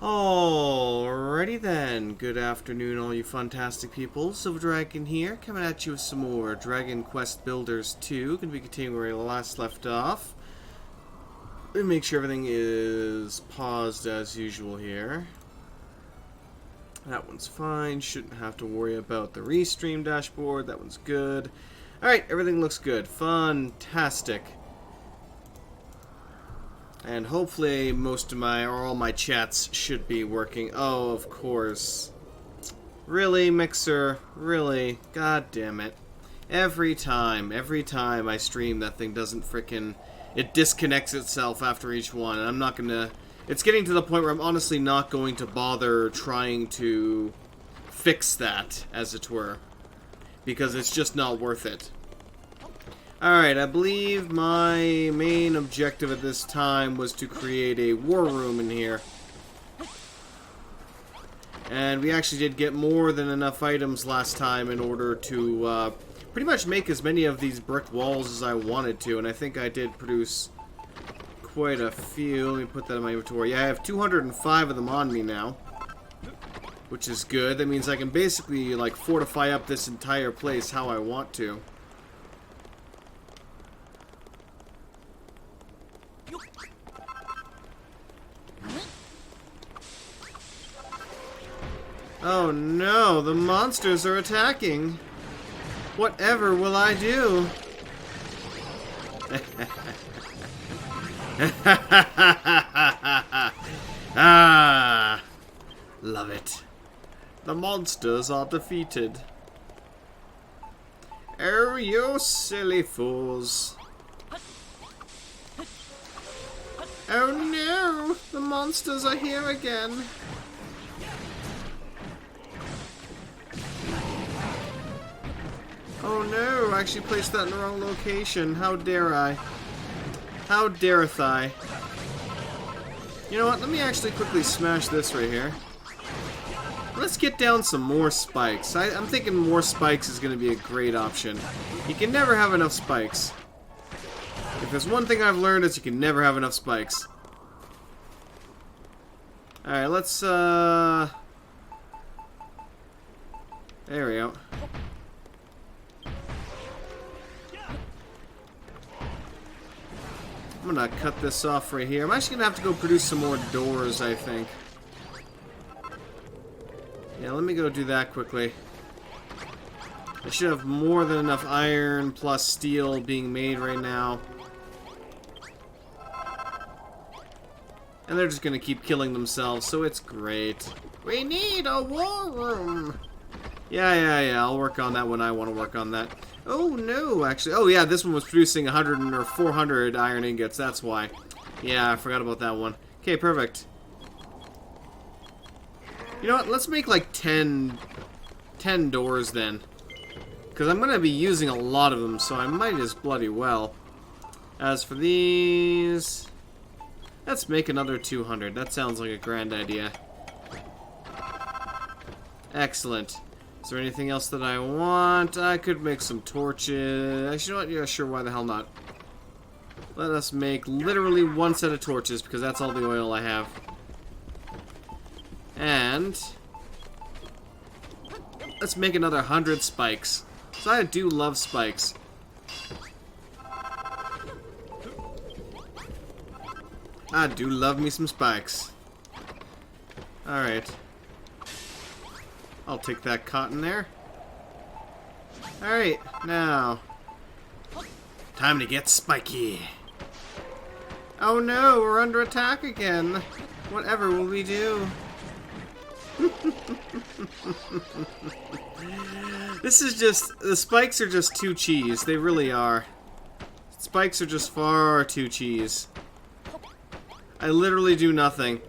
Alrighty then, good afternoon all you fantastic people. Silver Dragon here, coming at you with some more Dragon Quest Builders 2. Gonna be continuing where we last left off. Let me make sure everything is paused as usual here. That one's fine, shouldn't have to worry about the restream dashboard, that one's good. Alright, everything looks good, fantastic. And hopefully most of my, or all my chats should be working. Oh, of course. Really, Mixer? Really? God damn it. Every time I stream, that thing doesn't frickin'... It disconnects itself after each one, and I'm not gonna... It's getting to the point where I'm honestly not going to bother trying to fix that, as it were. Because it's just not worth it. Alright, I believe my main objective at this time was to create a war room in here. And we actually did get more than enough items last time in order to pretty much make as many of these brick walls as I wanted to. And I think I did produce quite a few. Let me put that in my inventory. Yeah, I have 205 of them on me now. Which is good. That means I can basically like fortify up this entire place how I want to. Oh no, the monsters are attacking. Whatever will I do? Ah, love it. The monsters are defeated. Oh, you silly fools. Oh no, the monsters are here again. Oh no, I actually placed that in the wrong location. How dare I? How dareth I? You know what, let me actually quickly smash this right here. Let's get down some more spikes. I'm thinking more spikes is going to be a great option. You can never have enough spikes. If there's one thing I've learned, it's you can never have enough spikes. Alright, let's, there we go. I'm gonna cut this off right here. I'm actually gonna have to go produce some more doors, I think. Yeah, let me go do that quickly. I should have more than enough iron plus steel being made right now. And they're just gonna keep killing themselves, so it's great. We need a war room! Yeah, I'll work on that when I want to work on that. Oh, no, actually. Oh, yeah, this one was producing 100 or 400 iron ingots, that's why. Yeah, I forgot about that one. Okay, perfect. You know what, let's make like 10 doors then. Because I'm going to be using a lot of them, so I might as bloody well. As for these... Let's make another 200. That sounds like a grand idea. Excellent. Is there anything else that I want? I could make some torches. Actually, you know what? Yeah, sure, why the hell not? Let us make literally one set of torches, because that's all the oil I have. And... let's make another 100 spikes. So I do love spikes. I do love me some spikes. Alright. I'll take that cotton there. Alright, now. Time to get spiky. Oh no, we're under attack again. Whatever will we do? This is just... the spikes are just too cheese. They really are. Spikes are just far too cheese. I literally do nothing.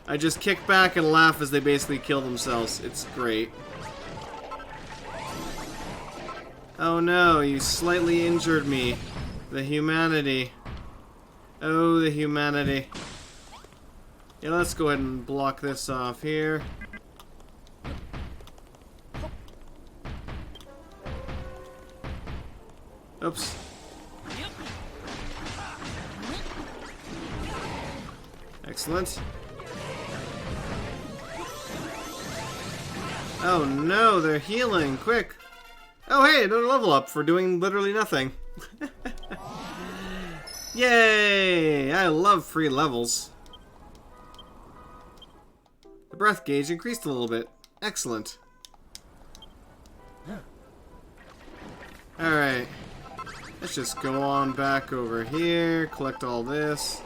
I just kick back and laugh as they basically kill themselves. It's great. Oh no, you slightly injured me. The humanity. Oh, the humanity. Yeah, let's go ahead and block this off here. Oops. Excellent. Oh no, they're healing. Quick. Oh hey, another level up for doing literally nothing. Yay! I love free levels. The breath gauge increased a little bit. Excellent. Alright. Let's just go on back over here, collect all this.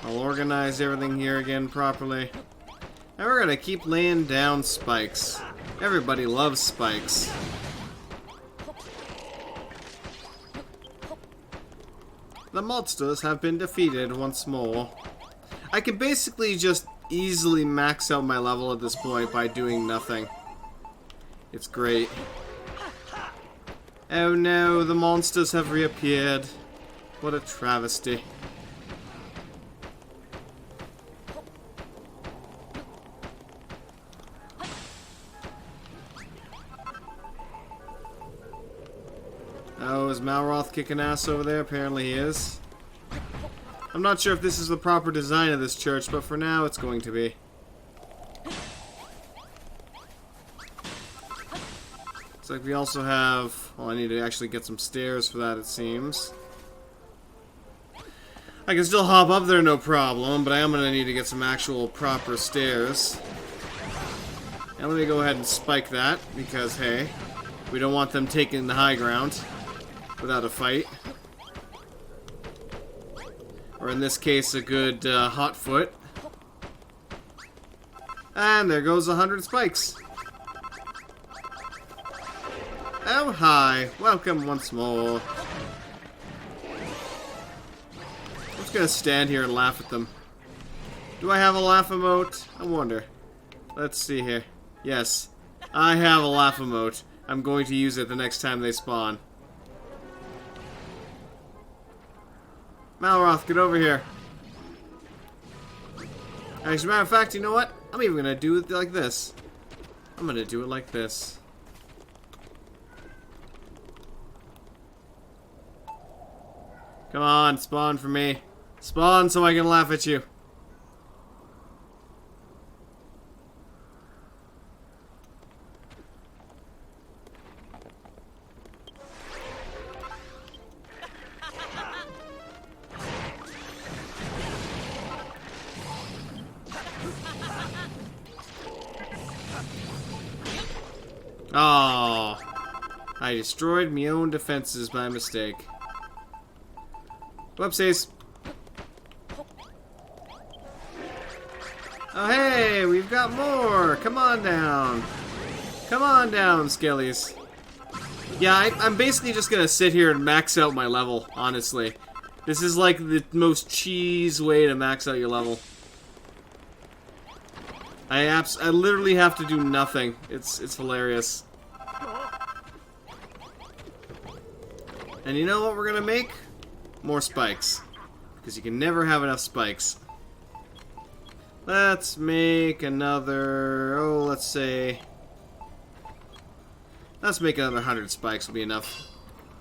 I'll organize everything here again properly. And we're gonna keep laying down spikes. Everybody loves spikes. The monsters have been defeated once more. I can basically just easily max out my level at this point by doing nothing. It's great. Oh no, the monsters have reappeared. What a travesty. Oh, is Malroth kicking ass over there? Apparently he is. I'm not sure if this is the proper design of this church, but for now it's going to be. Looks like we also have... Well, I need to actually get some stairs for that, it seems. I can still hop up there, no problem, but I am going to need to get some actual proper stairs. And let me go ahead and spike that, because, hey, we don't want them taking the high ground without a fight. Or in this case, a good hot foot. And there goes 100 spikes. Oh, hi. Welcome once more. I'm just gonna stand here and laugh at them. Do I have a laugh emote? I wonder. Let's see here. Yes, I have a laugh emote. I'm going to use it the next time they spawn. Malroth, get over here. As a matter of fact, you know what? I'm even gonna do it like this. I'm gonna do it like this. Come on, spawn for me. Spawn so I can laugh at you. Oh, I destroyed my own defenses by mistake. Whoopsies. Oh hey, we've got more. Come on down. Come on down, Skellies. Yeah, I'm basically just gonna sit here and max out my level, honestly. This is like the most cheese way to max out your level. I literally have to do nothing. It's hilarious. And you know what we're gonna make? More spikes. Because you can never have enough spikes. Let's make another... Oh, let's say... Let's make another 100 spikes will be enough.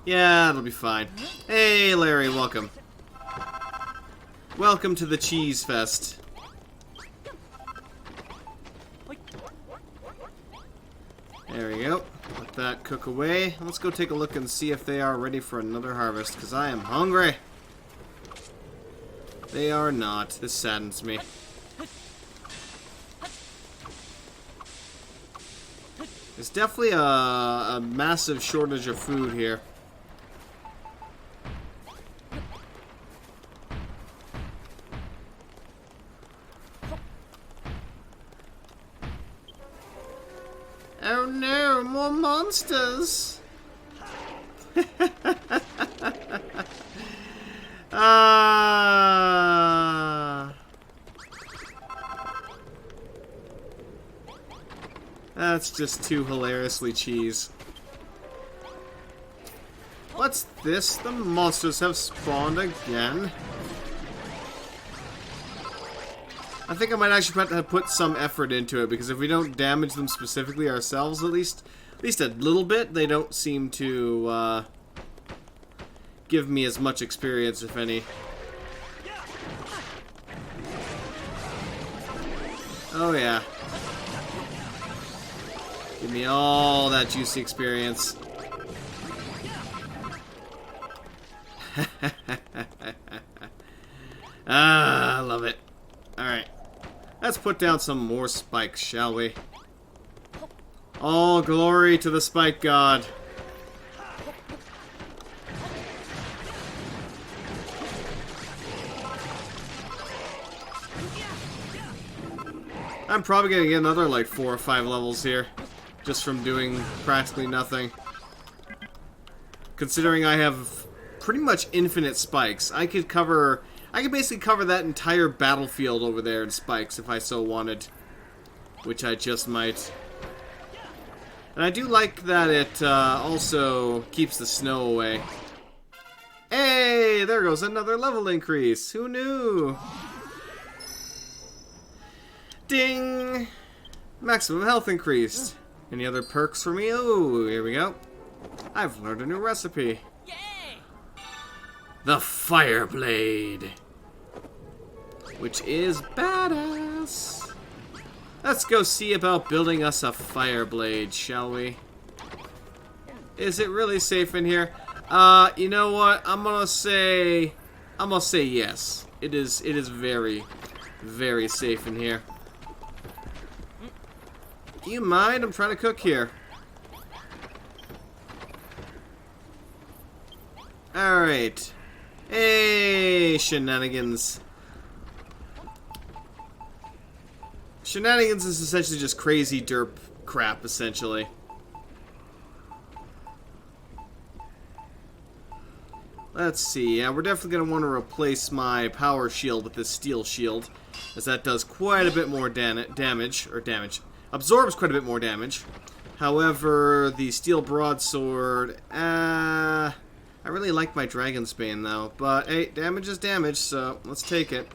Yeah, it'll be fine. Hey, Larry, welcome. Welcome to the Cheese Fest. There we go. Let that cook away. Let's go take a look and see if they are ready for another harvest, because I am hungry. They are not. This saddens me. There's definitely a massive shortage of food here. Oh no, more monsters! That's just too hilariously cheese. What's this? The monsters have spawned again. I think I might actually have to put some effort into it, because if we don't damage them specifically ourselves, at least a little bit, they don't seem to give me as much experience, if any. Oh yeah. Give me all that juicy experience. Ah, I love it. Alright. Let's put down some more spikes, shall we? All glory to the spike god. I'm probably gonna get another like 4 or 5 levels here, just from doing practically nothing. Considering I have pretty much infinite spikes, I could basically cover that entire battlefield over there in spikes if I so wanted, which I just might. And I do like that it also keeps the snow away. Hey, there goes another level increase. Who knew? Ding! Maximum health increased. Any other perks for me? Oh, here we go. I've learned a new recipe. Yay! The Fire Blade. Which is badass. Let's go see about building us a Fire Blade, shall we? Is it really safe in here? You know what? I'm gonna say yes. It is very, very safe in here. Do you mind? I'm trying to cook here. Alright. Hey, Shenanigans. Shenanigans is essentially just crazy derp crap, essentially. Let's see. Yeah, we're definitely going to want to replace my power shield with this steel shield, as that does quite a bit more damage. Absorbs quite a bit more damage. However, the steel broadsword, I really like my Dragon's Bane though, but hey, damage is damage, so let's take it.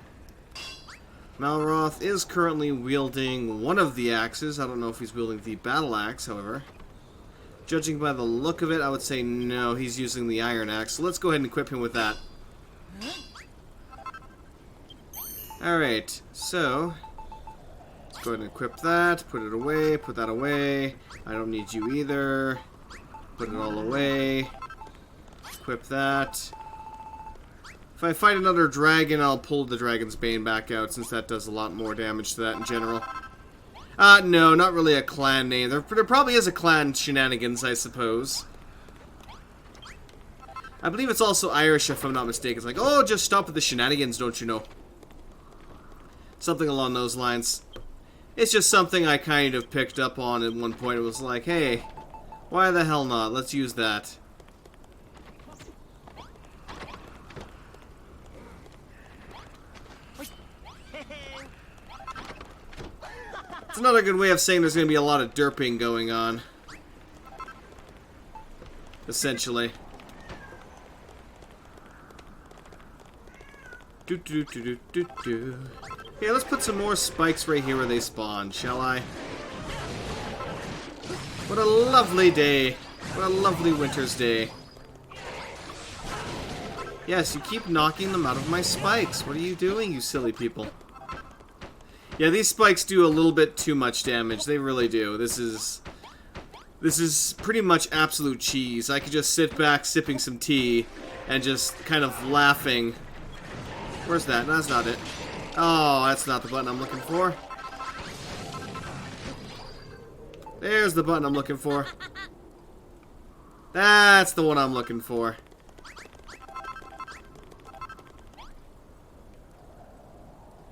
Malroth is currently wielding one of the axes. I don't know if he's wielding the battle axe, however. Judging by the look of it, I would say no, he's using the iron axe, so let's go ahead and equip him with that. Alright, so go ahead and equip that, put it away, put that away. I don't need you either. Put it all away. Equip that. If I fight another dragon, I'll pull the Dragon's Bane back out, since that does a lot more damage to that in general. No, not really a clan name. There probably is a clan Shenanigans, I suppose. I believe it's also Irish, if I'm not mistaken. It's like, oh, just stop with the Shenanigans, don't you know? Something along those lines. It's just something I kind of picked up on at one point. It was like, hey, why the hell not? Let's use that. It's another good way of saying there's going to be a lot of derping going on. Essentially. Yeah, let's put some more spikes right here where they spawn, shall I? What a lovely day. What a lovely winter's day. Yes, you keep knocking them out of my spikes. What are you doing, you silly people? Yeah, these spikes do a little bit too much damage. They really do. This is pretty much absolute cheese. I could just sit back sipping some tea and just kind of laughing. Where's that? No, that's not it. Oh, that's not the button I'm looking for. There's the button I'm looking for. That's the one I'm looking for.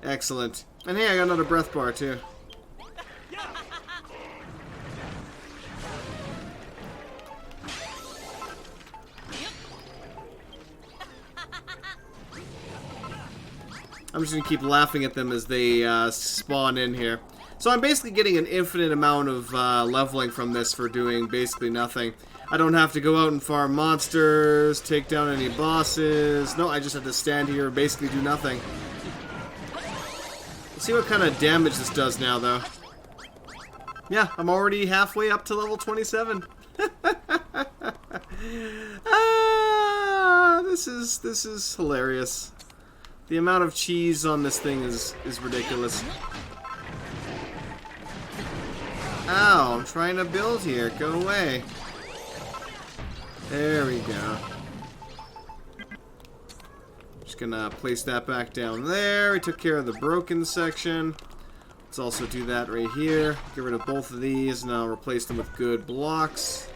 Excellent. And hey, I got another breath bar, too. I'm just going to keep laughing at them as they spawn in here. So I'm basically getting an infinite amount of leveling from this for doing basically nothing. I don't have to go out and farm monsters, take down any bosses. No, I just have to stand here and basically do nothing. Let's see what kind of damage this does now, though. Yeah, I'm already halfway up to level 27. This is hilarious. The amount of cheese on this thing is ridiculous. Ow, I'm trying to build here. Go away. There we go. Just gonna place that back down there. We took care of the broken section. Let's also do that right here. Get rid of both of these, and I'll replace them with good blocks.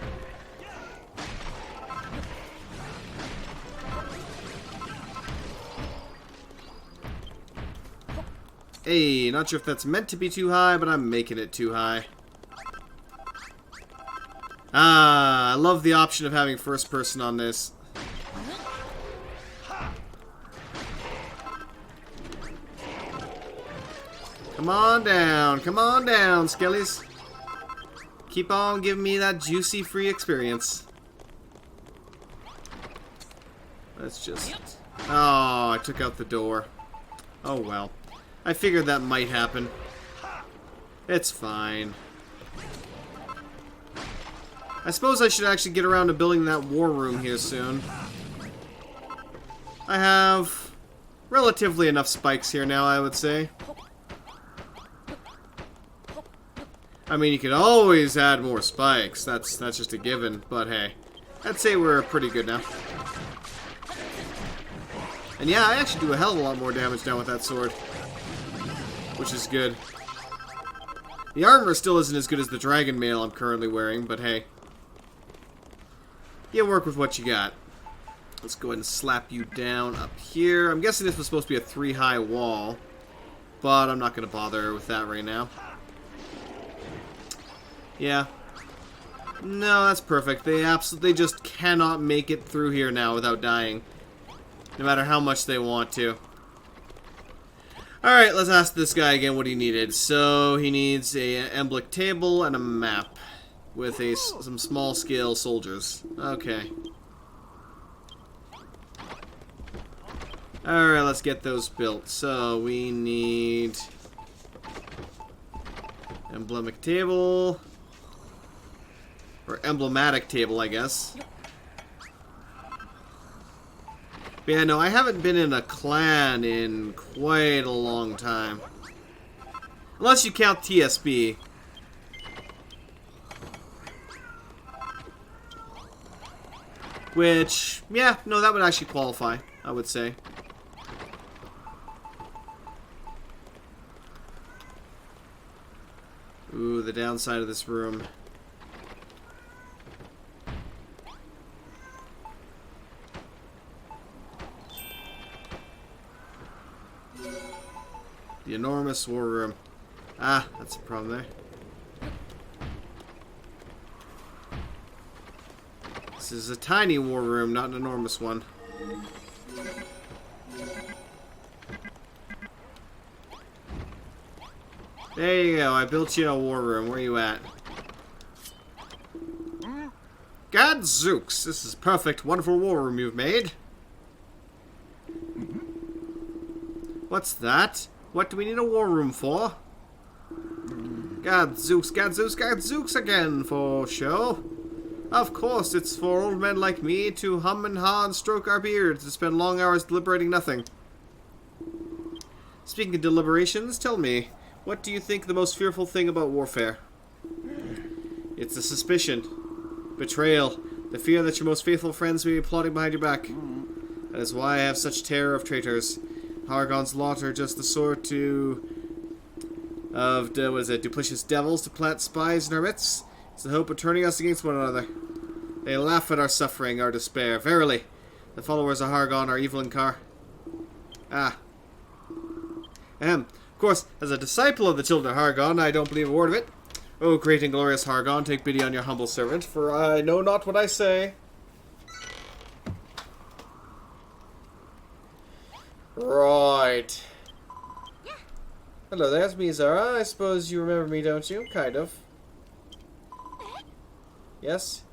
Hey, not sure if that's meant to be too high, but I'm making it too high. Ah, I love the option of having first person on this. Come on down, skellies. Keep on giving me that juicy free experience. Let's just... Oh, I took out the door. Oh well. I figured that might happen. It's fine. I suppose I should actually get around to building that war room here soon. I have relatively enough spikes here now, I would say. I mean, you could always add more spikes. That's just a given. But hey, I'd say we're pretty good now. And yeah, I actually do a hell of a lot more damage now with that sword, which is good. The armor still isn't as good as the dragon mail I'm currently wearing, but hey. You work with what you got. Let's go ahead and slap you down up here. I'm guessing this was supposed to be a 3-high wall, but I'm not going to bother with that right now. Yeah. No, that's perfect. They absolutely just cannot make it through here now without dying, no matter how much they want to. Alright, let's ask this guy again what he needed. So, he needs a emblic table and a map with some small-scale soldiers. Okay. Alright, let's get those built. So, we need emblematic table. Or emblematic table, I guess. But yeah, no, I haven't been in a clan in quite a long time. Unless you count TSB. Which, yeah, no, that would actually qualify, I would say. Ooh, the downside of this room. The enormous war room. Ah, that's a problem there. This is a tiny war room, not an enormous one. There you go, I built you a war room. Where are you at? Gadzooks, this is perfect, wonderful war room you've made. What's that? What do we need a war room for? Gadzooks, gadzooks, gadzooks again for show. Of course, it's for old men like me to hum and haw and stroke our beards to spend long hours deliberating nothing. Speaking of deliberations, tell me, what do you think the most fearful thing about warfare? It's the suspicion, betrayal, the fear that your most faithful friends may be plotting behind your back. That is why I have such terror of traitors. Hargon's lot are just the sort of duplicitous devils to plant spies in our midst. It's the hope of turning us against one another. They laugh at our suffering, our despair. Verily, the followers of Hargon are evil in car. Ah. Of course, as a disciple of the children of Hargon, I don't believe a word of it. O great and glorious Hargon, take pity on your humble servant, for I know not what I say. Right. Hello, there's me, Zara. I suppose you remember me, don't you? Kind of. Yes?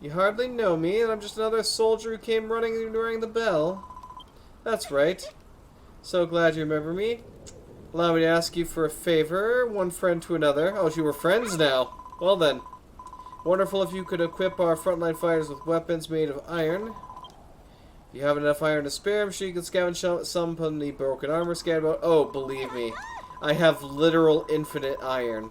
You hardly know me, and I'm just another soldier who came running and rang the bell. That's right. So glad you remember me. Allow me to ask you for a favor, one friend to another. Oh, you were friends now. Well then. Wonderful if you could equip our frontline fighters with weapons made of iron. If you have enough iron to spare, I'm sure you can scavenge some from the broken armor scattered about. Oh, believe me. I have literal infinite iron.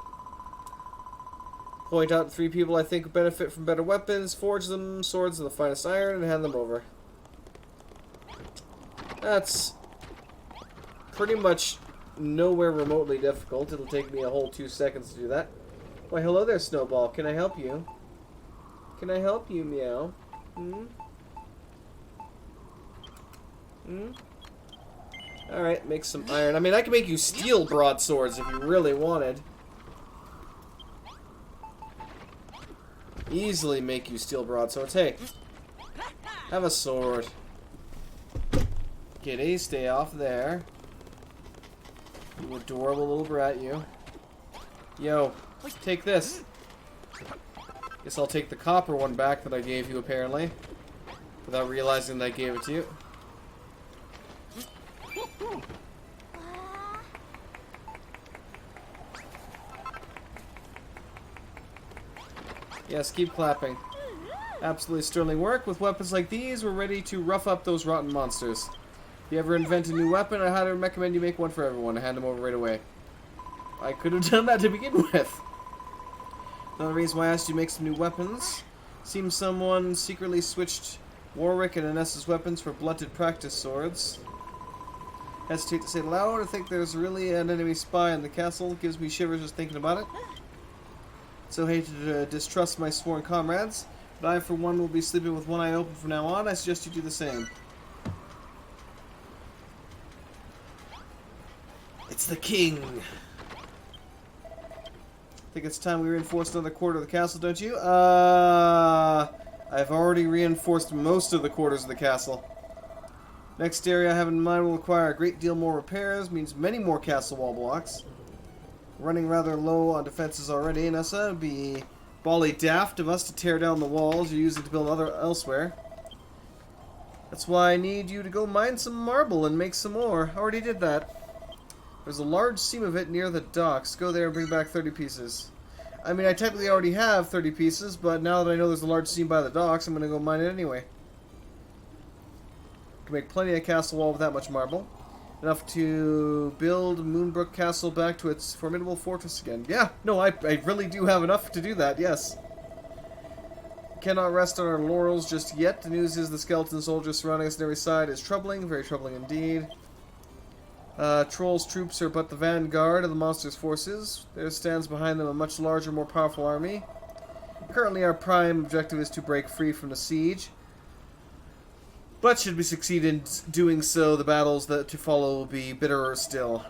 Point out 3 people I think benefit from better weapons, forge them swords of the finest iron, and hand them over. That's pretty much nowhere remotely difficult. It'll take me a whole 2 seconds to do that. Why, hello there, Snowball. Can I help you? Can I help you, Meow? Hmm? Hmm? Alright, make some iron. I mean, I can make you steel broadswords if you really wanted. Easily make you steel broadswords. Hey, have a sword. Kitty, stay off there. You adorable little brat, you. Yo, take this. Guess I'll take the copper one back that I gave you, apparently. Without realizing that I gave it to you. Yes, keep clapping. Absolutely sterling work. With weapons like these, we're ready to rough up those rotten monsters. If you ever invent a new weapon, I highly recommend you make one for everyone and hand them over right away. I could have done that to begin with. Another reason why I asked you to make some new weapons. Seems someone secretly switched Warwick and Inessa's weapons for blunted practice swords. Hesitate to say it aloud. I think there's really an enemy spy in the castle. It gives me shivers just thinking about it. So hate to distrust my sworn comrades, but I, for one, will be sleeping with one eye open from now on. I suggest you do the same. It's the king. Think it's time we reinforce another quarter of the castle, don't you? I've already reinforced most of the quarters of the castle. Next area I have in mind will require a great deal more repairs, means many more castle wall blocks. Running rather low on defenses already, Inessa. It'd be bally daft of us to tear down the walls you're using to build elsewhere. That's why I need you to go mine some marble and make some more. I already did that. There's a large seam of it near the docks. Go there and bring back 30 pieces. I mean, I technically already have 30 pieces, but now that I know there's a large seam by the docks, I'm going to go mine it anyway. Can make plenty of castle wall with that much marble. Enough to build Moonbrook Castle back to its formidable fortress again. Yeah, no, I really do have enough to do that, yes. Cannot rest on our laurels just yet. The news is the skeleton soldiers surrounding us on every side is troubling, very troubling indeed. Troll's troops are but the vanguard of the monster's forces. There stands behind them a much larger, more powerful army. Currently our prime objective is to break free from the siege. But should we succeed in doing so, the battles that to follow will be bitterer still.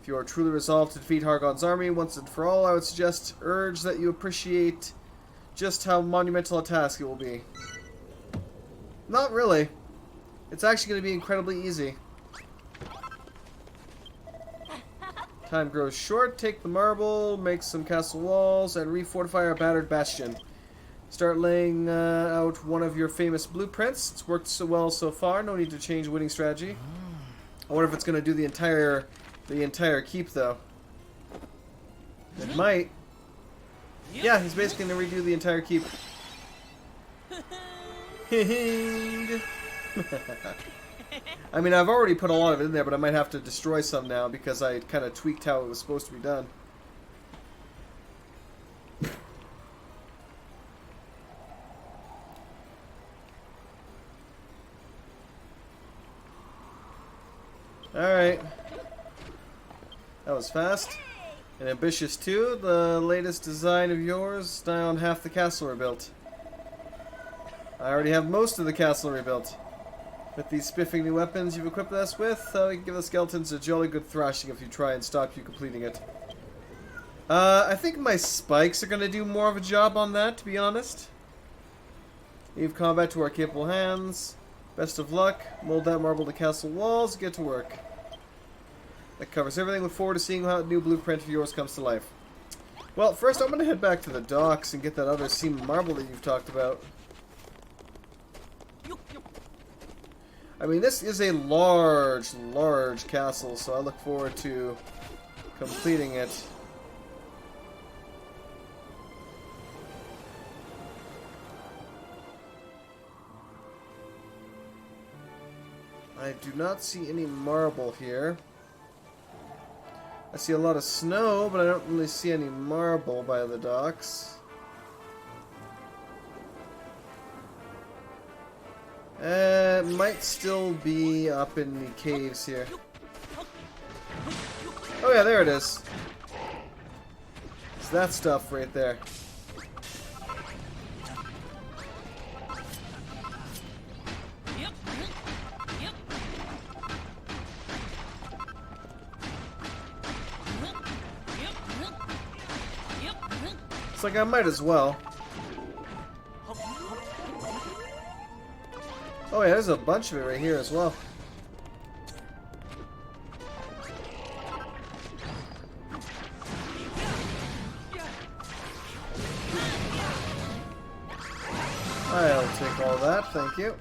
If you are truly resolved to defeat Hargon's army once and for all, I would urge that you appreciate just how monumental a task it will be. Not really. It's actually going to be incredibly easy. Time grows short. Take the marble, make some castle walls, and refortify our battered bastion. Start laying out one of your famous blueprints. It's worked so well so far. No need to change winning strategy. I wonder if it's going to do the entire keep, though. It might. Yeah, he's basically going to redo the entire keep. I mean, I've already put a lot of it in there, but I might have to destroy some now because I kind of tweaked how it was supposed to be done. Alright. That was fast. And ambitious too. The latest design of yours, now on half the castle rebuilt. I already have most of the castle rebuilt. With these spiffing new weapons you've equipped us with, we can give the skeletons a jolly good thrashing if you try and stop you completing it. I think my spikes are going to do more of a job on that, to be honest. Leave combat to our capable hands. Best of luck. Mold that marble to castle walls. Get to work. That covers everything. Look forward to seeing how the new blueprint of yours comes to life. Well, first I'm going to head back to the docks and get that other seam of marble that you've talked about. I mean, this is a large, large castle, so I look forward to completing it. I do not see any marble here. I see a lot of snow, but I don't really see any marble by the docks. Might still be up in the caves here. Oh yeah, there it is. It's that stuff right there. It's like I might as well. Oh yeah, there's a bunch of it right here as well. I'll take all that, thank you.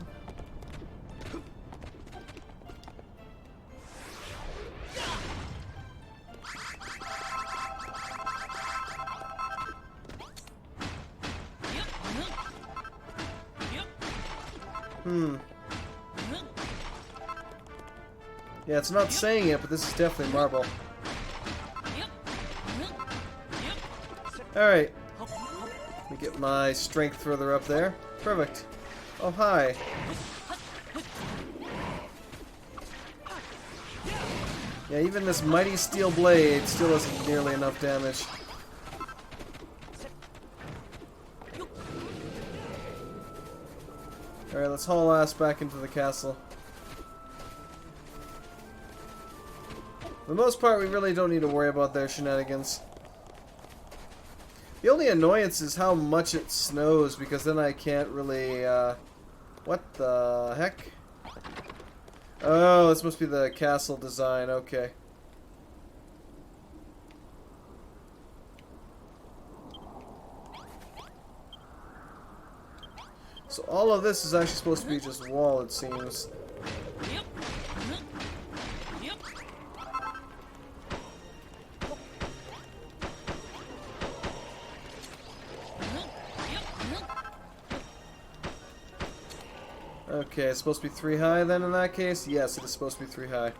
Yeah, it's not saying it, but this is definitely marble. Alright. Let me get my strength further up there. Perfect. Oh, hi. Yeah, even this mighty steel blade still isn't nearly enough damage. Alright, let's haul ass back into the castle. For the most part, we really don't need to worry about their shenanigans. The only annoyance is how much it snows, because then I can't really, what the heck? Oh, this must be the castle design, okay. So all of this is actually supposed to be just wall, it seems. Okay, it's supposed to be 3 high then in that case? Yes, it is supposed to be 3 high.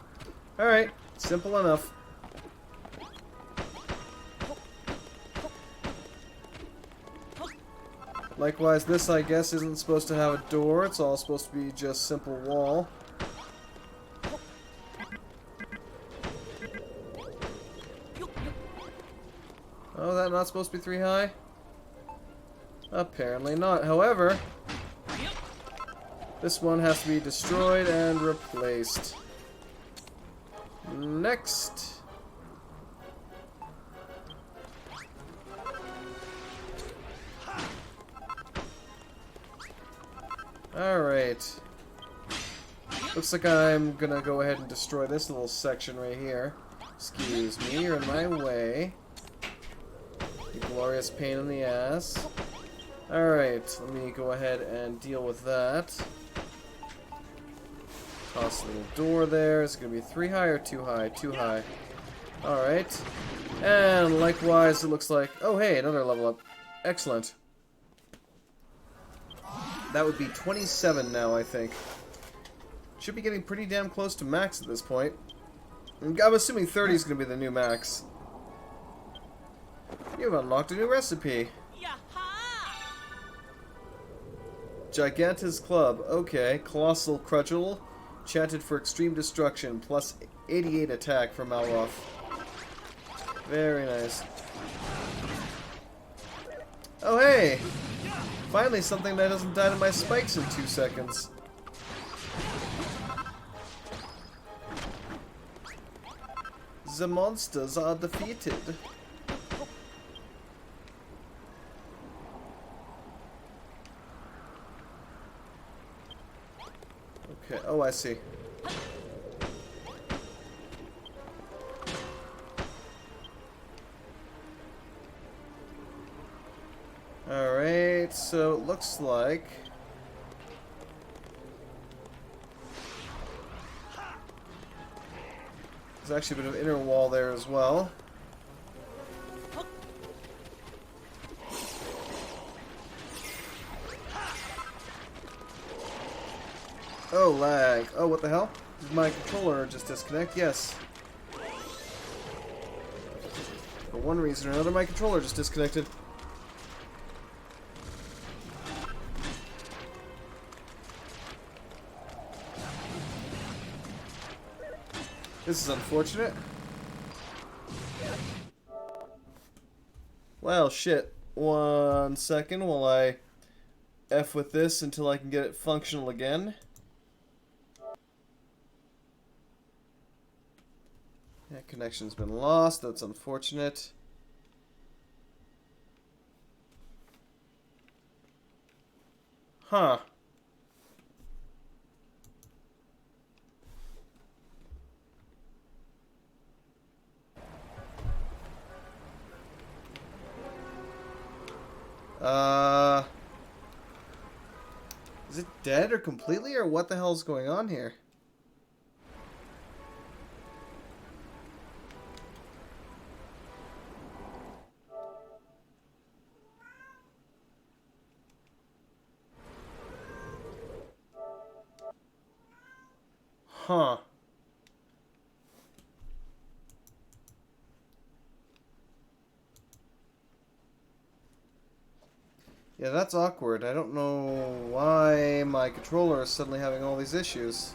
Alright, simple enough. Likewise, this I guess isn't supposed to have a door, it's all supposed to be just simple wall. Oh, that not supposed to be 3 high? Apparently not. However, this one has to be destroyed and replaced. Next. Alright. Looks like I'm gonna go ahead and destroy this little section right here. Excuse me, you're in my way. You glorious pain in the ass. Alright, let me go ahead and deal with that. Toss a little door there. Is it going to be 3 high or 2 high? 2 high. Alright. And likewise, it looks like... Oh, hey, another level up. Excellent. That would be 27 now, I think. Should be getting pretty damn close to max at this point. I'm assuming 30 is going to be the new max. You've unlocked a new recipe. Gigantus Club. Okay. Colossal Crudgel. Chanted for extreme destruction. Plus 88 attack for Malroth. Very nice. Oh, hey! Finally something that doesn't die to my spikes in 2 seconds. The monsters are defeated. Okay, oh, I see. Alright, so it looks like... there's actually a bit of inner wall there as well. Oh, lag. Oh, what the hell? Did my controller just disconnect? Yes. For one reason or another, my controller just disconnected. This is unfortunate. Well, shit. 1 second while I F with this until I can get it functional again. Yeah, connection's been lost. That's unfortunate. Huh. Is it dead or completely, or what the hell's going on here? Huh. Yeah, that's awkward. I don't know why my controller is suddenly having all these issues.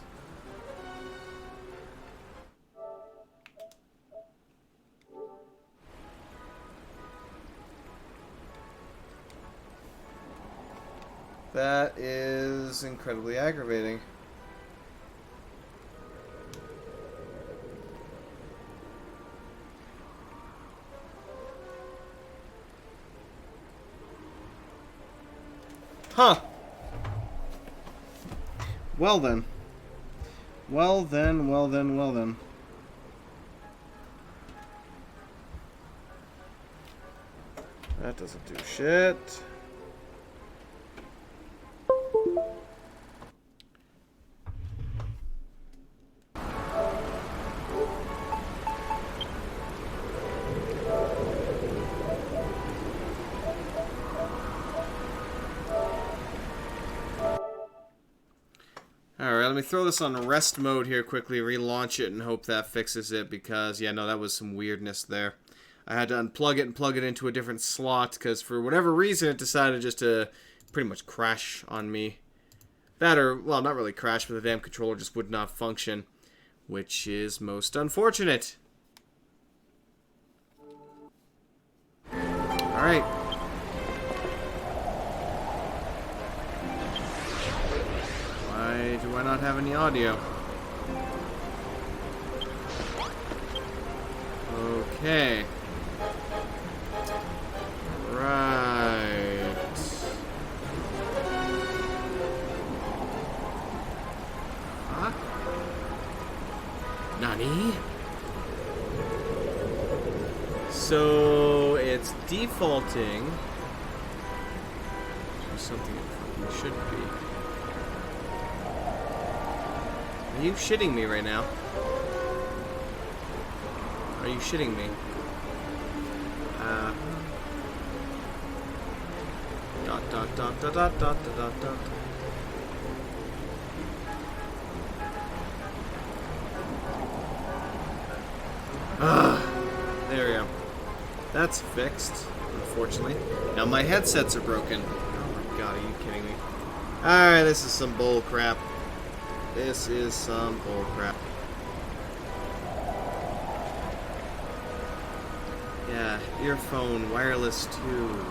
That is incredibly aggravating. Huh. Well then. Well then, well then, well then. That doesn't do shit. Alright, let me throw this on rest mode here quickly, relaunch it, and hope that fixes it, because, yeah, no, that was some weirdness there. I had to unplug it and plug it into a different slot, because for whatever reason it decided just to pretty much crash on me. That, or, well, not really crash, but the damn controller just would not function, which is most unfortunate. Alright. Why do I not have any audio? Okay. Right. Huh? Nani? So it's defaulting to something it fucking should be. Are you shitting me right now? Are you shitting me? Dot dot dot dot dot dot dot dot. There we go. That's fixed, unfortunately. Now my headsets are broken. Oh my god, are you kidding me? Alright, this is some bull crap. This is some bull crap. Yeah, earphone, wireless too.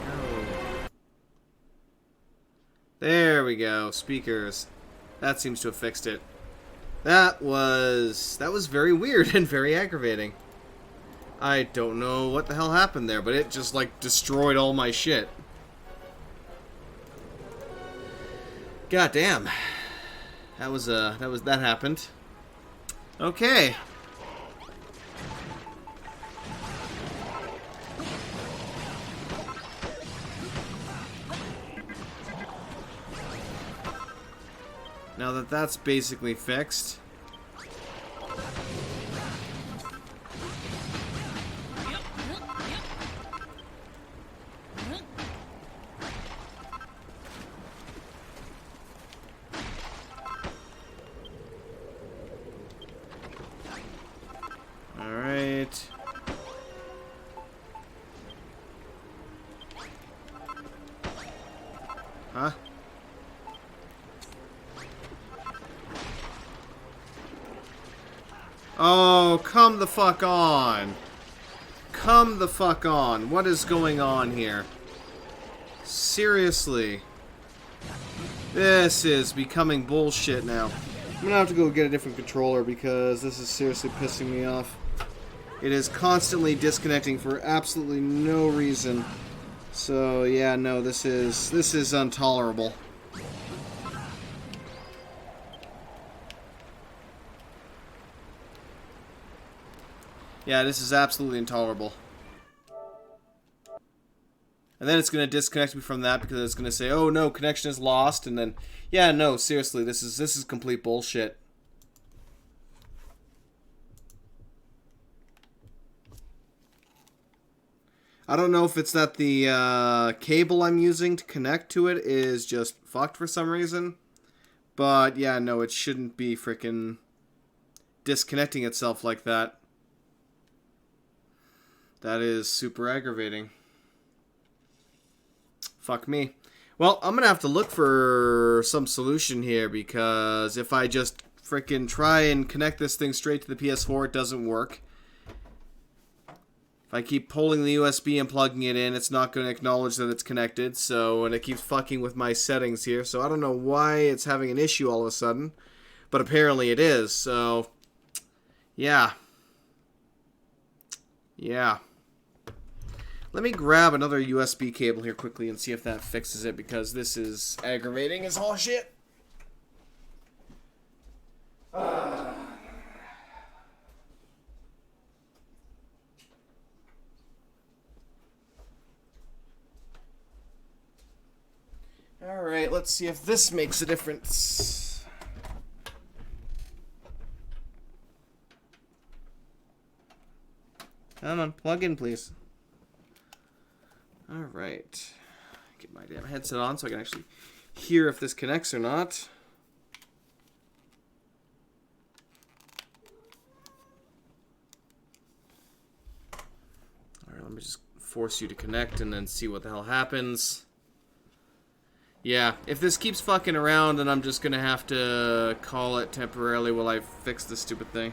No. There we go, speakers. That seems to have fixed it. That was very weird and very aggravating. I don't know what the hell happened there, but it just like destroyed all my shit. God damn. That happened. Okay. Now that that's basically fixed. All right. Huh? Oh, come the fuck on. Come the fuck on. What is going on here? Seriously. This is becoming bullshit now. I'm gonna have to go get a different controller because this is seriously pissing me off. It is constantly disconnecting for absolutely no reason. So yeah, no, this is intolerable. Yeah, this is absolutely intolerable. And then it's going to disconnect me from that because it's going to say, "Oh no, connection is lost." And then, yeah, no, seriously, this is complete bullshit. I don't know if it's that the cable I'm using to connect to it is just fucked for some reason. But yeah, no, it shouldn't be freaking disconnecting itself like that. That is super aggravating. Fuck me. Well, I'm gonna have to look for some solution here because if I just freaking try and connect this thing straight to the PS4, it doesn't work. If I keep pulling the USB and plugging it in, it's not going to acknowledge that it's connected. So, and it keeps fucking with my settings here. So I don't know why it's having an issue all of a sudden, but apparently it is. So, yeah. Yeah. Let me grab another USB cable here quickly and see if that fixes it, because this is aggravating as all shit. Alright, let's see if this makes a difference. Come on, plug in, please. Alright. Get my damn headset on so I can actually hear if this connects or not. Alright, let me just force you to connect and then see what the hell happens. Yeah, if this keeps fucking around, then I'm just gonna have to call it temporarily while I fix this stupid thing.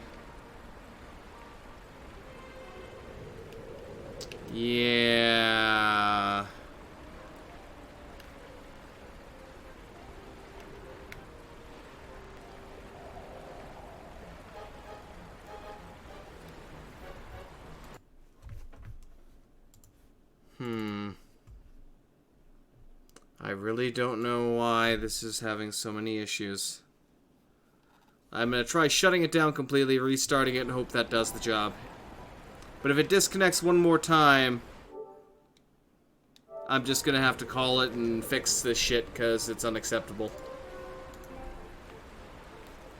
Yeah. I really don't know why this is having so many issues. I'm going to try shutting it down completely, restarting it, and hope that does the job. But if it disconnects one more time, I'm just going to have to call it and fix this shit, because it's unacceptable.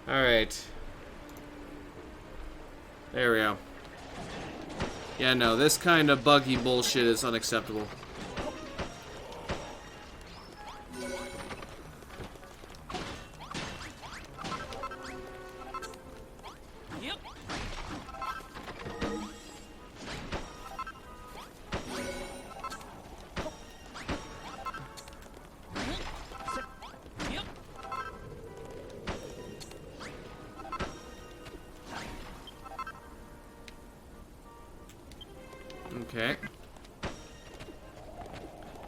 Alright. There we go. Yeah, no, this kind of buggy bullshit is unacceptable. Okay.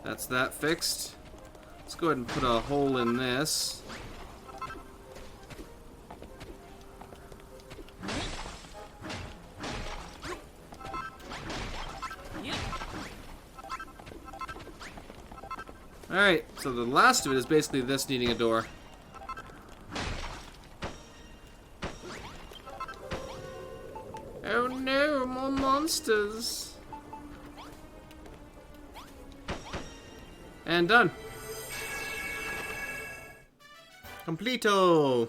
That's that fixed. Let's go ahead and put a hole in this. Alright, so the last of it is basically this needing a door. Oh no, more monsters! And done. Completo!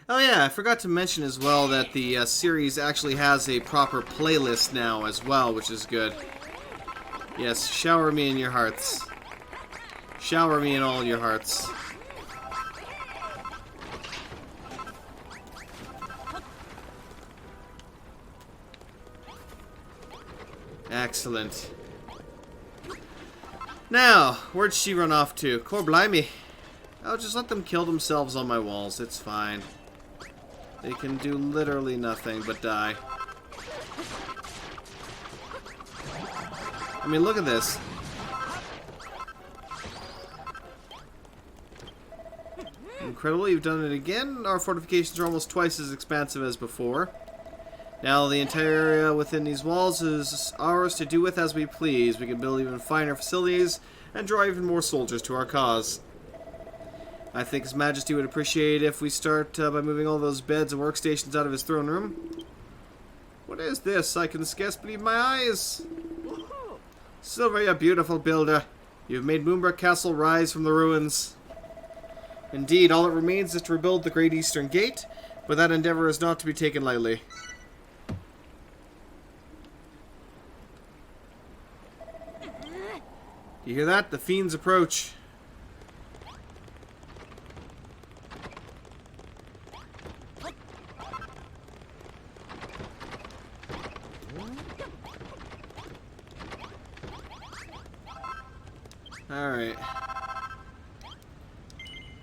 Oh yeah, I forgot to mention as well that the series actually has a proper playlist now as well, which is good. Yes, shower me in your hearts. Shower me in all your hearts. Excellent. Now, where'd she run off to? Core blimey. I'll just let them kill themselves on my walls. It's fine. They can do literally nothing but die. I mean, look at this. Incredible, you've done it again. Our fortifications are almost twice as expansive as before. Now the entire area within these walls is ours to do with as we please. We can build even finer facilities and draw even more soldiers to our cause. I think His Majesty would appreciate if we start by moving all those beds and workstations out of his throne room. What is this? I can scarce believe my eyes. Silver, you beautiful builder. You've made Moonbrook Castle rise from the ruins. Indeed, all that remains is to rebuild the Great Eastern Gate, but that endeavor is not to be taken lightly. You hear that? The fiends approach. Alright.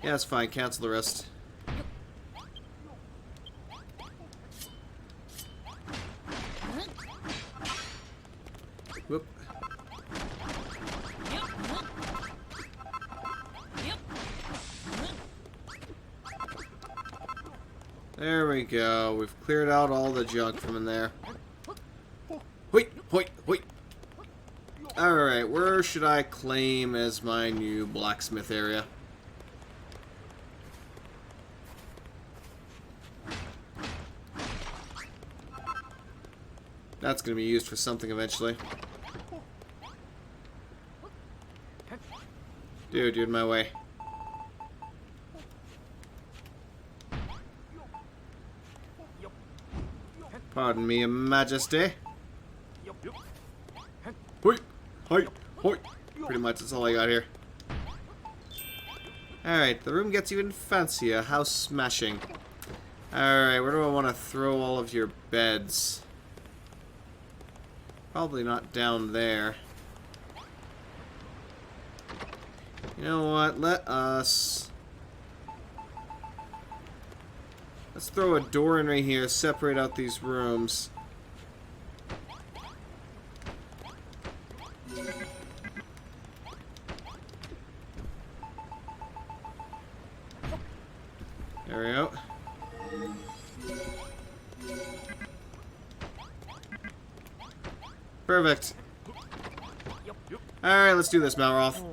Yeah, that's fine. Cancel the rest. Whoop. There we go. We've cleared out all the junk from in there. Hoit! Hoit! Hoit! Alright, where should I claim as my new blacksmith area? That's going to be used for something eventually. Dude, you're in my way. Pardon me, Your Majesty. Hoi! Hoi! Hoi! Pretty much that's all I got here. Alright, the room gets even fancier. How smashing. Alright, where do I want to throw all of your beds? Probably not down there. You know what? Let's throw a door in right here, separate out these rooms. There we go. Perfect. Alright, let's do this, Malroth.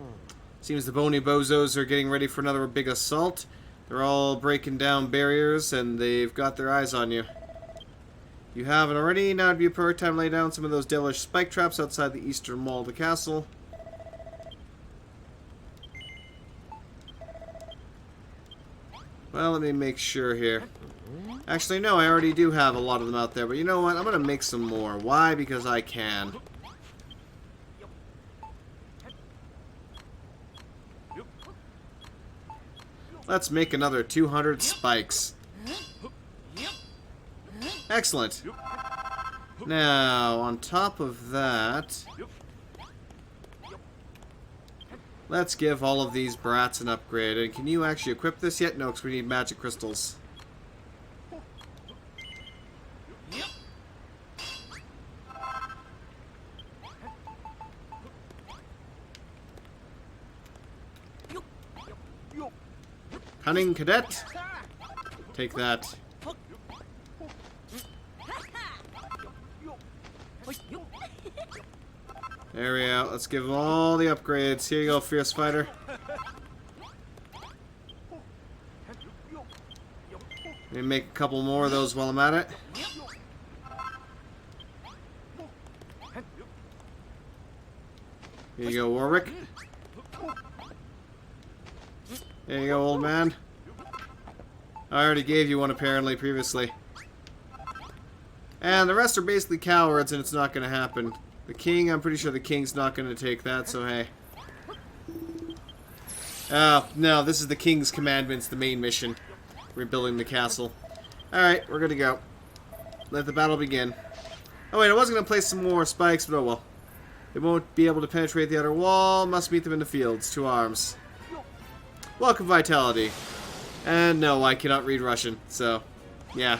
Seems the bony bozos are getting ready for another big assault. They're all breaking down barriers, and they've got their eyes on you. You haven't already. Now would be a perfect time to lay down some of those devilish spike traps outside the eastern wall of the castle. Well, let me make sure here. Actually, no, I already do have a lot of them out there, but you know what? I'm going to make some more. Why? Because I can. Let's make another 200 spikes. Excellent. Now, on top of that, let's give all of these brats an upgrade. And can you actually equip this yet? No, because we need magic crystals. Cunning cadet, take that. There we go. Let's give them all the upgrades. Here you go, Fierce Fighter. Let me make a couple more of those while I'm at it. Here you go, Warwick. There you go, old man. I already gave you one, apparently, previously. And the rest are basically cowards, and it's not going to happen. The king, I'm pretty sure the king's not going to take that, so hey. No, this is the king's commandments, the main mission. Rebuilding the castle. Alright, we're good to go. Let the battle begin. Oh wait, I was going to place some more spikes, but oh well. They won't be able to penetrate the outer wall. Must meet them in the fields. 2 arms. Welcome, Vitality. And no, I cannot read Russian, so Yeah.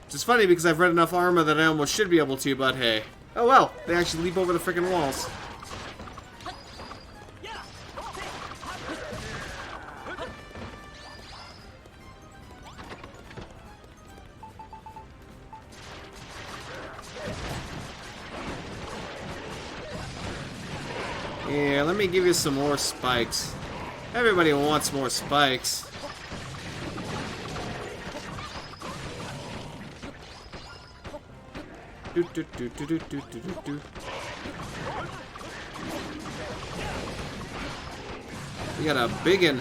Which is funny because I've read enough armor that I almost should be able to, but hey. Oh well, they actually leap over the freaking walls. Yeah, let me give you some more spikes. Everybody wants more spikes. Do, do, do, do, do, do, do, do. We got a biggin.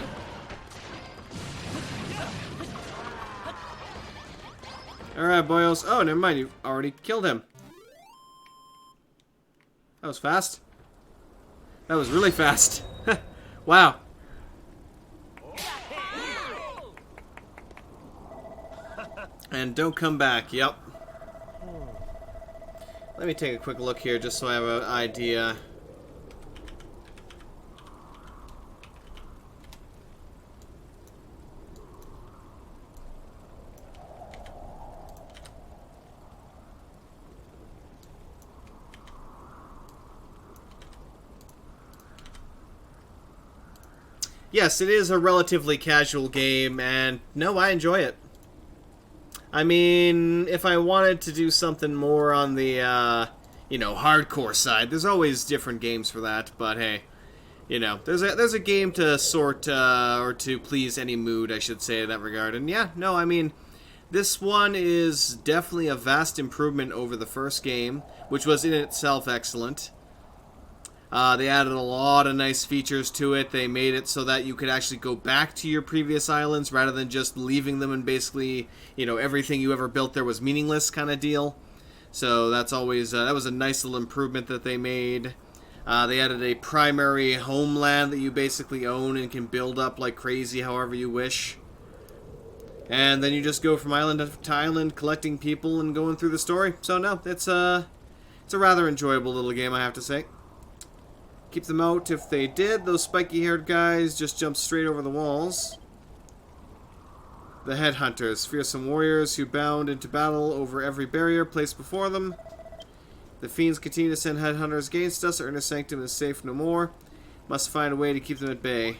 Alright, boyos. Oh, never mind. You already killed him. That was fast. That was really fast. Wow. And don't come back. Yep. Let me take a quick look here just so I have an idea. Yes, it is a relatively casual game, and no, I enjoy it. I mean, if I wanted to do something more on the, you know, hardcore side, there's always different games for that, but hey, you know, there's a game to sort, or to please any mood, I should say, in that regard. And yeah, no, I mean, this one is definitely a vast improvement over the first game, which was in itself excellent. They added a lot of nice features to it. They made it so that you could actually go back to your previous islands rather than just leaving them and basically, you know, everything you ever built there was meaningless kind of deal. So that's always, that was a nice little improvement that they made. They added a primary homeland that you basically own and can build up like crazy however you wish. And then you just go from island to island collecting people and going through the story. So no, it's a rather enjoyable little game, I have to say. Keep them out if they did. Those spiky-haired guys just jumped straight over the walls. The headhunters, fearsome warriors who bound into battle over every barrier placed before them. The fiends continue to send headhunters against us. Our inner sanctum is safe no more. Must find a way to keep them at bay.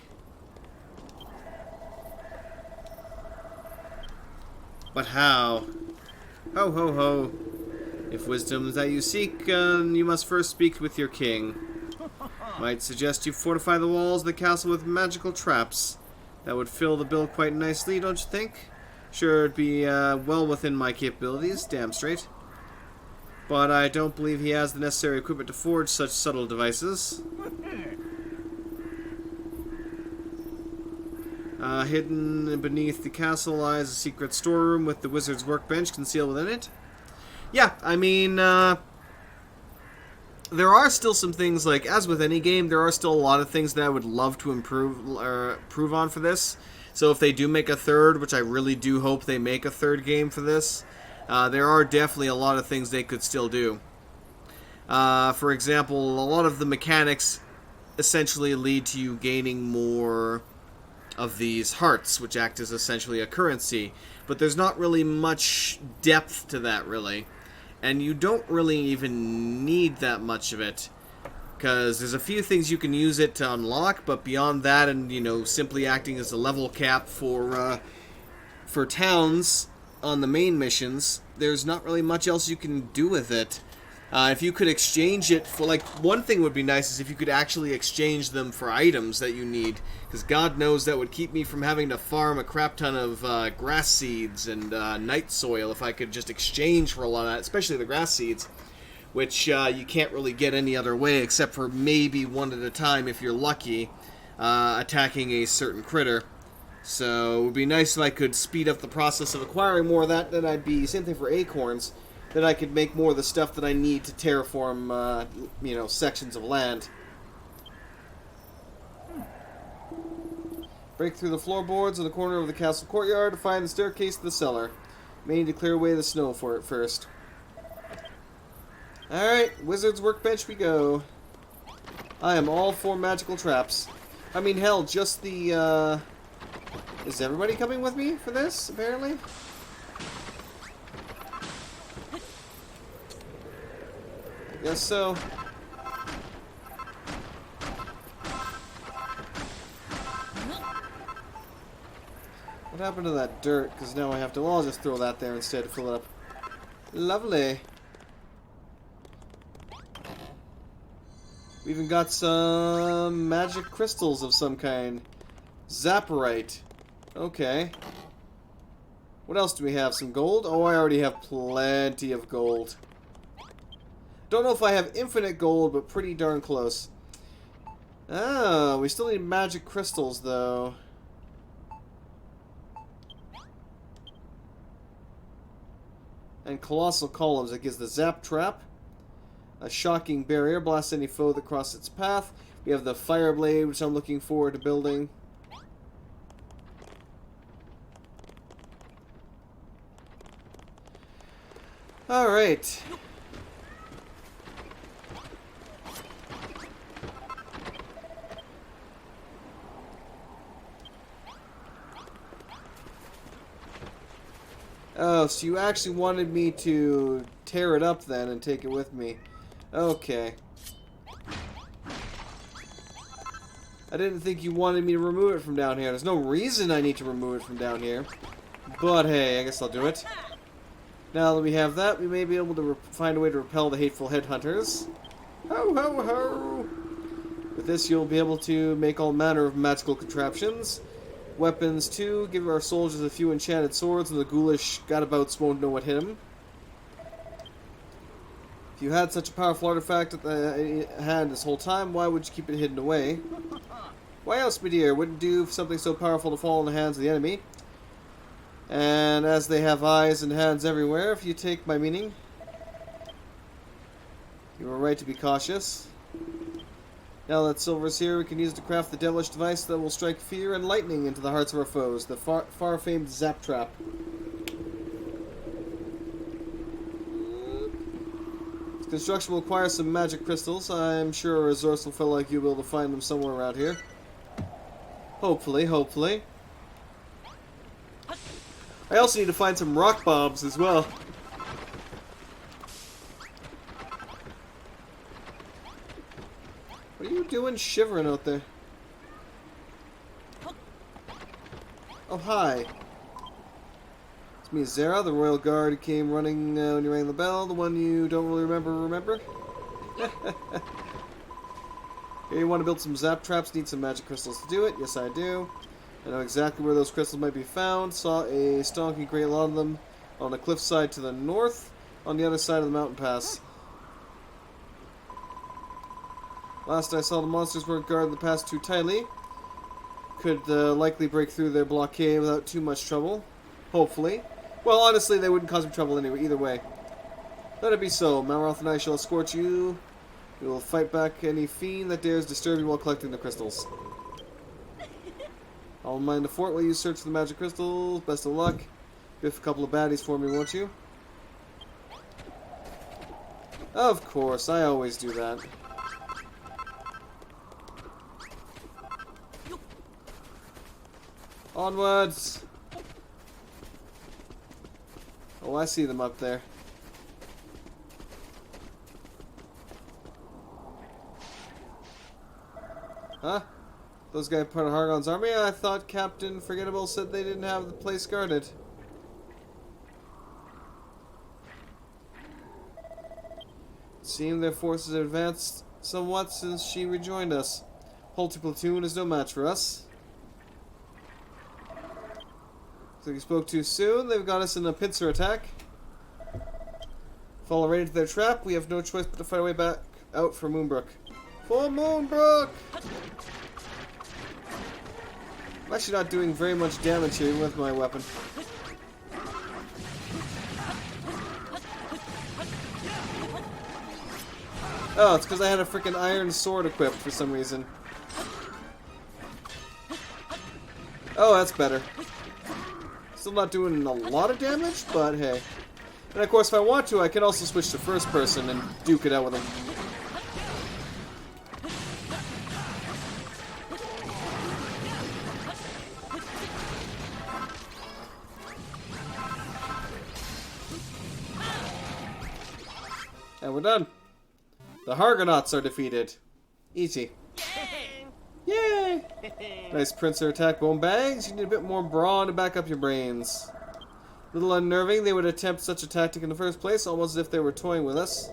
But how? Ho ho ho. If wisdom is that you seek, you must first speak with your king. Might suggest you fortify the walls of the castle with magical traps. That would fill the bill quite nicely, don't you think? Sure, it'd be well within my capabilities, damn straight. But I don't believe he has the necessary equipment to forge such subtle devices. Hidden beneath the castle lies a secret storeroom with the wizard's workbench concealed within it. Yeah, I mean, there are still some things, like, as with any game, there are still a lot of things that I would love to improve on for this. So if they do make a third, which I really do hope they make a third game for this, there are definitely a lot of things they could still do. For example, a lot of the mechanics essentially lead to you gaining more of these hearts, which act as essentially a currency. But there's not really much depth to that, really. And you don't really even need that much of it, because there's a few things you can use it to unlock, but beyond that, and, you know, simply acting as a level cap for towns on the main missions, there's not really much else you can do with it. If you could exchange it for, like, one thing would be nice is if you could actually exchange them for items that you need, because God knows that would keep me from having to farm a crap ton of grass seeds and night soil if I could just exchange for a lot of that, especially the grass seeds, which you can't really get any other way except for maybe one at a time if you're lucky, attacking a certain critter. So it would be nice if I could speed up the process of acquiring more of that. Then I'd be, same thing for acorns, that I could make more of the stuff that I need to terraform, you know, sections of land. Break through the floorboards in the corner of the castle courtyard to find the staircase to the cellar. May need to clear away the snow for it first. Alright, wizard's workbench we go. I am all for magical traps. I mean, hell, just the Is everybody coming with me for this, apparently? I guess so. What happened to that dirt? Because now I have to... Well, I'll just throw that there instead to fill it up. Lovely. We even got some magic crystals of some kind. Zaporite. Okay. What else do we have? Some gold? Oh, I already have plenty of gold. Don't know if I have infinite gold, but pretty darn close. Oh, we still need magic crystals, though. And colossal columns. That gives the zap trap. A shocking barrier. Blast any foe that crosses its path. We have the fire blade, which I'm looking forward to building. Alright. Oh, so you actually wanted me to tear it up then and take it with me. Okay. I didn't think you wanted me to remove it from down here. There's no reason I need to remove it from down here. But hey, I guess I'll do it. Now that we have that, we may be able to find a way to repel the hateful headhunters. Ho ho ho! With this, you'll be able to make all manner of magical contraptions. Weapons, too. Give our soldiers a few enchanted swords, and the ghoulish gadabouts won't know what hit them. If you had such a powerful artifact at the hand this whole time, why would you keep it hidden away? Why else, my dear? Wouldn't do for something so powerful to fall in the hands of the enemy. And as they have eyes and hands everywhere, if you take my meaning, you were right to be cautious. Now that silver's here, we can use it to craft the devilish device that will strike fear and lightning into the hearts of our foes, the far-famed Zap Trap. Its construction will require some magic crystals. I'm sure a resourceful fellow like you will be able to find them somewhere around here. Hopefully, hopefully. I also need to find some rock bombs as well. What are you doing shivering out there? Oh, hi. It's me, Zara, the royal guard who came running when you rang the bell. The one you don't really remember? Here, you want to build some zap traps, need some magic crystals to do it. Yes, I do. I know exactly where those crystals might be found. Saw a stonking great lot of them on the cliffside to the north, on the other side of the mountain pass. Last I saw, the monsters weren't guarding the pass too tightly. Could likely break through their blockade without too much trouble. Hopefully. Well, honestly, they wouldn't cause me trouble anyway, either way. Let it be so. Malroth and I shall escort you. We will fight back any fiend that dares disturb you while collecting the crystals. I'll mind the fort while you search for the magic crystals. Best of luck. Biff a couple of baddies for me, won't you? Of course, I always do that. Onwards! Oh, I see them up there. Huh? Those guys part of Hargon's army? I thought Captain Forgettable said they didn't have the place guarded. It seemed their forces had advanced somewhat since she rejoined us. Holter platoon is no match for us. So you spoke too soon. They've got us in a pincer attack. Fall right into their trap. We have no choice but to fight our way back out for Moonbrook. For Moonbrook! I'm actually not doing very much damage here with my weapon. Oh, it's because I had a freaking iron sword equipped for some reason. Oh, that's better. Still not doing a lot of damage, but hey. And of course, if I want to, I can also switch to first person and duke it out with him. And we're done. The Hargonauts are defeated. Easy. Yay! Nice Princer attack bone bags. You need a bit more brawn to back up your brains. Little unnerving they would attempt such a tactic in the first place, almost as if they were toying with us.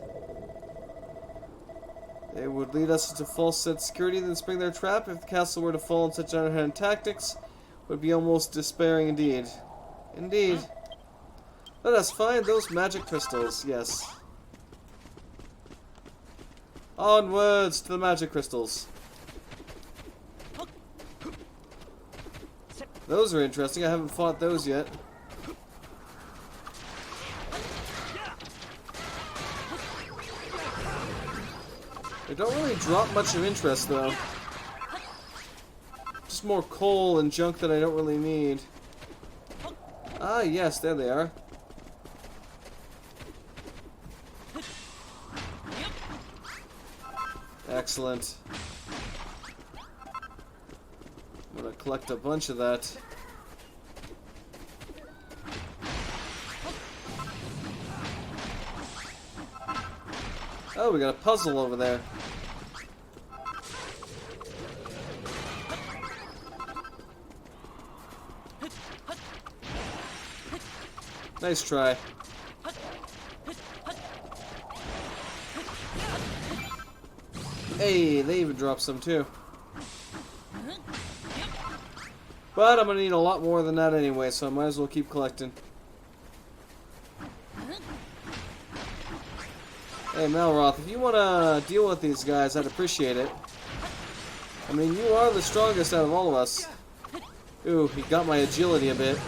They would lead us into false sense of security, then spring their trap. If the castle were to fall in such underhand tactics, it would be almost despairing indeed. Indeed. Let us find those magic crystals, yes. Onwards to the magic crystals. Those are interesting. I haven't fought those yet. They don't really drop much of interest, though. Just more coal and junk that I don't really need. Ah, yes, there they are. Excellent. I'm gonna collect a bunch of that. Oh, we got a puzzle over there. Nice try. Hey, they even dropped some too. But I'm gonna need a lot more than that anyway, so I might as well keep collecting. Hey, Malroth, if you wanna deal with these guys, I'd appreciate it. I mean, you are the strongest out of all of us. Ooh, he got my agility a bit.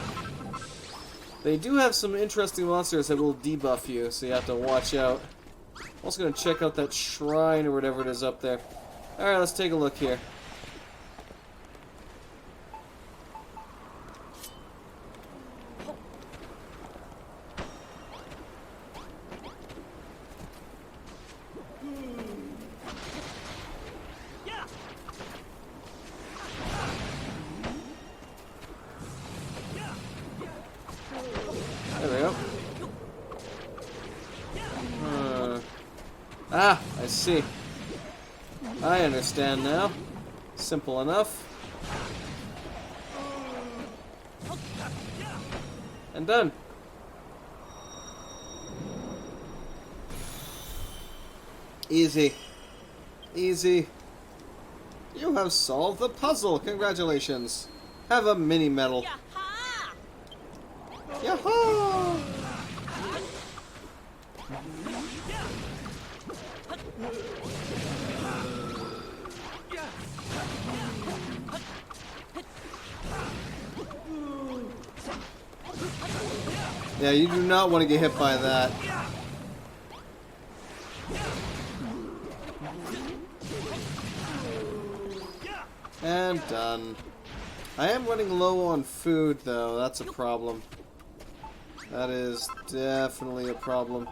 They do have some interesting monsters that will debuff you, so you have to watch out. I'm also gonna check out that shrine or whatever it is up there. Alright, let's take a look here. There we go. Ah, I see. I understand now. Simple enough. And done. Easy. Easy. You have solved the puzzle. Congratulations. Have a mini medal. Yahoo! Yeah, you do not want to get hit by that. And done. I am running low on food, though. That's a problem. That is definitely a problem.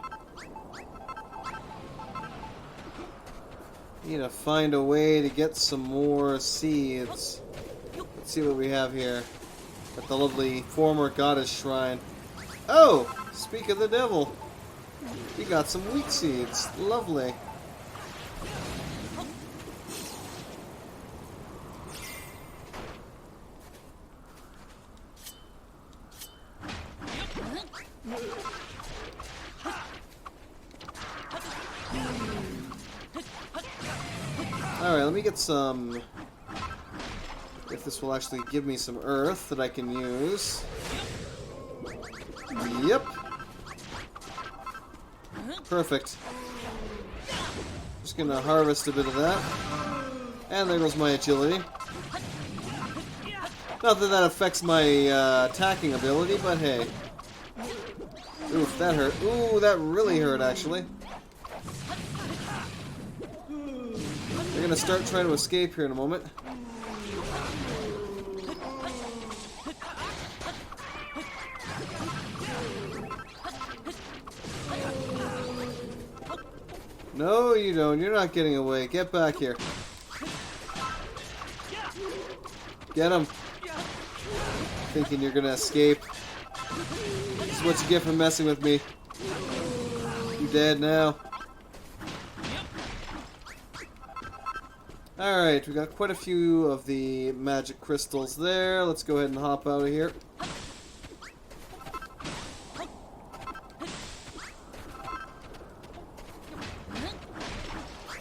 Need to find a way to get some more seeds. Let's see what we have here. At the lovely former goddess shrine. Oh! Speak of the devil. We got some wheat seeds. Lovely. Alright, let me get some... If this will actually give me some earth that I can use. Yep. Perfect. Just gonna harvest a bit of that. And there goes my agility. Not that that affects my attacking ability, but hey. Oof, that hurt. Ooh, that really hurt, actually. They're gonna start trying to escape here in a moment. No, you don't. You're not getting away. Get back here. Get him. Thinking you're gonna escape. This is what you get for messing with me. You dead now. Alright, we got quite a few of the magic crystals there. Let's go ahead and hop out of here.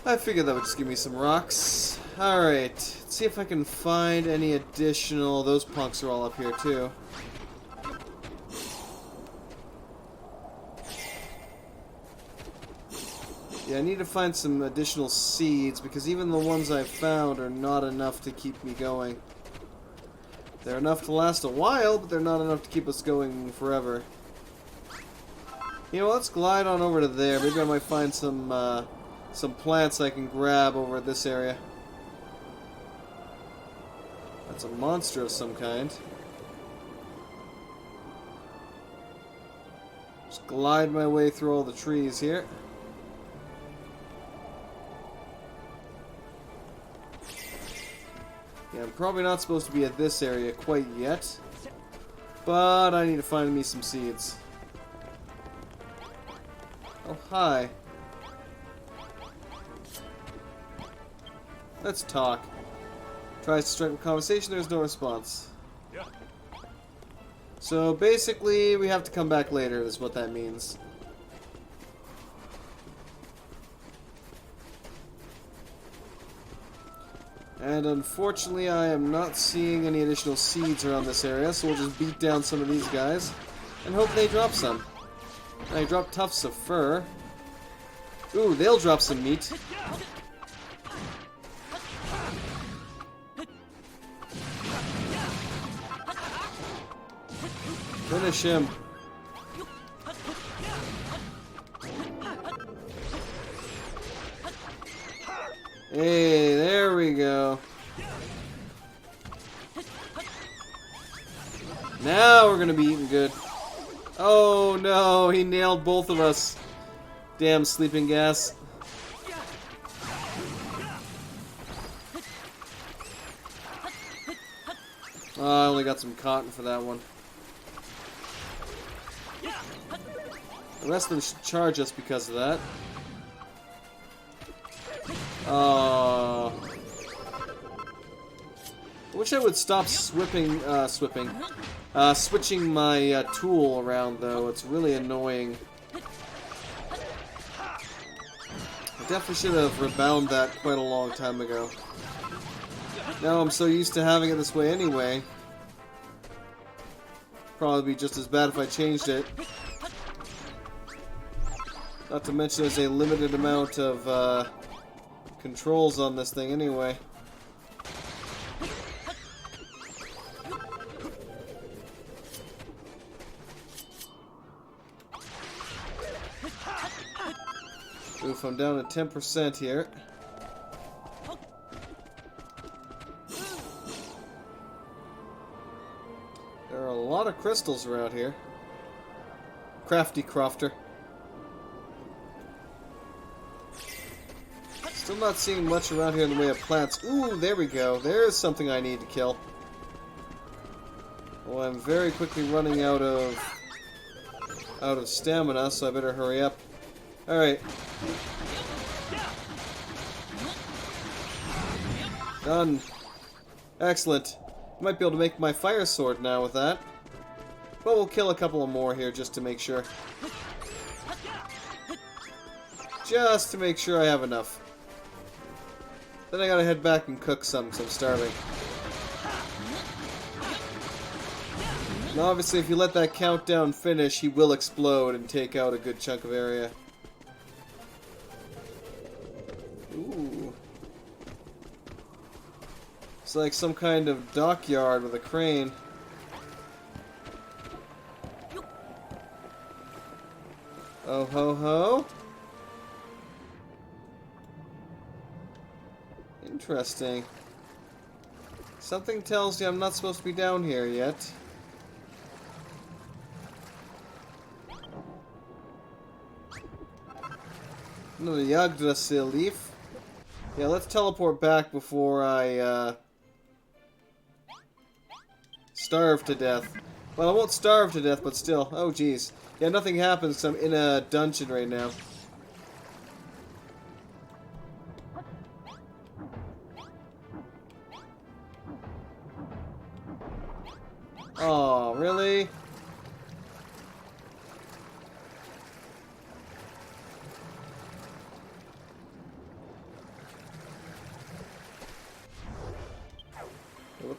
I figured that would just give me some rocks. Alright, let's see if I can find any additional... Those punks are all up here too. Yeah, I need to find some additional seeds, because even the ones I've found are not enough to keep me going. They're enough to last a while, but they're not enough to keep us going forever. You know, let's glide on over to there. Maybe I might find some plants I can grab over at this area. That's a monster of some kind. Just glide my way through all the trees here. Yeah, I'm probably not supposed to be at this area quite yet, but I need to find me some seeds. Oh, hi. Let's talk. Tries to strike a conversation, there's no response. Yeah. So basically, we have to come back later, is what that means. And unfortunately, I am not seeing any additional seeds around this area, so we'll just beat down some of these guys and hope they drop some. They drop tufts of fur. Ooh, they'll drop some meat. Finish him. Hey, there we go. Now we're gonna be eating good. Oh no, he nailed both of us. Damn sleeping gas. Oh, I only got some cotton for that one. The rest of them should charge us because of that. I wish I would stop switching my tool around, though. It's really annoying. I definitely should have rebound that quite a long time ago. Now I'm so used to having it this way anyway. Probably be just as bad if I changed it. Not to mention there's a limited amount of controls on this thing anyway. Oof, I'm down to 10% here. There are a lot of crystals around here. Crafty crofter. Still not seeing much around here in the way of plants. Ooh, there we go. There's something I need to kill. Well, I'm very quickly running out of stamina, so I better hurry up. Alright. Done. Excellent. Might be able to make my fire sword now with that. But we'll kill a couple of more here just to make sure. Just to make sure I have enough. Then I gotta head back and cook some, because I'm starving. Now obviously if you let that countdown finish, he will explode and take out a good chunk of area. Ooh. It's like some kind of dockyard with a crane. Oh ho ho. Interesting. Something tells you I'm not supposed to be down here yet. Another Yggdrasil leaf. Yeah, let's teleport back before I starve to death. Well, I won't starve to death, but still. Oh, jeez. Yeah, nothing happens because I'm in a dungeon right now.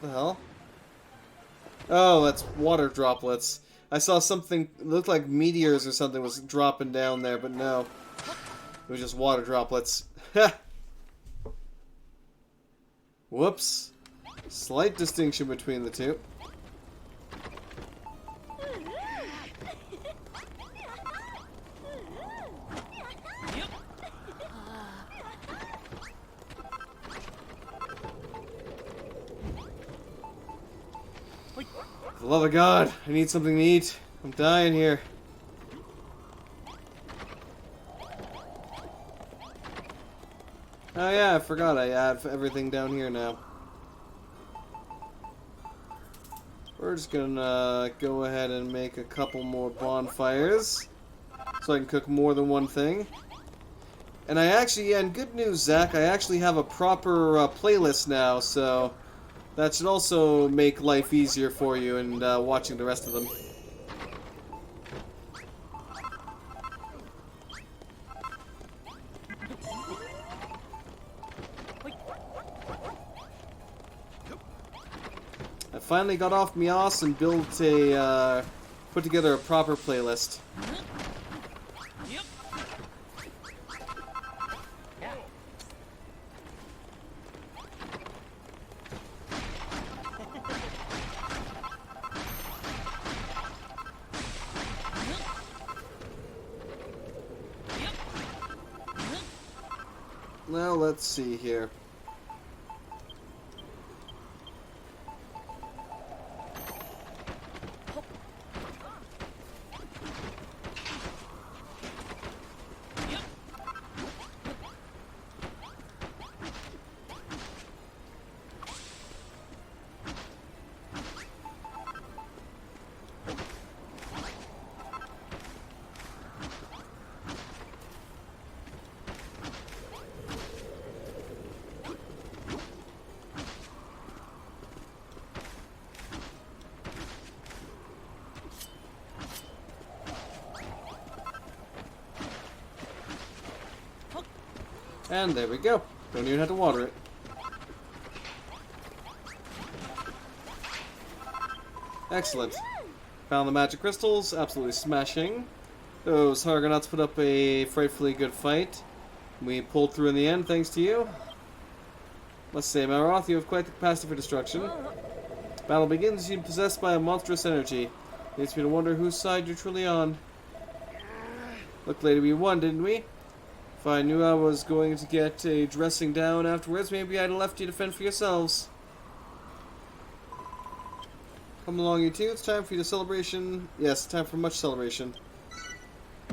The hell? Oh, that's water droplets. I saw something, it looked like meteors or something was dropping down there, but no. It was just water droplets. Whoops. Slight distinction between the two. For the love of God, I need something to eat. I'm dying here. Oh yeah, I forgot I have everything down here now. We're just gonna go ahead and make a couple more bonfires so I can cook more than one thing. And I actually, yeah, and good news, Zach, I actually have a proper playlist now, so that should also make life easier for you and watching the rest of them. I finally got off my ass and built a, put together a proper playlist. Now let's see here. And there we go. Don't even have to water it. Excellent. Found the magic crystals. Absolutely smashing. Those Argonauts put up a frightfully good fight. We pulled through in the end, thanks to you. Let's say, Malroth, you have quite the capacity for destruction. Battle begins, you're possessed by a monstrous energy. Leads me to wonder whose side you're truly on. Look, lady, we won, didn't we? If I knew I was going to get a dressing down afterwards, maybe I'd have left you to fend for yourselves. Come along, you two. It's time for your celebration. Yes, time for much celebration.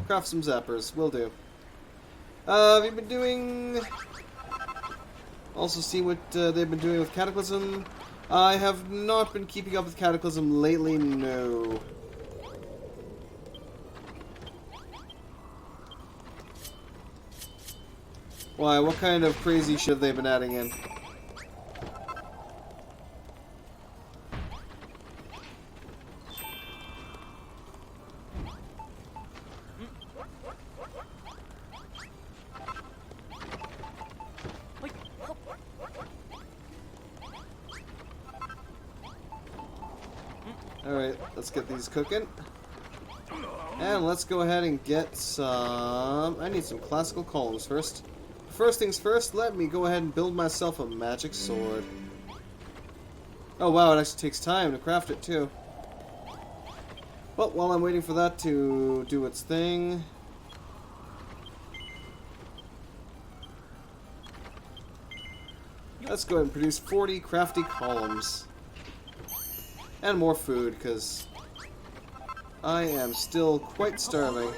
Craft some zappers. Will do. Have you been doing... Also see what they've been doing with Cataclysm. I have not been keeping up with Cataclysm lately, no. Why, what kind of crazy shit have they been adding in? Alright, let's get these cooking. And let's go ahead and get some... I need some classical columns first. First things first, let me go ahead and build myself a magic sword. Oh wow, it actually takes time to craft it too. Well, while I'm waiting for that to do its thing... let's go ahead and produce 40 crafty columns. And more food, because I am still quite starving.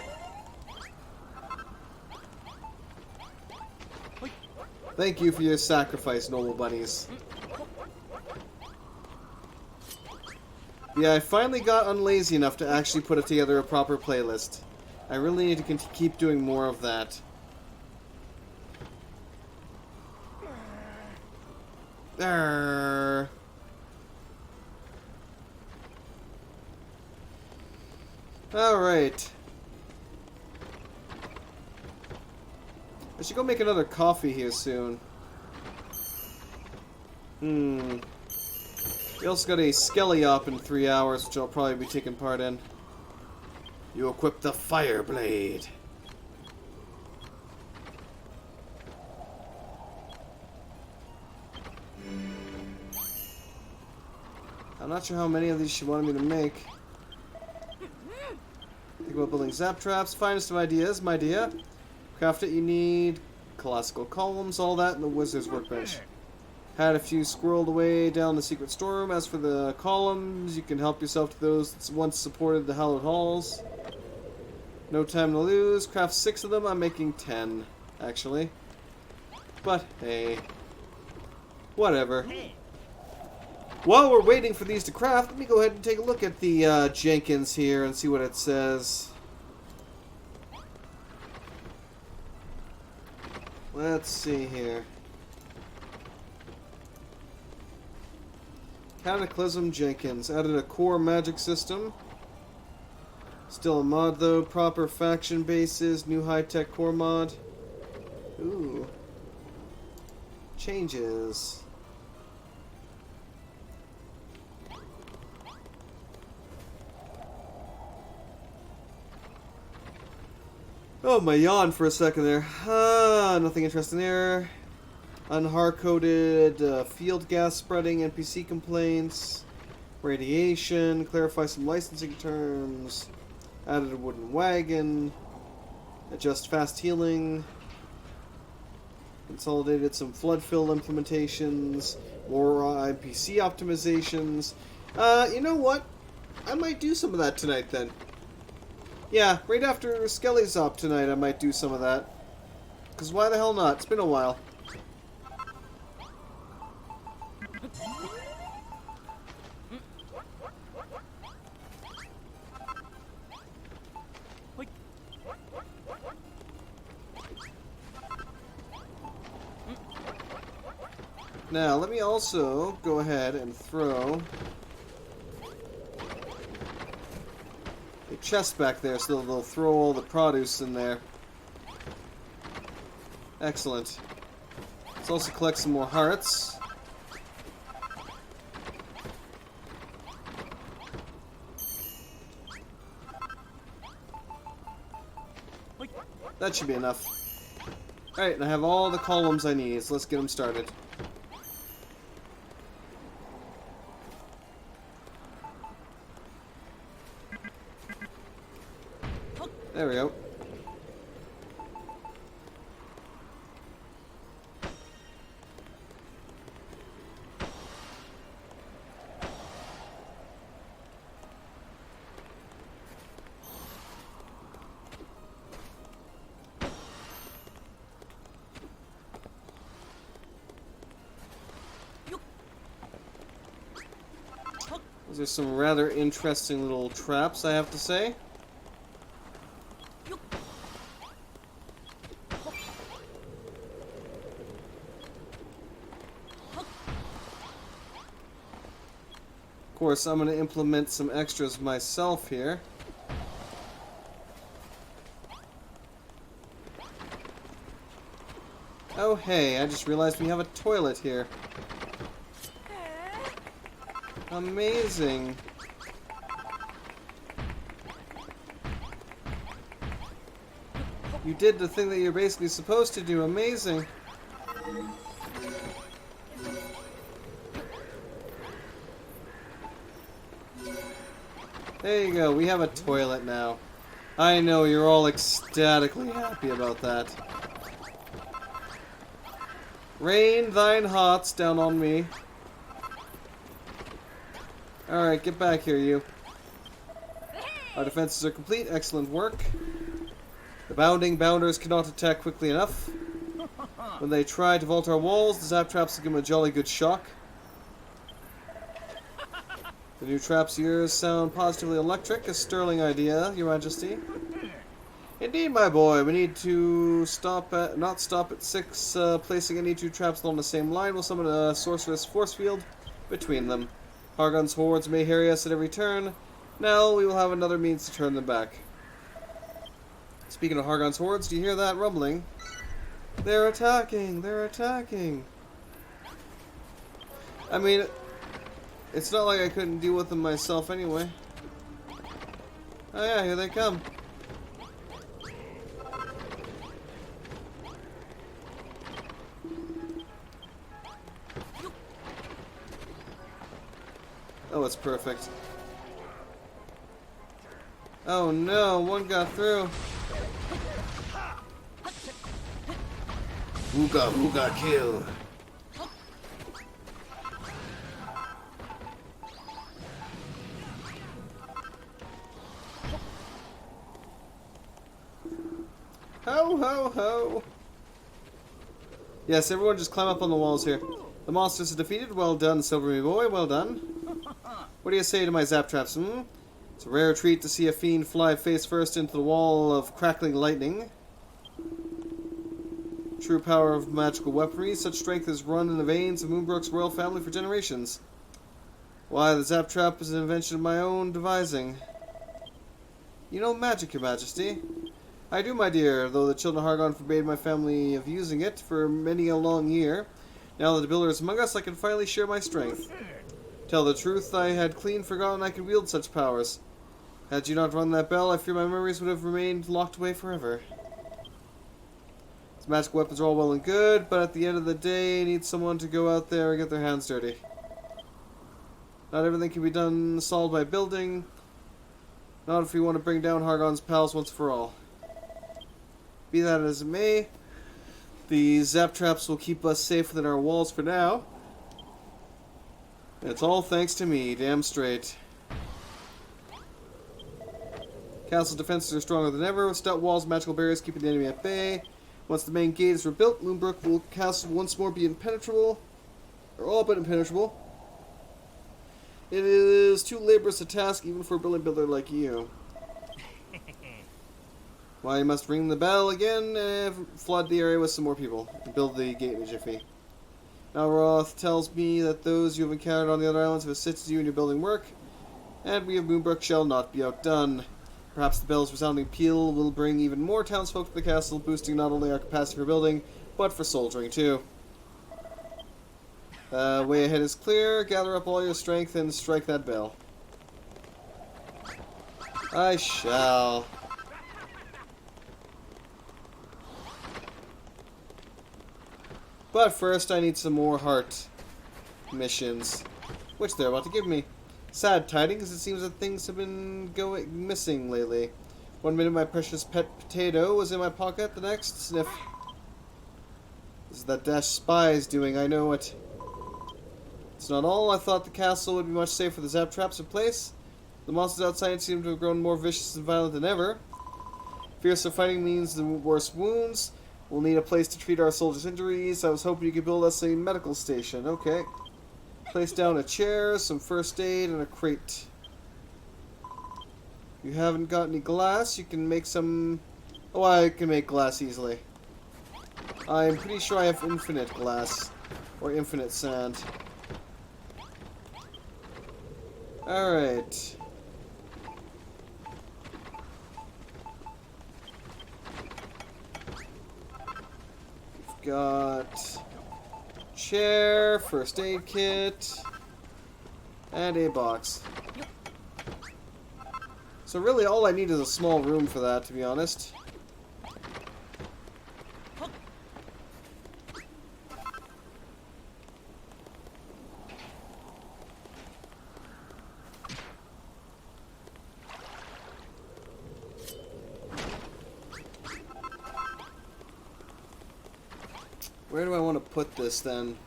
Thank you for your sacrifice, noble bunnies. Yeah, I finally got unlazy enough to actually put together a proper playlist. I really need to keep doing more of that. Arrgh. Alright. I should go make another coffee here soon. We also got a Skelly Op in 3 hours, which I'll probably be taking part in. You equip the Fire Blade. I'm not sure how many of these she wanted me to make. Think about building zap traps. Finest of ideas, my dear. Craft it, you need classical columns, all that in the wizard's workbench. Had a few squirreled away down the secret storeroom. As for the columns, you can help yourself to those that once supported the hallowed halls. No time to lose. Craft 6 of them. I'm making 10, actually. But hey, whatever. While we're waiting for these to craft, let me go ahead and take a look at the Jenkins here and see what it says. Let's see here. Cataclysm Jenkins. Added a core magic system. Still a mod though. Proper faction bases. New high-tech core mod. Ooh. Changes. Oh, my yawn for a second there. Nothing interesting there. Unhard-coded field gas spreading, NPC complaints, radiation, clarify some licensing terms, added a wooden wagon, adjust fast healing, consolidated some flood fill implementations, more NPC optimizations. You know what? I might do some of that tonight then. Yeah, right after Skelly's op tonight, I might do some of that. Because why the hell not? It's been a while. Now, let me also go ahead and throw a chest back there so they'll throw all the produce in there. Excellent. Let's also collect some more hearts. That should be enough. Alright, and I have all the columns I need, so let's get them started. There we go. Those are some rather interesting little traps, I have to say. Of course, I'm going to implement some extras myself here. Oh hey, I just realized we have a toilet here. Amazing. You did the thing that you're basically supposed to do. Amazing. There you go, we have a toilet now. I know, you're all ecstatically happy about that. Rain thine hearts down on me. Alright, get back here, you. Our defenses are complete, excellent work. The bounding bounders cannot attack quickly enough. When they try to vault our walls, the zap traps will give them a jolly good shock. The new traps here sound positively electric, a sterling idea, Your Majesty. Indeed, my boy, we need to not stop at 6. Placing any 2 traps along the same line will summon a sorceress force field between them. Hargon's hordes may harry us at every turn. Now we will have another means to turn them back. Speaking of Hargon's hordes, do you hear that rumbling? They're attacking! They're attacking! I mean, It's not like I couldn't deal with them myself anyway. Oh yeah, here they come. Oh, it's perfect. Oh no, one got through. Who got killed? Ho ho ho! Yes, everyone just climb up on the walls here. The monsters are defeated. Well done, Silvery Boy. Well done. What do you say to my zap traps, hmm? It's a rare treat to see a fiend fly face first into the wall of crackling lightning. True power of magical weaponry. Such strength has run in the veins of Moonbrook's royal family for generations. Why, the zap trap is an invention of my own devising. You know magic, Your Majesty. I do, my dear, though the children of Hargon forbade my family of using it for many a long year. Now that the builder is among us, I can finally share my strength. Tell the truth, I had clean forgotten I could wield such powers. Had you not rung that bell, I fear my memories would have remained locked away forever. These magic weapons are all well and good, but at the end of the day, I need someone to go out there and get their hands dirty. Not everything can be done solved by building. Not if we want to bring down Hargon's pals once for all. Be that as it may, the zap traps will keep us safe within our walls for now. It's all thanks to me, damn straight. Castle defenses are stronger than ever, with stout walls and magical barriers keeping the enemy at bay. Once the main gate is rebuilt, Moonbrook will castle once more be impenetrable, or all but impenetrable. It is too laborious a task even for a brilliant builder like you. Why, you must ring the bell again and flood the area with some more people and build the gate in a jiffy. Nalroth tells me that those you have encountered on the other islands have assisted you in your building work, and we of Moonbrook shall not be outdone. Perhaps the bell's resounding peal will bring even more townsfolk to the castle, boosting not only our capacity for building, but for soldiering too. Way ahead is clear. Gather up all your strength and strike that bell. I shall. But first I need some more heart missions, which they're about to give me. Sad tidings, it seems that things have been going missing lately. One minute my precious pet potato was in my pocket, the next, sniff. This is that dash spy's doing, I know it. It's not all. I thought the castle would be much safer with the zap traps in place. The monsters outside seem to have grown more vicious and violent than ever. Fiercer fighting means the worse wounds. We'll need a place to treat our soldiers' injuries. I was hoping you could build us a medical station. Okay. Place down a chair, some first aid, and a crate. You haven't got any glass. You can make some... Oh, I can make glass easily. I'm pretty sure I have infinite glass. Or infinite sand. Alright. We've got... chair, first aid kit, and a box. So really all I need is a small room for that, to be honest. Where do I want to put this then?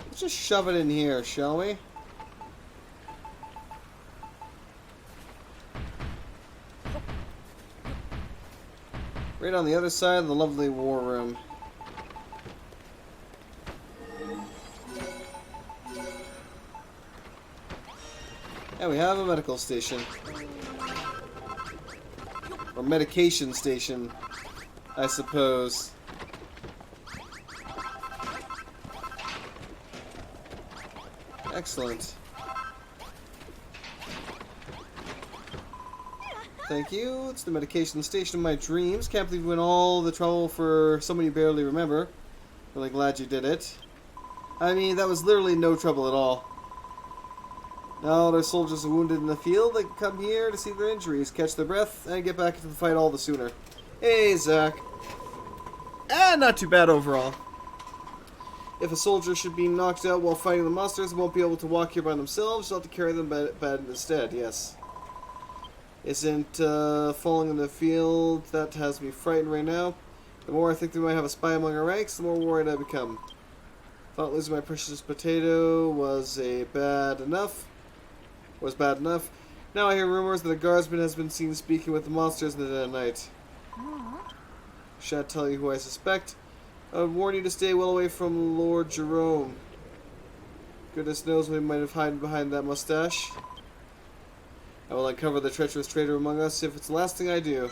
Let's just shove it in here, shall we? Right on the other side of the lovely war room. And we have a medical station. Or medication station, I suppose. Excellent. Thank you. It's the medication station of my dreams. Can't believe you went all the trouble for someone you barely remember. Really glad you did it. I mean, that was literally no trouble at all. Now their soldiers are wounded in the field. They can come here to see their injuries, catch their breath, and get back into the fight all the sooner. Hey, Zach. Not too bad overall. If a soldier should be knocked out while fighting the monsters, they won't be able to walk here by themselves. You'll have to carry them bed instead, yes. Isn't falling in the field, that has me frightened right now. The more I think they might have a spy among our ranks, the more worried I become. Thought losing my precious potato was bad enough. Now I hear rumors that a guardsman has been seen speaking with the monsters in the dead of night. Shan't tell you who I suspect. I would warn you to stay well away from Lord Jerome. Goodness knows what he might have hidden behind that mustache. I will uncover the treacherous traitor among us if it's the last thing I do.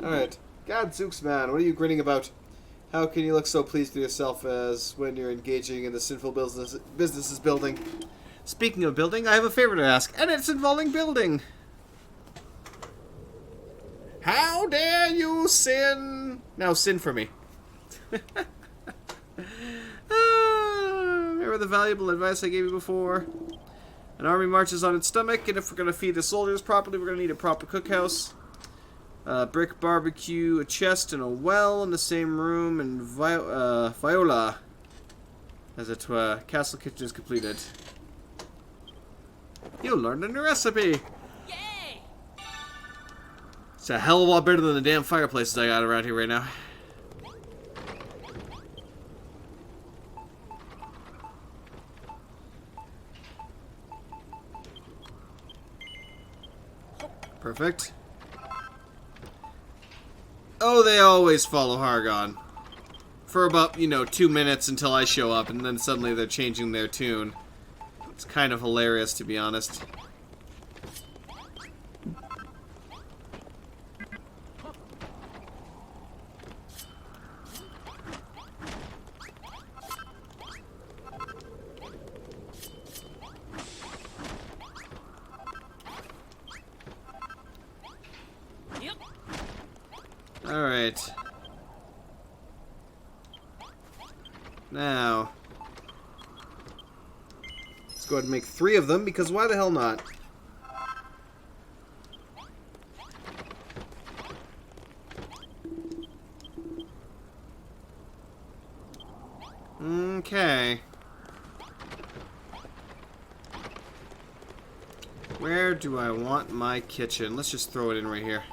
Alright. Gadzooks, man, what are you grinning about? How can you look so pleased with yourself as when you're engaging in the sinful business building? Speaking of building, I have a favor to ask, and it's involving building. How dare you sin? Now sin for me. Remember the valuable advice I gave you before? An army marches on its stomach, and if we're going to feed the soldiers properly, we're going to need a proper cookhouse. Brick barbecue, a chest, and a well in the same room, and Viola as a castle kitchen is completed. You learned a new recipe! Yay! It's a hell of a lot better than the damn fireplaces I got around here right now. Perfect. Oh, they always follow Hargon. For about, 2 minutes until I show up, and then suddenly they're changing their tune. It's kind of hilarious, to be honest. Alright. Now, let's go ahead and make 3 of them, because why the hell not? Okay. Where do I want my kitchen? Let's just throw it in right here.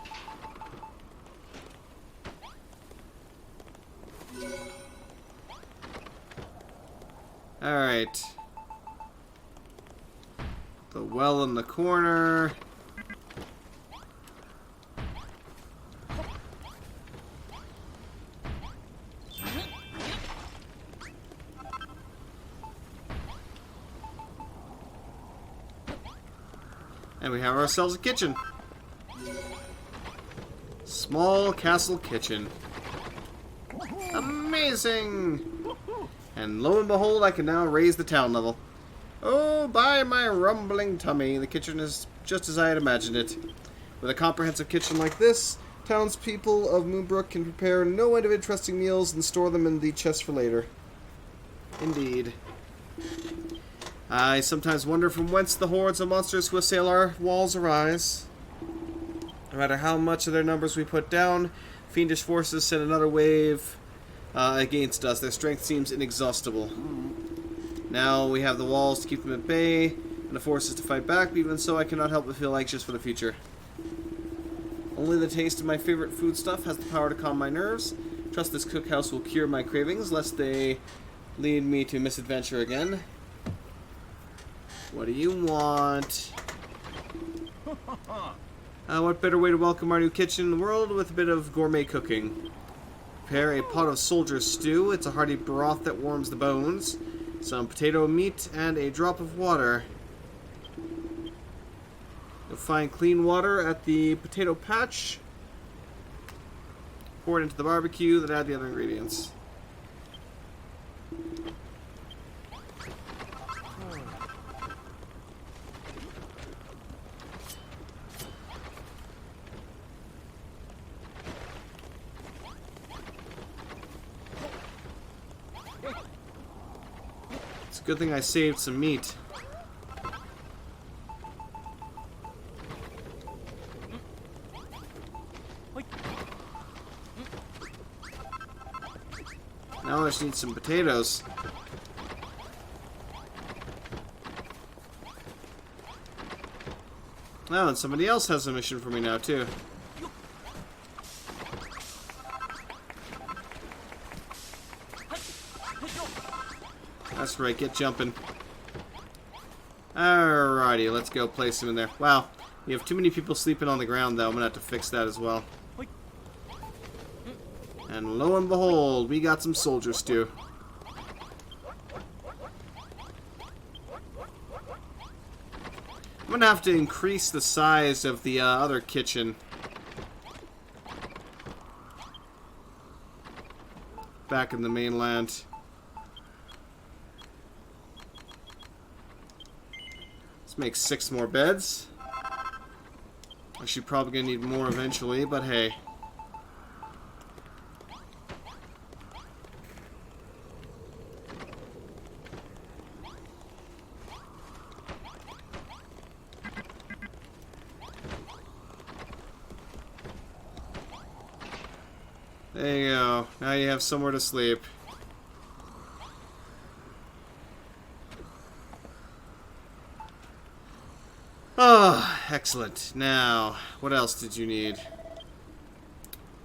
Alright. The well in the corner. And we have ourselves a kitchen. Small castle kitchen. Amazing! And lo and behold, I can now raise the town level. Oh, by my rumbling tummy, the kitchen is just as I had imagined it. With a comprehensive kitchen like this, townspeople of Moonbrook can prepare no end of interesting meals and store them in the chest for later. Indeed. I sometimes wonder from whence the hordes of monsters who assail our walls arise. No matter how much of their numbers we put down, fiendish forces send another wave against us. Their strength seems inexhaustible. Now we have the walls to keep them at bay, and the forces to fight back, but even so I cannot help but feel anxious for the future. Only the taste of my favorite foodstuff has the power to calm my nerves. Trust this cookhouse will cure my cravings, lest they lead me to misadventure again. What do you want? What better way to welcome our new kitchen in the world with a bit of gourmet cooking? Prepare a pot of soldier stew. It's a hearty broth that warms the bones. Some potato meat and a drop of water. You'll find clean water at the potato patch. Pour it into the barbecue, then add the other ingredients. It's a good thing I saved some meat. Now I just need some potatoes. Oh, and somebody else has a mission for me now, too. That's right, get jumping. Alrighty, let's go place him in there. Wow, you have too many people sleeping on the ground, though. I'm gonna have to fix that as well. And lo and behold, we got some soldier stew. I'm gonna have to increase the size of the other kitchen. Back in the mainland. Let's make 6 more beds. Actually, probably gonna need more eventually, but hey. There you go. Now you have somewhere to sleep. Oh, excellent. Now, what else did you need?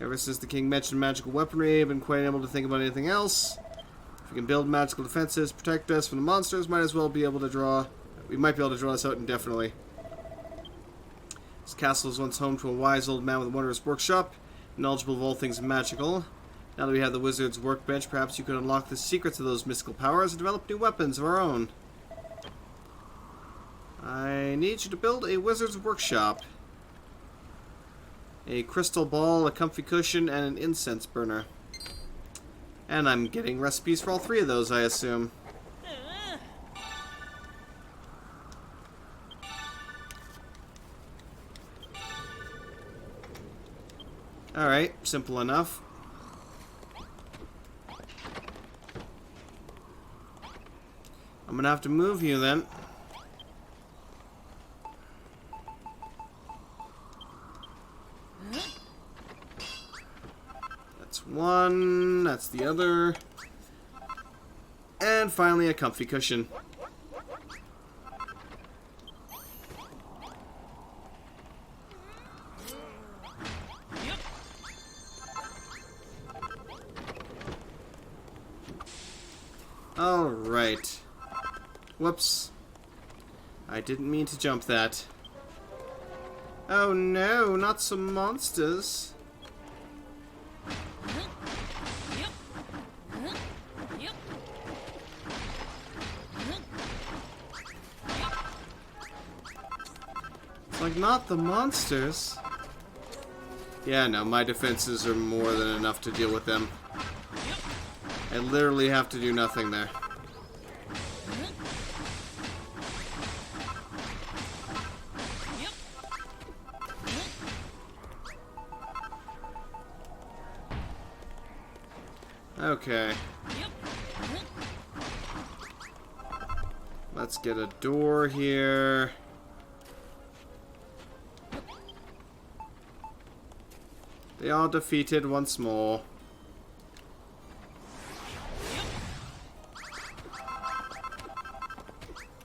Ever since the king mentioned magical weaponry, I've been quite unable to think about anything else. If we can build magical defenses, protect us from the monsters, might as well be able to draw... We might be able to draw this out indefinitely. This castle was once home to a wise old man with a wondrous workshop, knowledgeable of all things magical. Now that we have the wizard's workbench, perhaps you could unlock the secrets of those mystical powers and develop new weapons of our own. I need you to build a wizard's workshop. A crystal ball, a comfy cushion, and an incense burner. And I'm getting recipes for all 3 of those, I assume. Alright, simple enough. I'm gonna have to move you then. That's one, that's the other. And finally a comfy cushion. Alright. Whoops. I didn't mean to jump that. Oh no, not some monsters. It's like, not the monsters. Yeah, no, my defenses are more than enough to deal with them. I literally have to do nothing there. Okay. Let's get a door here. They are defeated once more.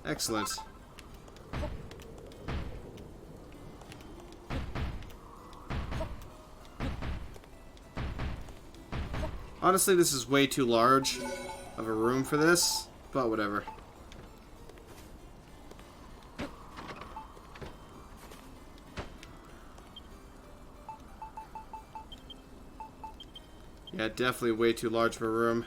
Excellent. Honestly, this is way too large of a room for this, but whatever. Yeah, definitely way too large of a room.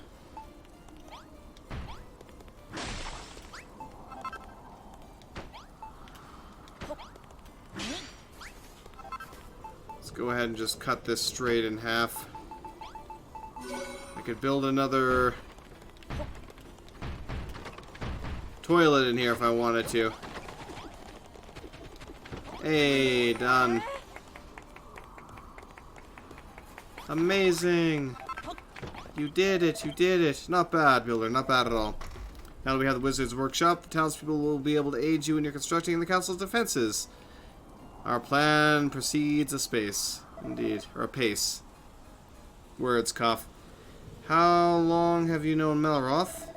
Let's go ahead and just cut this straight in half. could build another toilet in here if I wanted to. Hey, done. Amazing. You did it, you did it. Not bad, builder, not bad at all. Now that we have the Wizard's Workshop, the townspeople will be able to aid you in your constructing the Council's defenses. Our plan proceeds apace. Indeed. Or apace. Words, cough. How long have you known Melroth?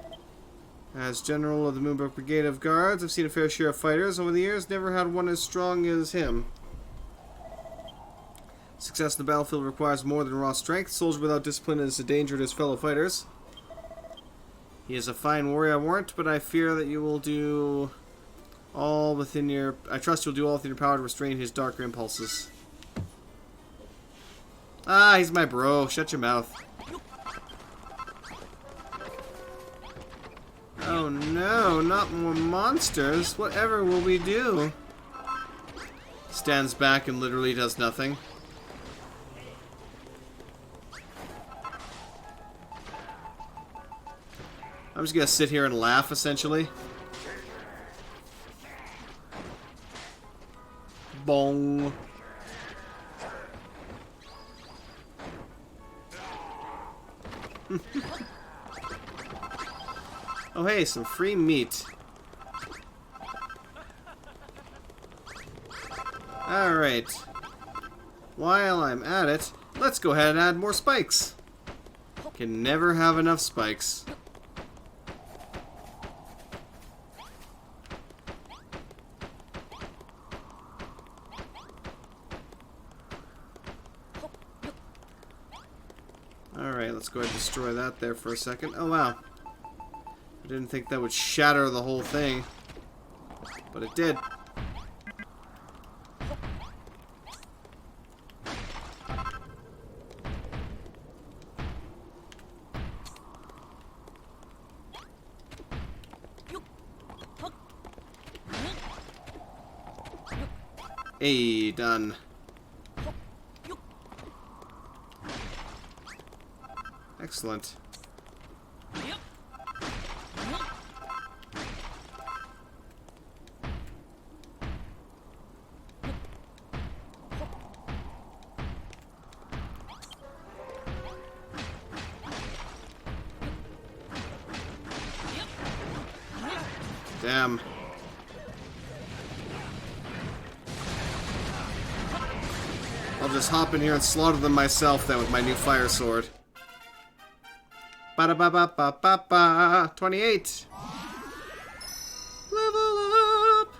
As General of the Moonbrook Brigade of Guards, I've seen a fair share of fighters over the years. Never had one as strong as him. Success in the battlefield requires more than raw strength. Soldier without discipline is a danger to his fellow fighters. He is a fine warrior, I warrant, but I fear that you will do all within your... I trust you'll do all within your power to restrain his darker impulses. Ah, he's my bro. Shut your mouth. Oh no, not more monsters. Whatever will we do? Stands back and literally does nothing. I'm just gonna sit here and laugh, essentially. Bong. Oh hey, some free meat. Alright. While I'm at it, let's go ahead and add more spikes. Can never have enough spikes. Alright, let's go ahead and destroy that there for a second. Oh wow. I didn't think that would shatter the whole thing. But it did. Hey, done. Excellent. Damn. I'll just hop in here and slaughter them myself then with my new fire sword. Ba-da-ba-ba-ba-ba-ba. 28. Level up.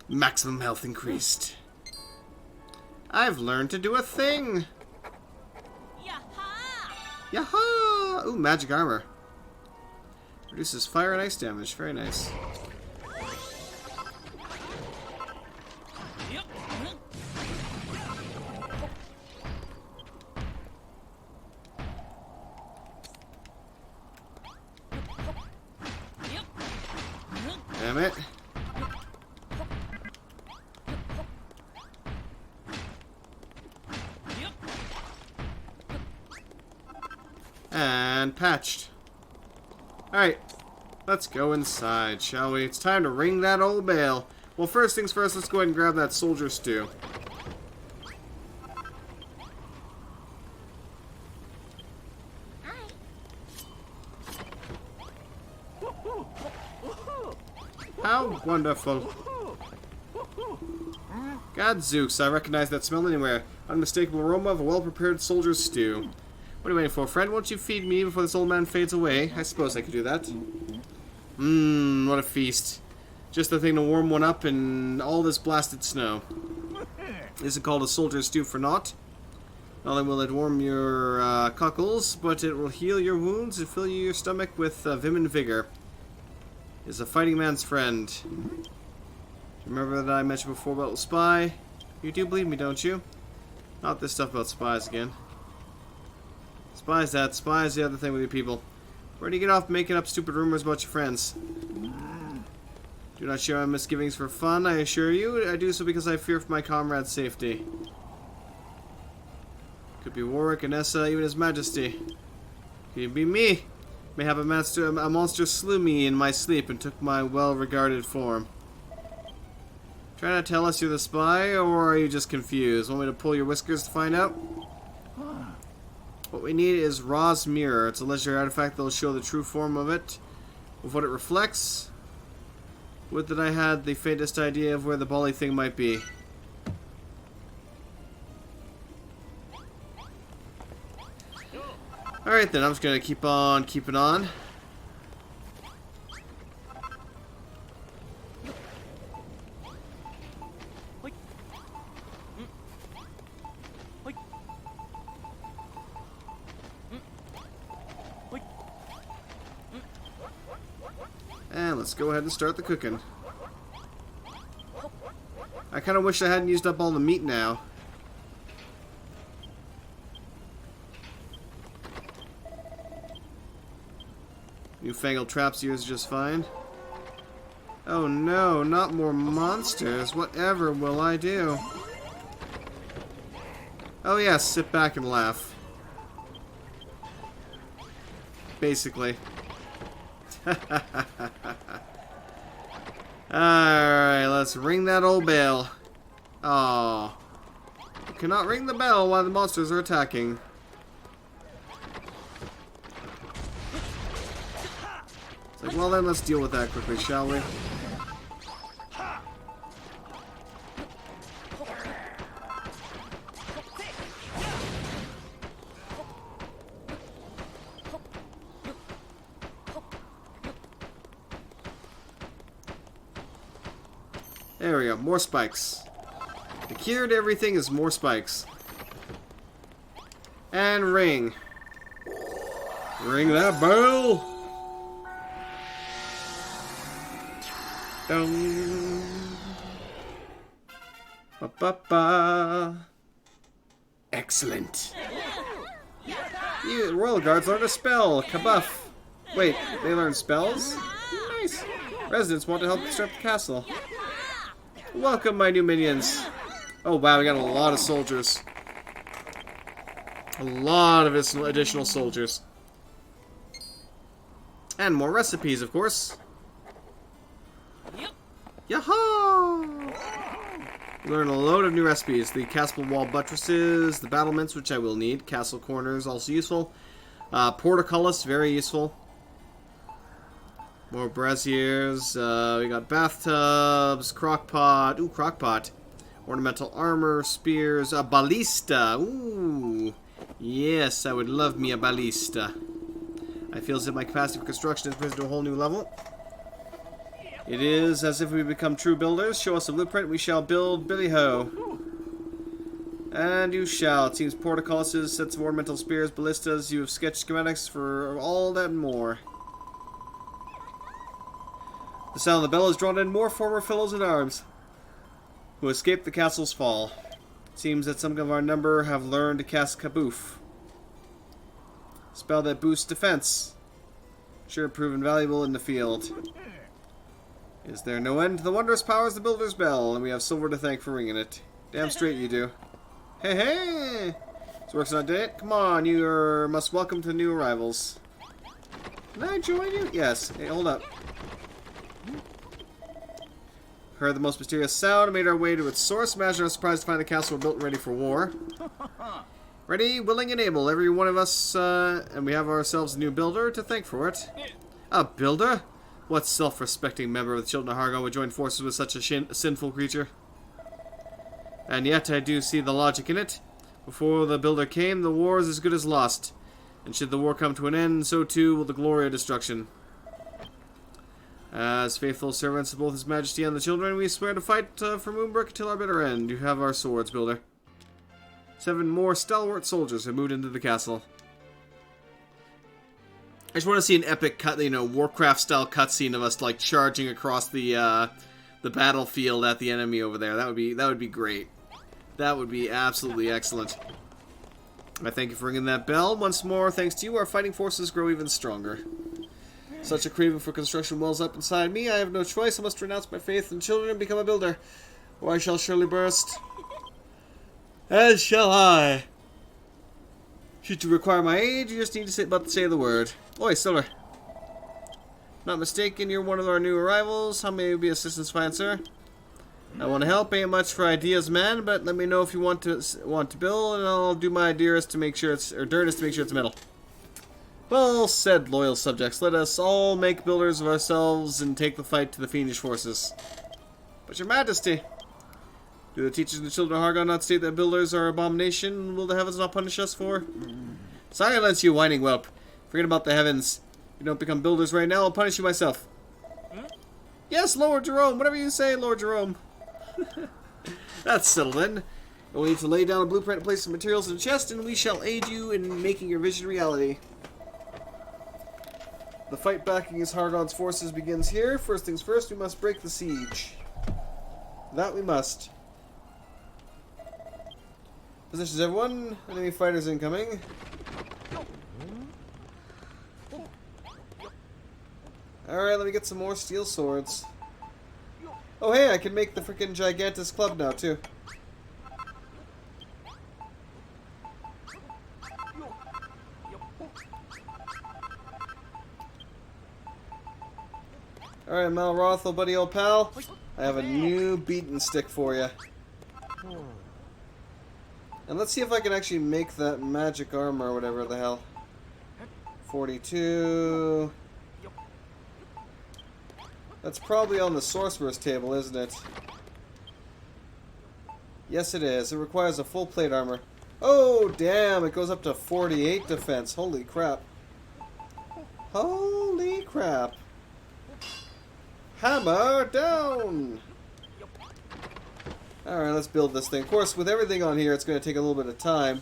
Maximum health increased. I've learned to do a thing. Yaha! Yaha! Ooh, magic armor. Reduces fire and ice damage. Very nice. Damn it. And patched. Alright, let's go inside, shall we? It's time to ring that old bell. Well, first things first, let's go ahead and grab that soldier stew. How wonderful. Gadzooks, I recognize that smell anywhere. Unmistakable aroma of a well-prepared soldier's stew. What are you waiting for, friend? Won't you feed me before this old man fades away? I suppose I could do that. Mmm, what a feast. Just the thing to warm one up in all this blasted snow. Isn't called a soldier's stew for naught. Not only will it warm your cockles, but it will heal your wounds and fill your stomach with vim and vigor. Is a fighting man's friend. Remember that I mentioned before about the spy? You do believe me, don't you? Not this stuff about spies again. Spies that. Spies the other thing with you people. Where do you get off making up stupid rumors about your friends? Do not share my misgivings for fun, I assure you. I do so because I fear for my comrade's safety. Could be Warwick, Anessa, even His Majesty. Could it be me? May have a monster slew me in my sleep and took my well-regarded form. Trying to tell us you're the spy, or are you just confused? Want me to pull your whiskers to find out? What we need is Ra's mirror. It's a legendary artifact that will show the true form of it, with what it reflects. Would that I had the faintest idea of where the bally thing might be. Alright then, I'm just gonna keep on keeping on. And let's go ahead and start the cooking. I kind of wish I hadn't used up all the meat now. Newfangled traps here is just fine. Oh no, not more monsters. Whatever will I do? Oh yeah, sit back and laugh. Basically. Alright, let's ring that old bell. Oh, you cannot ring the bell while the monsters are attacking. It's like, well then, let's deal with that quickly, shall we? There we go, more spikes. The cure to everything is more spikes. And ring. Ring that bell! Dum. Ba ba ba. Excellent. You Royal Guards learned a spell, Kabuff. Wait, they learn spells? Nice. Residents want to help construct the castle. Welcome, my new minions. Oh wow, we got a lot of soldiers. A lot of additional soldiers. And more recipes, of course. Yahoo! Learn a load of new recipes. The castle wall buttresses, the battlements, which I will need. Castle corners, also useful. Portcullis, very useful. More braziers. We got bathtubs, crockpot. Ooh, crockpot. Ornamental armor, spears, a ballista. Ooh. Yes, I would love me a ballista. I feel as if my capacity for construction has risen to a whole new level. It is as if we become true builders. Show us a blueprint, we shall build Billy Ho. And you shall. It seems portcullises, sets of ornamental spears, ballistas. You have sketched schematics for all that and more. The sound of the bell has drawn in more former fellows in arms who escaped the castle's fall. It seems that some of our number have learned to cast Kaboof. Spell that boosts defense. Sure prove invaluable in the field. Is there no end to the wondrous powers of the Builder's Bell, and we have silver to thank for ringing it. Damn straight you do. Hey, hey! This work's not dead. Come on, you are most welcome to new arrivals. Can I join you? Yes. Hey, hold up. Heard the most mysterious sound and made our way to its source. Imagine our surprise to find the castle built and ready for war. Ready, willing, and able. Every one of us, and we have ourselves a new builder to thank for it. A builder? What self-respecting member of the Children of Hargon would join forces with such a sinful creature? And yet I do see the logic in it. Before the builder came, the war is as good as lost. And should the war come to an end, so too will the glory of destruction. As faithful servants of both His Majesty and the children, we swear to fight for Moonbrook until our bitter end. You have our swords, builder. 7 more stalwart soldiers have moved into the castle. I just want to see an epic cut, Warcraft-style cutscene of us like charging across the battlefield at the enemy over there. That would be great. That would be absolutely excellent. I thank you for ringing that bell. Once more, thanks to you, our fighting forces grow even stronger. Such a craving for construction wells up inside me. I have no choice. I must renounce my faith in children and become a builder, or I shall surely burst. As shall I. Should you require my aid, you just need to say the word. Oi, Silver. Not mistaken, you're one of our new arrivals. How may we be assistance fine, sir? I want to help. Ain't much for ideas, man, but let me know if you want to build, and I'll do my dearest to make sure it's metal. Well said, loyal subjects. Let us all make builders of ourselves and take the fight to the fiendish forces. But your majesty, do the teachers and the children of Hargon not state that builders are abomination? Will the heavens not punish us for? Silence, you whining whelp. Forget about the heavens. If you don't become builders right now, I'll punish you myself. Yes, Lord Jerome. Whatever you say, Lord Jerome. That's settled then. You'll need to lay down a blueprint and place some materials in a chest, and we shall aid you in making your vision reality. The fight back against Hargon's forces begins here. First things first, we must break the siege. That we must. Positions everyone. Enemy fighters incoming. Alright, let me get some more steel swords. Oh hey, I can make the freaking Gigantus club now too. Alright, Malroth, old buddy, old pal. I have a new beaten stick for you. And let's see if I can actually make that magic armor or whatever the hell. 42. That's probably on the sorcerer's table, isn't it? Yes, it is. It requires a full plate armor. Oh, damn! It goes up to 48 defense. Holy crap. Holy crap. Hammer down! Alright, let's build this thing. Of course, with everything on here, it's going to take a little bit of time.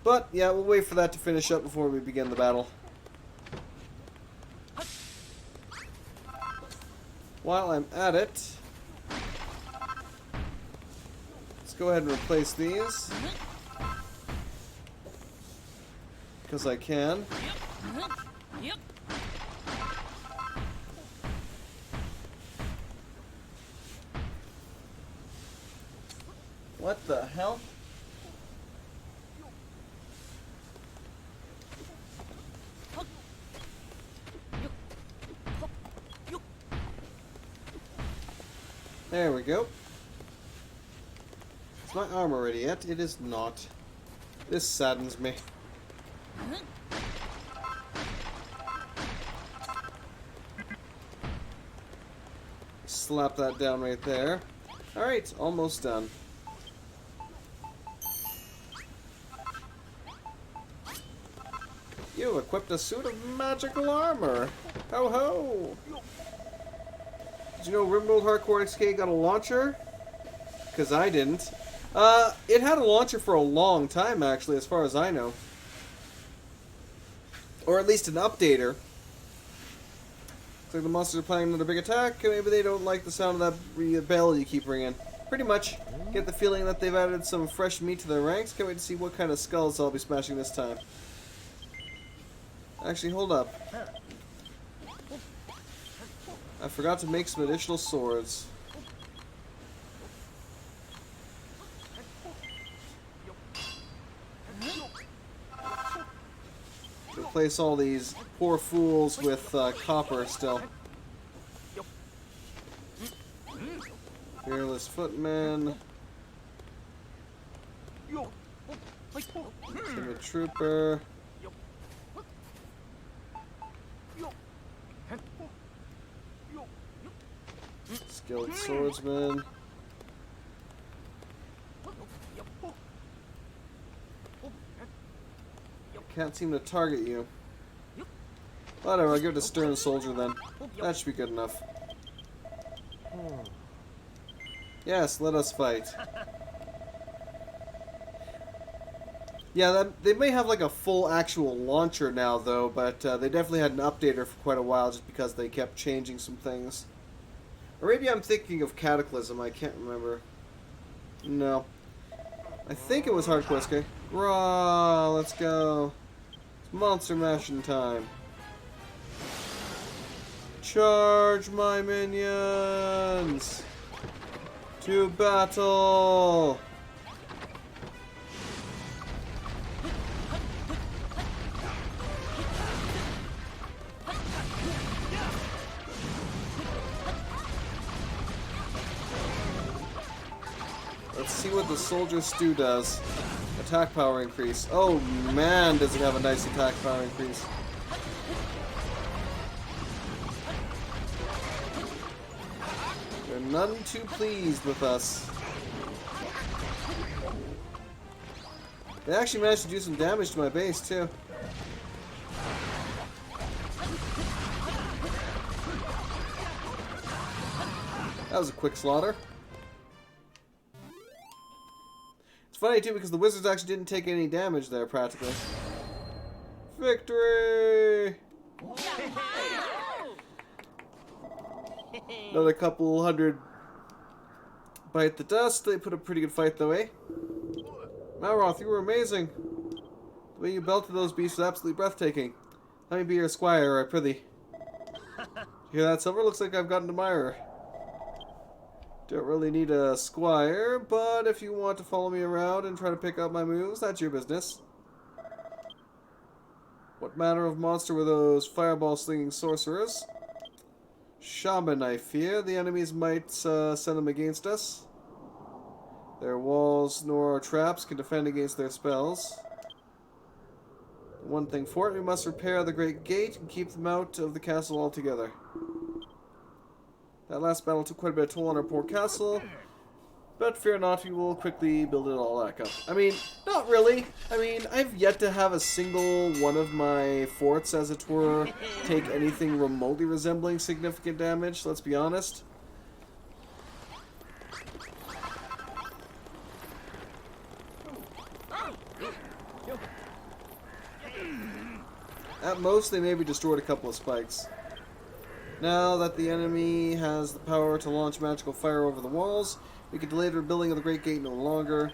But, yeah, we'll wait for that to finish up before we begin the battle. While I'm at it, let's go ahead and replace these. Because I can. What the hell? There we go. Is my armor ready yet? It is not. This saddens me. Slap that down right there. Alright, almost done. You equipped a suit of magical armor. Ho ho! Did you know Rimworld Hardcore XK got a launcher? Because I didn't. It had a launcher for a long time, actually, as far as I know. Or at least an updater. Looks like the monsters are planning another big attack. Maybe they don't like the sound of that bell you keep ringing. Pretty much. Get the feeling that they've added some fresh meat to their ranks. Can't wait to see what kind of skulls I'll be smashing this time. Actually, hold up. I forgot to make some additional swords. Replace all these poor fools with copper still. Fearless Footman. Timid Trooper. Skilled Swordsman. Can't seem to target you. Whatever, I'll give it a Stern Soldier then. That should be good enough. Yes, let us fight. Yeah, they may have like a full actual launcher now though, but they definitely had an updater for quite a while just because they kept changing some things. Or maybe I'm thinking of Cataclysm, I can't remember. No. I think it was Hardcore SK. Raw, let's go. It's monster mashing time. Charge my minions! To battle! Let's see what the Soldier Stew does. Attack power increase. Oh man, does it have a nice attack power increase. They're none too pleased with us. They actually managed to do some damage to my base too. That was a quick slaughter. It's funny too because the wizards actually didn't take any damage there practically. Victory! Another couple hundred bite the dust. They put a pretty good fight though, eh? Malroth, you were amazing. The way you belted those beasts was absolutely breathtaking. Let me be your squire, I prithee. You hear that, Silver? Looks like I've got an admirer. Don't really need a squire, but if you want to follow me around and try to pick up my moves, that's your business. What manner of monster were those fireball-slinging sorcerers? Shaman, I fear. The enemies might send them against us. Their walls nor traps can defend against their spells. One thing for it, we must repair the great gate and keep them out of the castle altogether. That last battle took quite a bit of toll on our poor castle, but fear not, we will quickly build it all back up. I mean, not really. I mean, I've yet to have a single one of my forts, as it were, take anything remotely resembling significant damage, let's be honest. At most, they maybe destroyed a couple of spikes. Now that the enemy has the power to launch magical fire over the walls, we can delay the rebuilding of the Great Gate no longer.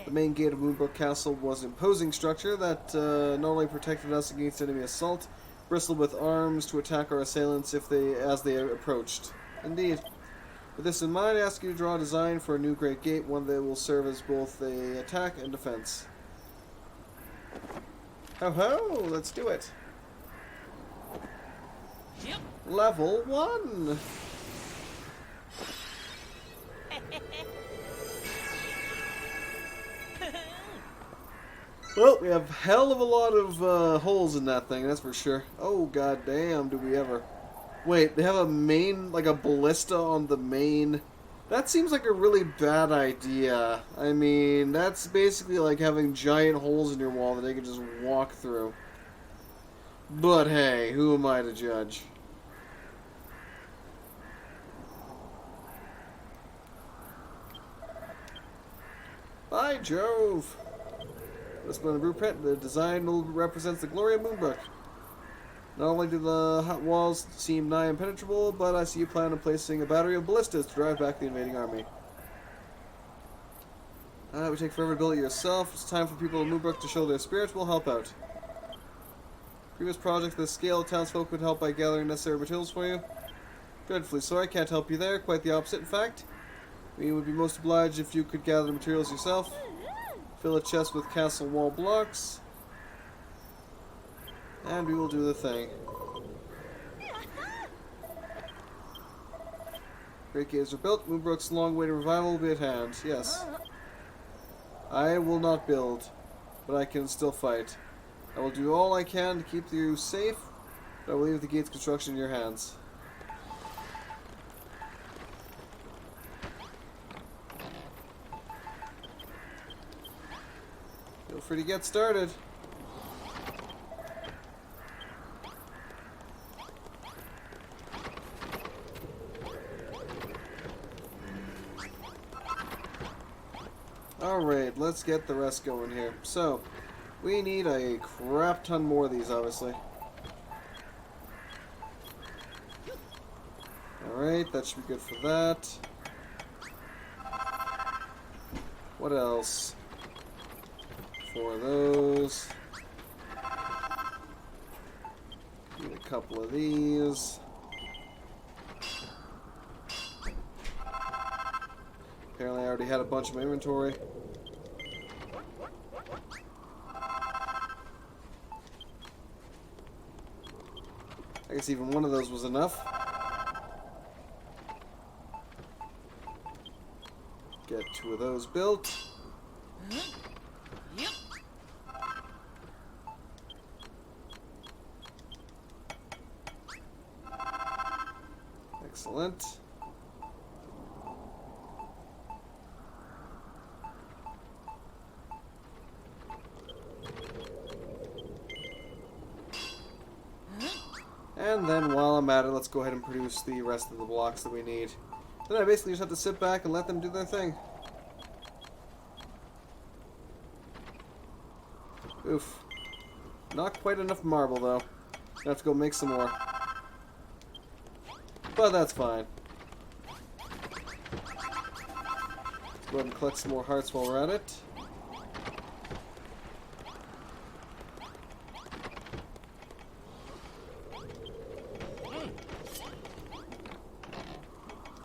The main gate of Moonbrook Castle was an imposing structure that not only protected us against enemy assault, bristled with arms to attack our assailants as they approached. Indeed. With this in mind, I ask you to draw a design for a new Great Gate, one that will serve as both an attack and defense. Ho-ho! Let's do it! Yep. Level 1! Well, we have hell of a lot of holes in that thing, that's for sure. Oh, goddamn, do we ever. Wait, they have a main, like a ballista on the main. That seems like a really bad idea. I mean, that's basically like having giant holes in your wall that they can just walk through. But hey, who am I to judge? By Jove! This one in the blueprint, the design represents the glory of Moonbrook. Not only do the hot walls seem nigh impenetrable, but I see you plan on placing a battery of ballistas to drive back the invading army. It would take forever to build it yourself. It's time for people in Moonbrook to show their spirit. We'll help out. Previous projects of this scale, townsfolk would help by gathering necessary materials for you. Dreadfully sorry, can't help you there. Quite the opposite, in fact. We would be most obliged if you could gather the materials yourself. Fill a chest with castle wall blocks. And we will do the thing. Great gates are built. Moonbrook's long-awaited revival will be at hand. Yes. I will not build, but I can still fight. I will do all I can to keep you safe, but I will leave the gate's construction in your hands. Feel free to get started. Alright, let's get the rest going here. So, we need a crap ton more of these, obviously. Alright, that should be good for that. What else? 4 of those. Need a couple of these. Apparently I already had a bunch of my inventory. I guess even one of those was enough. Get 2 of those built. Yep. Excellent. And then while I'm at it, let's go ahead and produce the rest of the blocks that we need. Then I basically just have to sit back and let them do their thing. Oof. Not quite enough marble, though. Gonna have to go make some more. But that's fine. Go ahead and collect some more hearts while we're at it.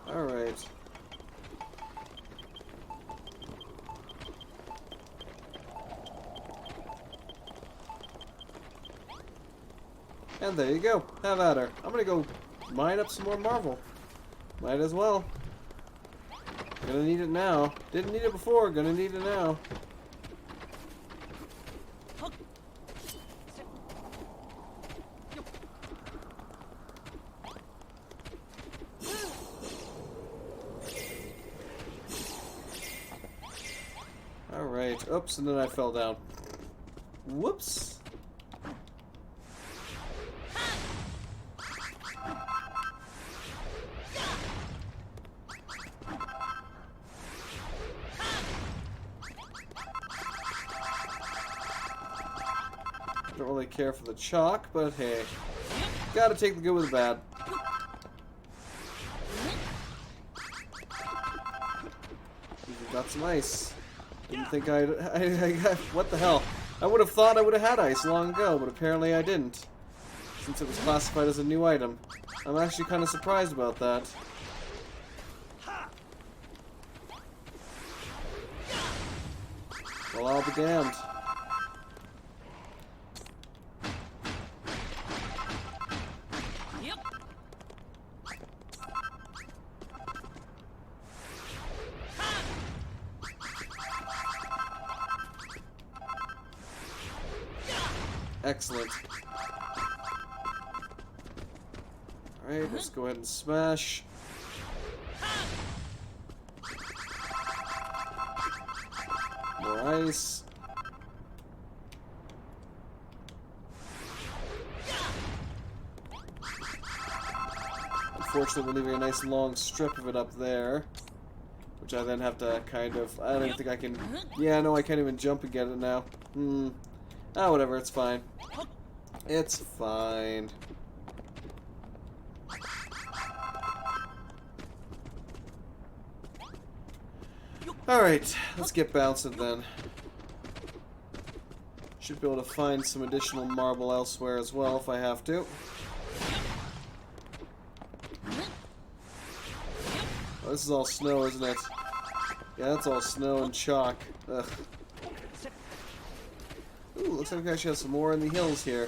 Alright. And there you go. Have at her. I'm gonna go mine up some more marble. Might as well. Gonna need it now. Didn't need it before. Gonna need it now. Alright. Oops, and then I fell down. Whoops. Don't really care for the chalk, but hey. Gotta take the good with the bad. Even got some ice. Didn't think I what the hell? I would have thought I would have had ice long ago, but apparently I didn't. Since it was classified as a new item. I'm actually kind of surprised about that. Well, I'll be damned. Excellent. Alright, let's go ahead and smash. More ice. Unfortunately, we're leaving a nice long strip of it up there. Which I then have to kind of... I don't even think I can... Yeah, no, I can't even jump and get it now. Ah, whatever, it's fine. It's fine. Alright, let's get bouncing then. Should be able to find some additional marble elsewhere as well if I have to. Oh, this is all snow, isn't it? Yeah, that's all snow and chalk. Ugh. Ooh, looks like we actually have some more in the hills here.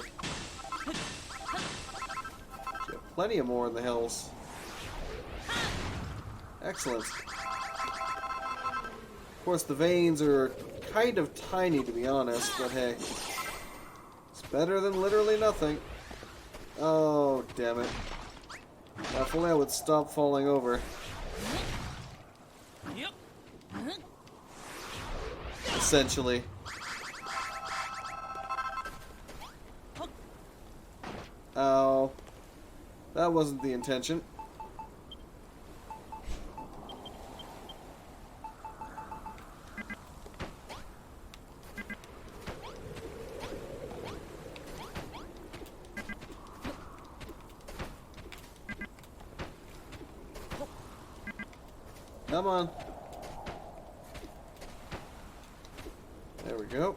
Actually have plenty of more in the hills. Excellent. Of course, the veins are kind of tiny, to be honest, but hey. It's better than literally nothing. Oh, damn it. If only I would stop falling over. Essentially. Oh. That wasn't the intention. Come on. There we go.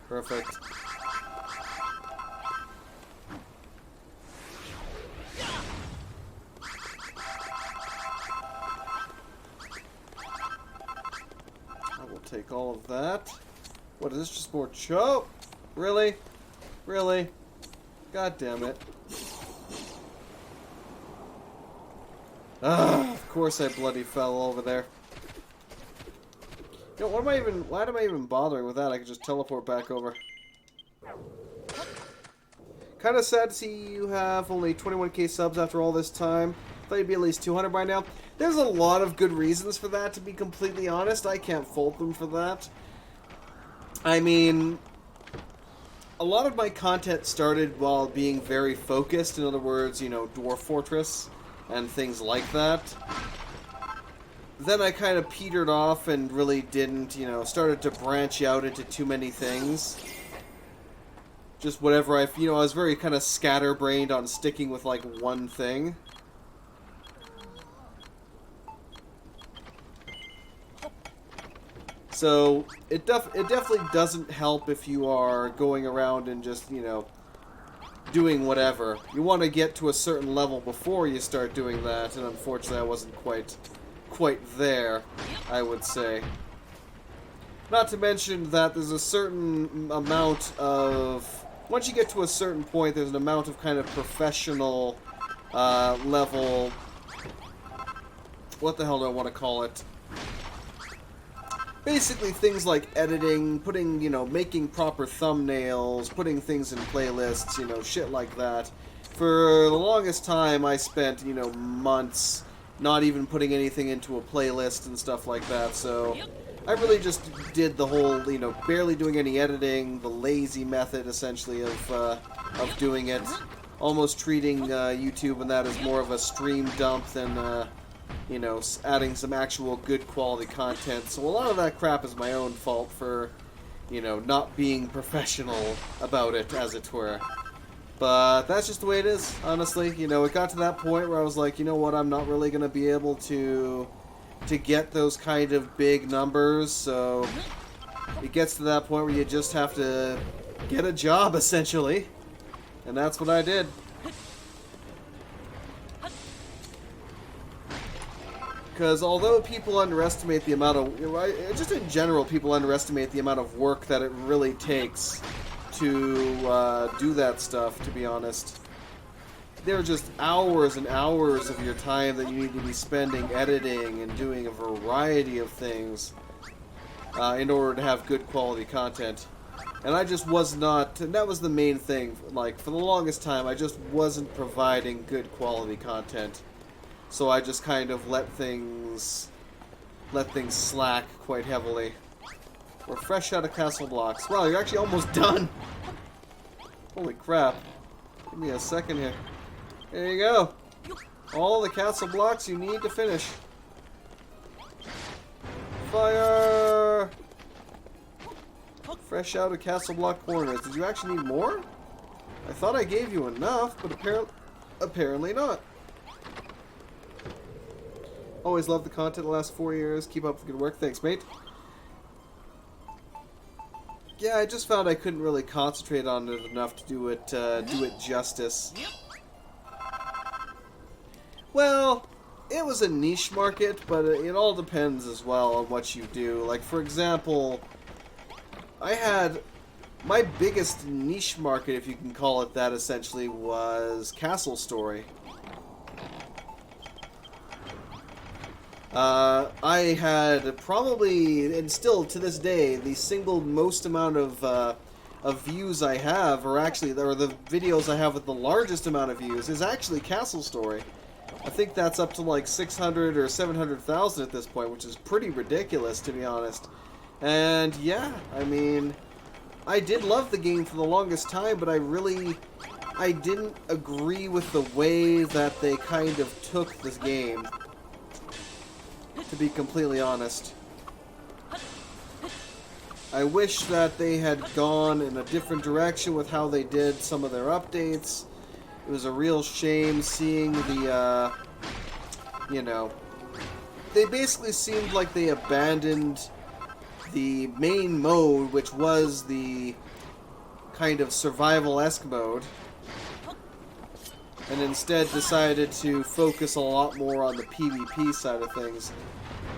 Perfect. I will take all of that. What is this? Just more choke? Really? Really? God damn it. Ah, of course I bloody fell over there. You know, why am I even bothering with that? I could just teleport back over. Kind of sad to see you have only 21k subs after all this time. Thought you'd be at least 200 by now. There's a lot of good reasons for that, to be completely honest. I can't fault them for that. I mean, a lot of my content started while being very focused. In other words, you know, Dwarf Fortress and things like that. Then I kind of petered off and really didn't, you know, started to branch out into too many things. Just whatever I was very kind of scatterbrained on sticking with, like, one thing. So, it definitely doesn't help if you are going around and just, you know, doing whatever. You want to get to a certain level before you start doing that, and unfortunately I wasn't quite there, I would say. Not to mention that there's a certain amount of... Once you get to a certain point, there's an amount of kind of professional level... What the hell do I want to call it? Basically things like editing, putting, you know, making proper thumbnails, putting things in playlists, you know, shit like that. For the longest time, I spent, you know, months not even putting anything into a playlist and stuff like that, so I really just did the whole, you know, barely doing any editing, the lazy method, essentially, of doing it. Almost treating YouTube and that as more of a stream dump than, you know, adding some actual good quality content. So a lot of that crap is my own fault for, you know, not being professional about it, as it were. But that's just the way it is, honestly. You know, it got to that point where I was like, you know what, I'm not really going to be able to get those kind of big numbers, so it gets to that point where you just have to get a job, essentially. And that's what I did. Because although people underestimate the amount of, you know, just in general, people underestimate the amount of work that it really takes to do that stuff, to be honest. There are just hours and hours of your time that you need to be spending editing and doing a variety of things in order to have good quality content. And I just was not, and that was the main thing, like, for the longest time, I just wasn't providing good quality content. So I just kind of let things slack quite heavily. We're fresh out of castle blocks. Wow, you're actually almost done! Holy crap. Give me a second here. There you go. All the castle blocks you need to finish. Fire! Fresh out of castle block corners. Did you actually need more? I thought I gave you enough, but apparently not. Always loved the content the last 4 years. Keep up the good work. Thanks, mate. Yeah, I just found I couldn't really concentrate on it enough to do it justice. Well, it was a niche market, but it all depends as well on what you do. Like, for example, I had my biggest niche market, if you can call it that, essentially, was Castle Story. I had probably, and still to this day, the single most amount of views I have, or the videos I have with the largest amount of views, is actually Castle Story. I think that's up to like 600 or 700,000 at this point, which is pretty ridiculous, to be honest. And yeah, I mean, I did love the game for the longest time, but I didn't agree with the way that they kind of took this game, to be completely honest. I wish that they had gone in a different direction with how they did some of their updates. It was a real shame seeing the, you know, they basically seemed like they abandoned the main mode, which was the kind of survival-esque mode, and instead decided to focus a lot more on the PvP side of things.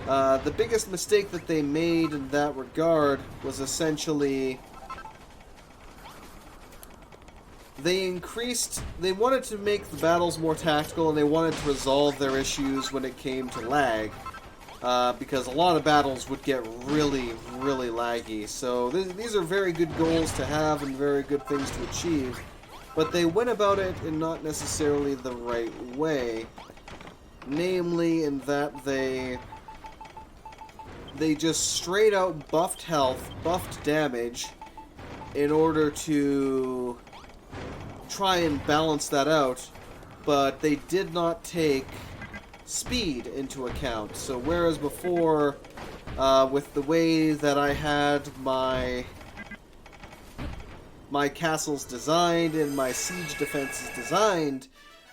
The biggest mistake that they made in that regard was essentially They wanted to make the battles more tactical, and they wanted to resolve their issues when it came to lag. Because a lot of battles would get really, really laggy. So these are very good goals to have and very good things to achieve. But they went about it in not necessarily the right way. Namely, in that they just straight out buffed health, buffed damage, in order to try and balance that out, but they did not take speed into account. So whereas before, with the way that I had my castles designed and my siege defenses designed,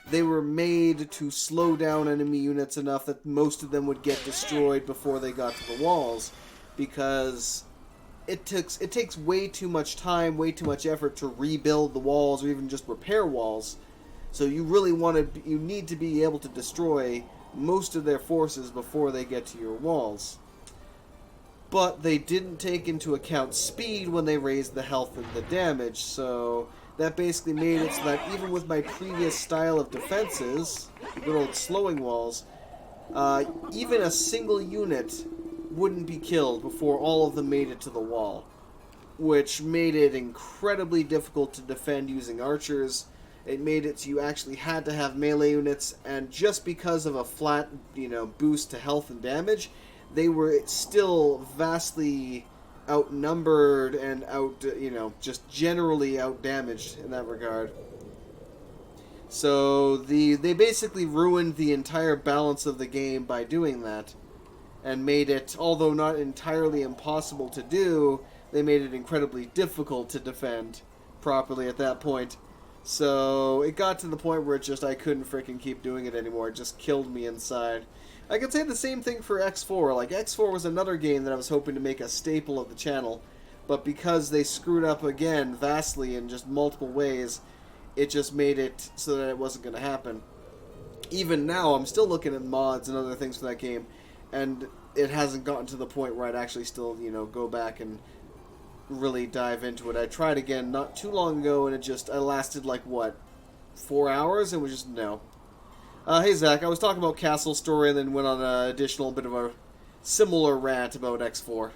they were made to slow down enemy units enough that most of them would get destroyed before they got to the walls, because it takes way too much time, way too much effort to rebuild the walls or even just repair walls. So you need to be able to destroy most of their forces before they get to your walls. But they didn't take into account speed when they raised the health and the damage, so that basically made it so that even with my previous style of defenses, good old slowing walls, even a single unit wouldn't be killed before all of them made it to the wall, which made it incredibly difficult to defend using archers. It made it so you actually had to have melee units, and just because of a flat, boost to health and damage, they were still vastly outnumbered and just generally outdamaged in that regard. So they basically ruined the entire balance of the game by doing that, and made it, although not entirely impossible to do, they made it incredibly difficult to defend properly at that point. So it got to the point where I couldn't freaking keep doing it anymore. It just killed me inside. I could say the same thing for X4. Like, X4 was another game that I was hoping to make a staple of the channel, but because they screwed up again vastly in just multiple ways, it just made it so that it wasn't going to happen. Even now, I'm still looking at mods and other things for that game, and it hasn't gotten to the point where I'd actually still, go back and really dive into it. I tried again not too long ago, and I lasted, 4 hours, and was just, no. Hey, Zach, I was talking about Castle Story, and then went on an additional bit of a similar rant about X4.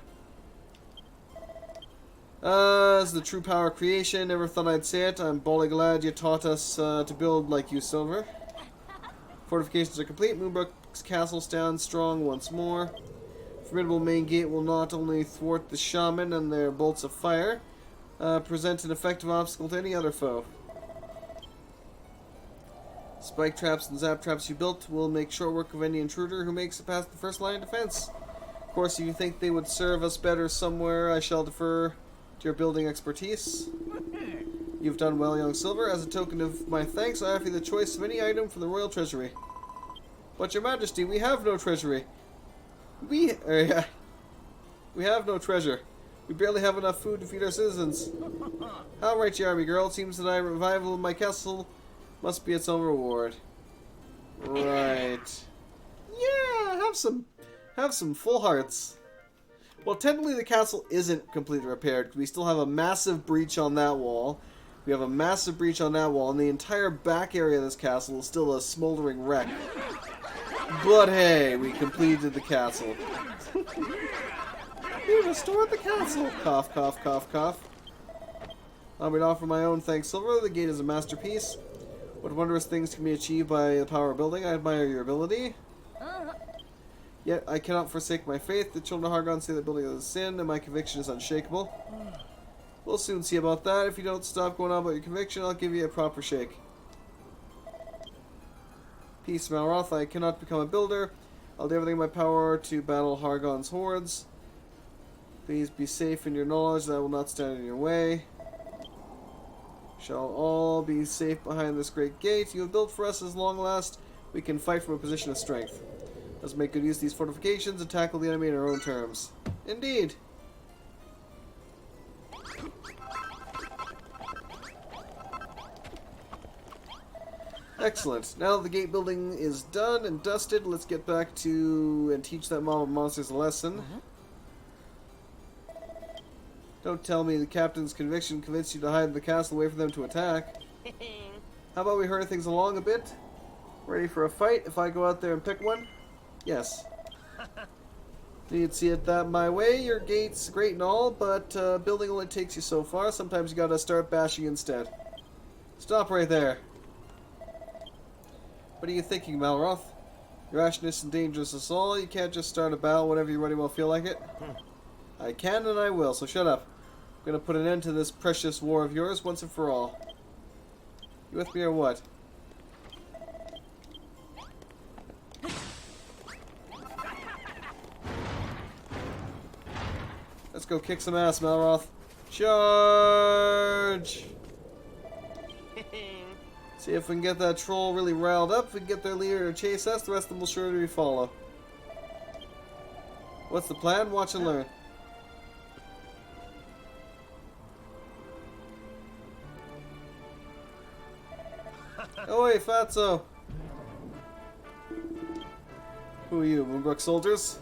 It's the true power of creation. Never thought I'd say it. I'm bally glad you taught us to build like you, Silver. Fortifications are complete. Moonbrook's castle stands strong once more. Formidable main gate will not only thwart the shaman and their bolts of fire, present an effective obstacle to any other foe. Spike traps and zap traps you built will make short work of any intruder who makes it past the first line of defense. Of course, if you think they would serve us better somewhere, I shall defer to your building expertise. You've done well, young Silver. As a token of my thanks, I offer you the choice of any item from the royal treasury. But, your majesty, we have no treasury. We have no treasure. We barely have enough food to feed our citizens. How right you are, me girl. It seems that our revival of my castle must be its own reward. Right. Yeah, have some full hearts. Well, technically the castle isn't completely repaired. We still have a massive breach on that wall. We have a massive breach on that wall, and the entire back area of this castle is still a smoldering wreck. But hey, we completed the castle. We restored the castle. Cough, cough, cough, cough. I would offer my own thanks, Silver. The gate is a masterpiece. What wondrous things can be achieved by the power of building. I admire your ability. Yet I cannot forsake my faith. The children of Hargon say that building is a sin, and my conviction is unshakable. We'll soon see about that. If you don't stop going on about your conviction, I'll give you a proper shake. Peace, Malroth. I cannot become a builder. I'll do everything in my power to battle Hargon's hordes. Please be safe in your knowledge that I will not stand in your way. Shall all be safe behind this great gate you have built for us. As long last, we can fight from a position of strength. Let's make good use of these fortifications and tackle the enemy in our own terms. Indeed. Excellent. Now that the gate building is done and dusted, let's get back to and teach that mob of monsters a lesson. Don't tell me the captain's conviction convinced you to hide in the castle, wait for them to attack. How about we hurry things along a bit? Ready for a fight if I go out there and pick one? Yes. You'd see it that my way. Your gate's great and all, but building only takes you so far. Sometimes you gotta start bashing instead. Stop right there. What are you thinking, Malroth? Your rashness endangers us all. You can't just start a battle whenever you really well feel like it. I can and I will, so shut up. I'm gonna put an end to this precious war of yours once and for all. You with me or what? Let's go kick some ass, Malroth. Charge! See if we can get that troll really riled up. If we can get their leader to chase us, the rest of them will surely follow. What's the plan? Watch and learn. Oh, hey, Fatso. Who are you, Moonbrook soldiers?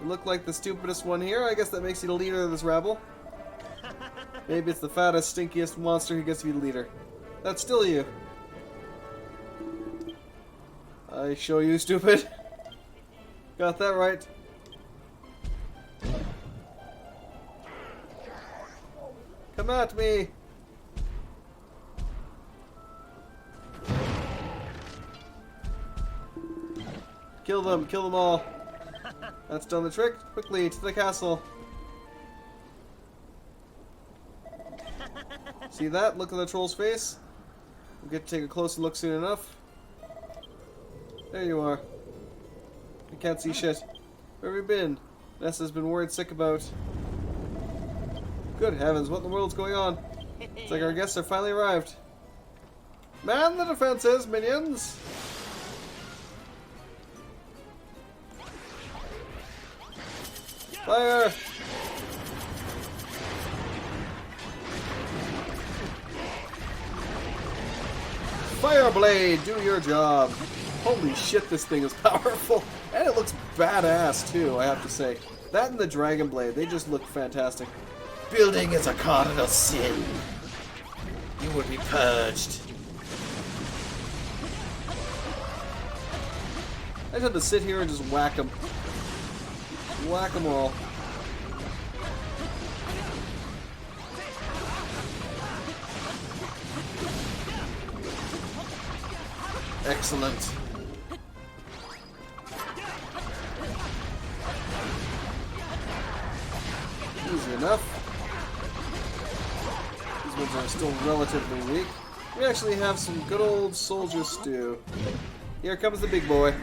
You look like the stupidest one here. I guess that makes you the leader of this rabble. Maybe it's the fattest, stinkiest monster who gets to be the leader. That's still you. I show you, stupid. Got that right. Come at me. Kill them all. That's done the trick. Quickly, to the castle. See that? Look at the troll's face. We'll get to take a closer look soon enough. There you are. I can't see shit. Where have you been? Nessa's been worried sick about. Good heavens, what in the world's going on? It's like our guests have finally arrived. Man the defenses, minions! Fire! Fireblade, do your job. Holy shit, this thing is powerful. And it looks badass, too, I have to say. That and the Dragon Blade, they just look fantastic. Building is a cardinal sin. You will be purged. I just have to sit here and just whack them. Whack them all. Excellent. Easy enough. These ones are still relatively weak. We actually have some good old soldier stew. Here comes the big boy.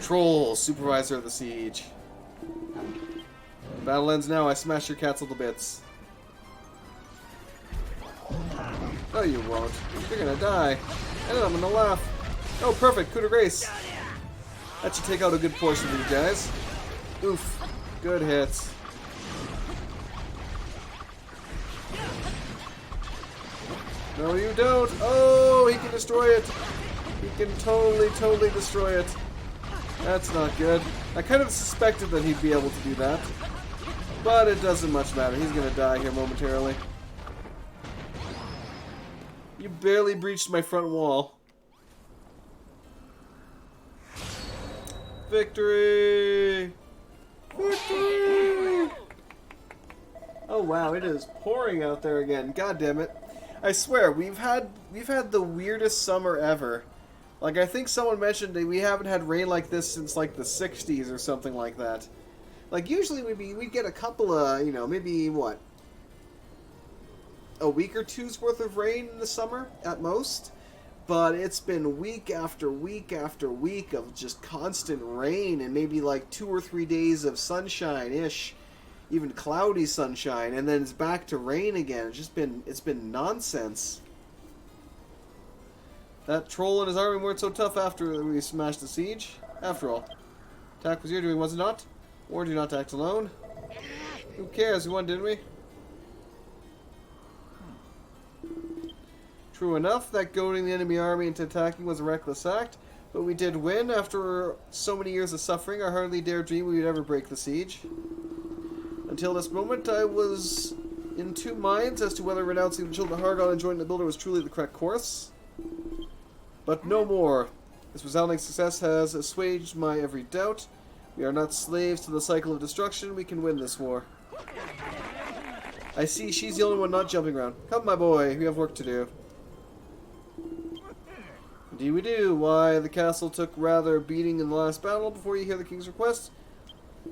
Troll, supervisor of the siege. Battle ends now. I smash your castle to bits. No, you won't. You're gonna die. And I'm gonna laugh. Oh, perfect. Coup de grace. That should take out a good portion of these guys. Oof. Good hits. No, you don't. Oh, he can destroy it. He can totally destroy it. That's not good. I kind of suspected that he'd be able to do that. But it doesn't much matter. He's going to die here momentarily. You barely breached my front wall. Victory! Victory! Oh wow, it is pouring out there again. God damn it. I swear, we've had the weirdest summer ever. Like, I think someone mentioned that we haven't had rain like this since like the 60s or something like that. Like, usually we'd get a couple of, you know, maybe what? A week or two's worth of rain in the summer at most. But it's been week after week after week of just constant rain and maybe like 2 or 3 days of sunshine-ish, even cloudy sunshine, and then it's back to rain again. It's been nonsense. That troll and his army weren't so tough after we smashed the siege. After all, attack was your doing, was it not? Warned you not to act alone. Who cares? We won, didn't we? True enough, that goading the enemy army into attacking was a reckless act, but we did win. After so many years of suffering, I hardly dare dream we would ever break the siege. Until this moment, I was In two minds as to whether renouncing the children of Hargon and joining the Builder was truly the correct course. But no more. This resounding success has assuaged my every doubt. We are not slaves to the cycle of destruction. We can win this war. I see she's the only one not jumping around. Come, my boy. We have work to do. Indeed we do. Why, the castle took rather a beating in the last battle. Before you hear the king's request,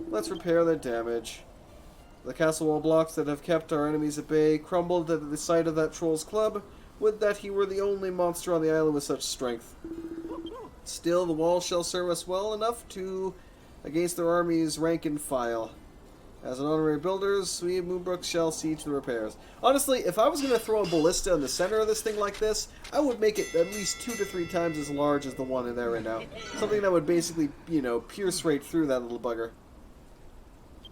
let's repair the damage. The castle wall blocks that have kept our enemies at bay crumbled at the sight of that troll's club. Would that he were the only monster on the island with such strength. Still, the wall shall serve us well enough to against their army's rank and file. As an honorary builders, we of Moonbrook shall see to the repairs. Honestly, if I was going to throw a ballista in the center of this thing like this, I would make it at least 2 to 3 times as large as the one in there right now. Something that would basically, you know, pierce right through that little bugger.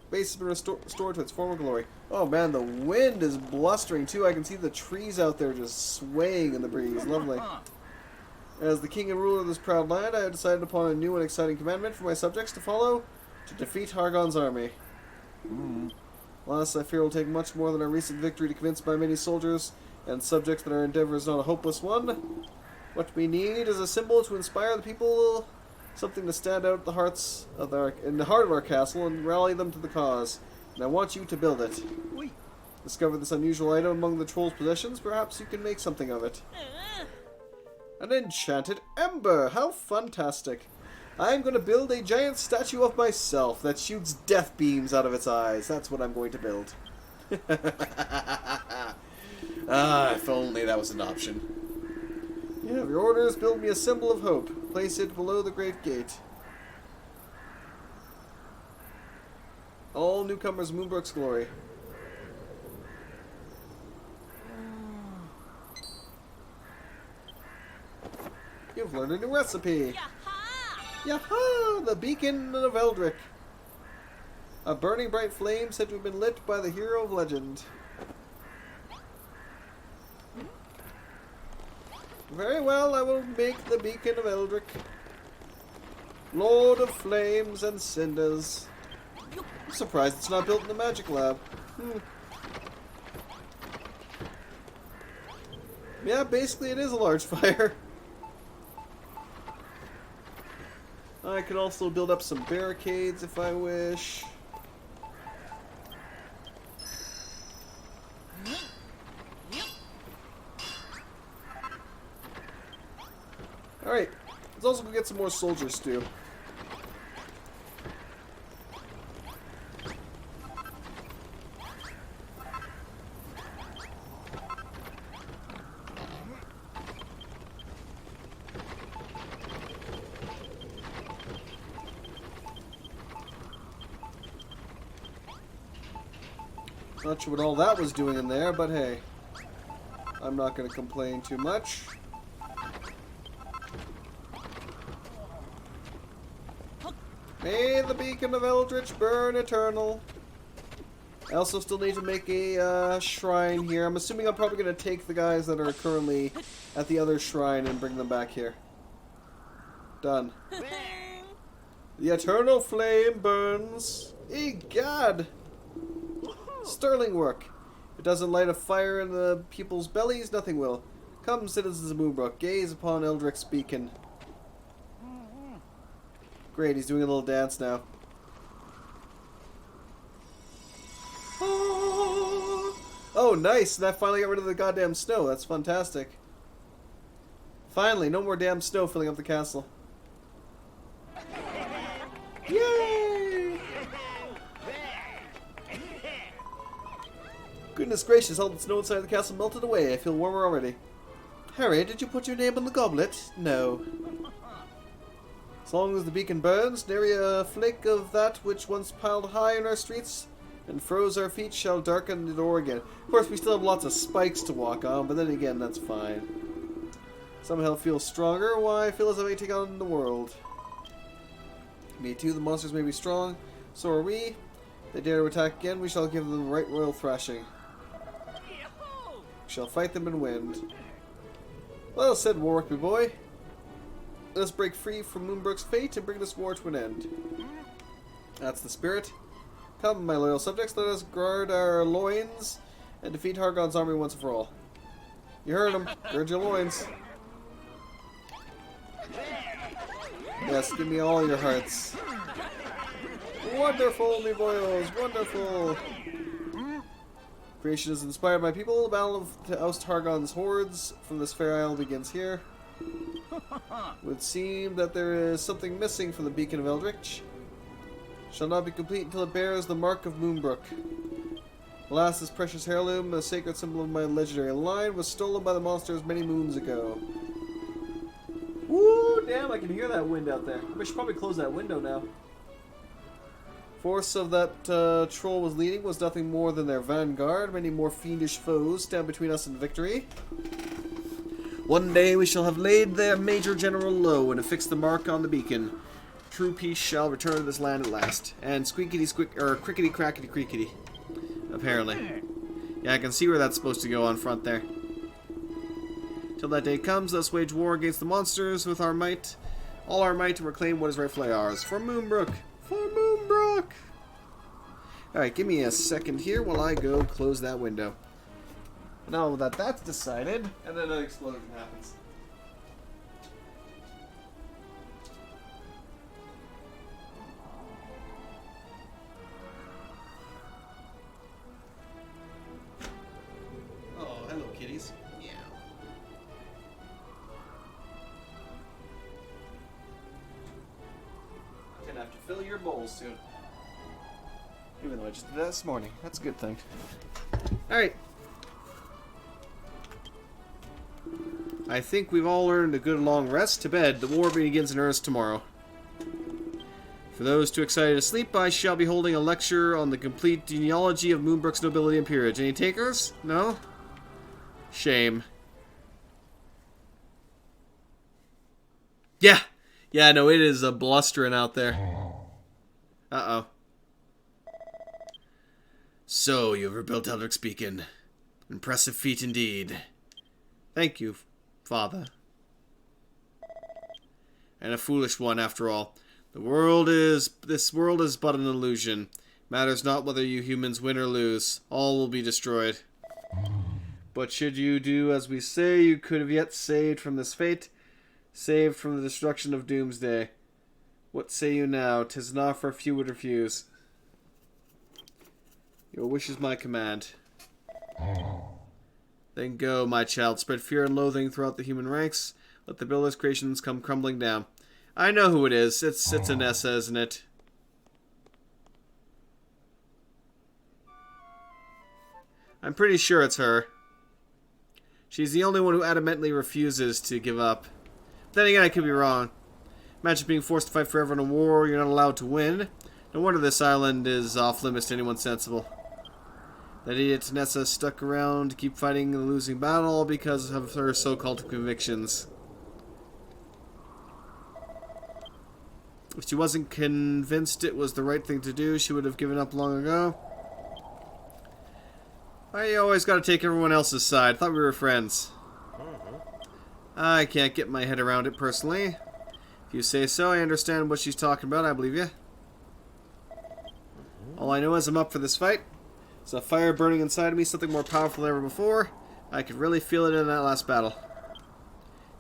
Base has been restored to its former glory. Oh man, the wind is blustering too. I can see the trees out there just swaying in the breeze. Lovely. As the king and ruler of this proud land, I have decided upon a new and exciting commandment for my subjects to follow: to defeat Hargon's army. Alas, I fear it will take much more than our recent victory to convince my many soldiers and subjects that our endeavor is not a hopeless one. What we need is a symbol to inspire the people, something to stand out in the heart of our castle and rally them to the cause. And I want you to build it. Discover this unusual item among the troll's possessions. Perhaps you can make something of it. An enchanted ember! How fantastic! I'm going to build a giant statue of myself that shoots death beams out of its eyes. That's what I'm going to build. If only that was an option. You have your orders. Build me a symbol of hope. Place it below the great gate. All newcomers Moonbrook's glory. You've learned a new recipe. Yaha! The beacon of Eldrick. A burning bright flame said to have been lit by the hero of legend. Very well, I will make the beacon of Eldrick. Lord of flames and cinders. I'm surprised it's not built in the magic lab. Yeah, basically it is a large fire. I can also build up some barricades if I wish. Alright, let's also go get some more soldiers too. Not sure what all that was doing in there, but hey, I'm not going to complain too much. May the beacon of Eldritch burn eternal. I also still need to make a shrine here. I'm assuming I'm probably going to take the guys that are currently at the other shrine and bring them back here. Done. The eternal flame burns. Egad! Sterling work. If it doesn't light a fire in the people's bellies, nothing will. Come, citizens of Moonbrook, gaze upon Eldrick's beacon. Great, he's doing a little dance now. Oh, nice! That finally got rid of the goddamn snow. That's fantastic. Finally, no more damn snow filling up the castle. Yay! Goodness gracious, all the snow inside the castle melted away. I feel warmer already. Harry, did you put your name on the goblet? No. As long as the beacon burns, nary a flake of that which once piled high in our streets and froze our feet shall darken the door again. Of course, we still have lots of spikes to walk on, but then again, that's fine. Somehow feel stronger. Why, I feel as if I may take on the world. Me too, the monsters may be strong, so are we. If they dare to attack again, we shall give them the right royal thrashing. We shall fight them and win. Well said, Warwick, my boy. Let us break free from Moonbrook's fate and bring this war to an end. That's the spirit. Come, my loyal subjects, let us guard our loins and defeat Hargon's army once and for all. You heard him. Gird your loins. Yes, give me all your hearts. Wonderful, me boyos, wonderful. Creation is inspired by people. The battle to oust Hargon's hordes from this fair isle begins here. It would seem that there is something missing from the beacon of Eldritch. Shall not be complete until it bears the mark of Moonbrook. Alas, this precious heirloom, the sacred symbol of my legendary line, was stolen by the monsters many moons ago. Woo, damn, I can hear that wind out there. I should probably close that window now. Force of that troll was leading was nothing more than their vanguard. Many more fiendish foes stand between us and victory. One day we shall have laid their major general low and affixed the mark on the beacon. True peace shall return to this land at last. And squeakity squeak, or crickety crackety creakety. Apparently. Yeah, I can see where that's supposed to go on front there. Till that day comes, let us wage war against the monsters with our might. All our might to reclaim what is rightfully ours. For Moonbrook! For Moonbrook! Alright, give me a second here while I go close that window. Now that that's decided, and then an explosion happens. Oh, hello, kitties. Yeah. I'm gonna have to fill your bowls soon. Even though I just did that this morning. That's a good thing. Alright. I think we've all earned a good long rest. To bed. The war begins in earnest tomorrow. For those too excited to sleep, I shall be holding a lecture on the complete genealogy of Moonbrook's nobility and peerage. Any takers? No? Shame. Yeah! Yeah, no, it is a blustering out there. Uh-oh. So, you have rebuilt Eldrick's Beacon. Impressive feat indeed. Thank you, Father. And a foolish one, after all. This world is but an illusion. Matters not whether you humans win or lose. All will be destroyed. But should you do as we say, you could have yet saved from this fate. Saved from the destruction of Doomsday. What say you now? 'Tis an offer few would refuse. Your wish is my command. Then go, my child. Spread fear and loathing throughout the human ranks. Let the builder's creations come crumbling down. I know who it is. It's Anessa, isn't it? I'm pretty sure it's her. She's the only one who adamantly refuses to give up. Then again, I could be wrong. Imagine being forced to fight forever in a war you're not allowed to win. No wonder this island is off limits to anyone sensible. That idiot Nessa stuck around to keep fighting the losing battle all because of her so-called convictions. If she wasn't convinced it was the right thing to do, she would have given up long ago. Why you always gotta take everyone else's side? I thought we were friends. I can't get my head around it personally. If you say so, I understand what she's talking about. I believe you. All I know is I'm up for this fight. There's a fire burning inside of me, something more powerful than ever before. I could really feel it in that last battle.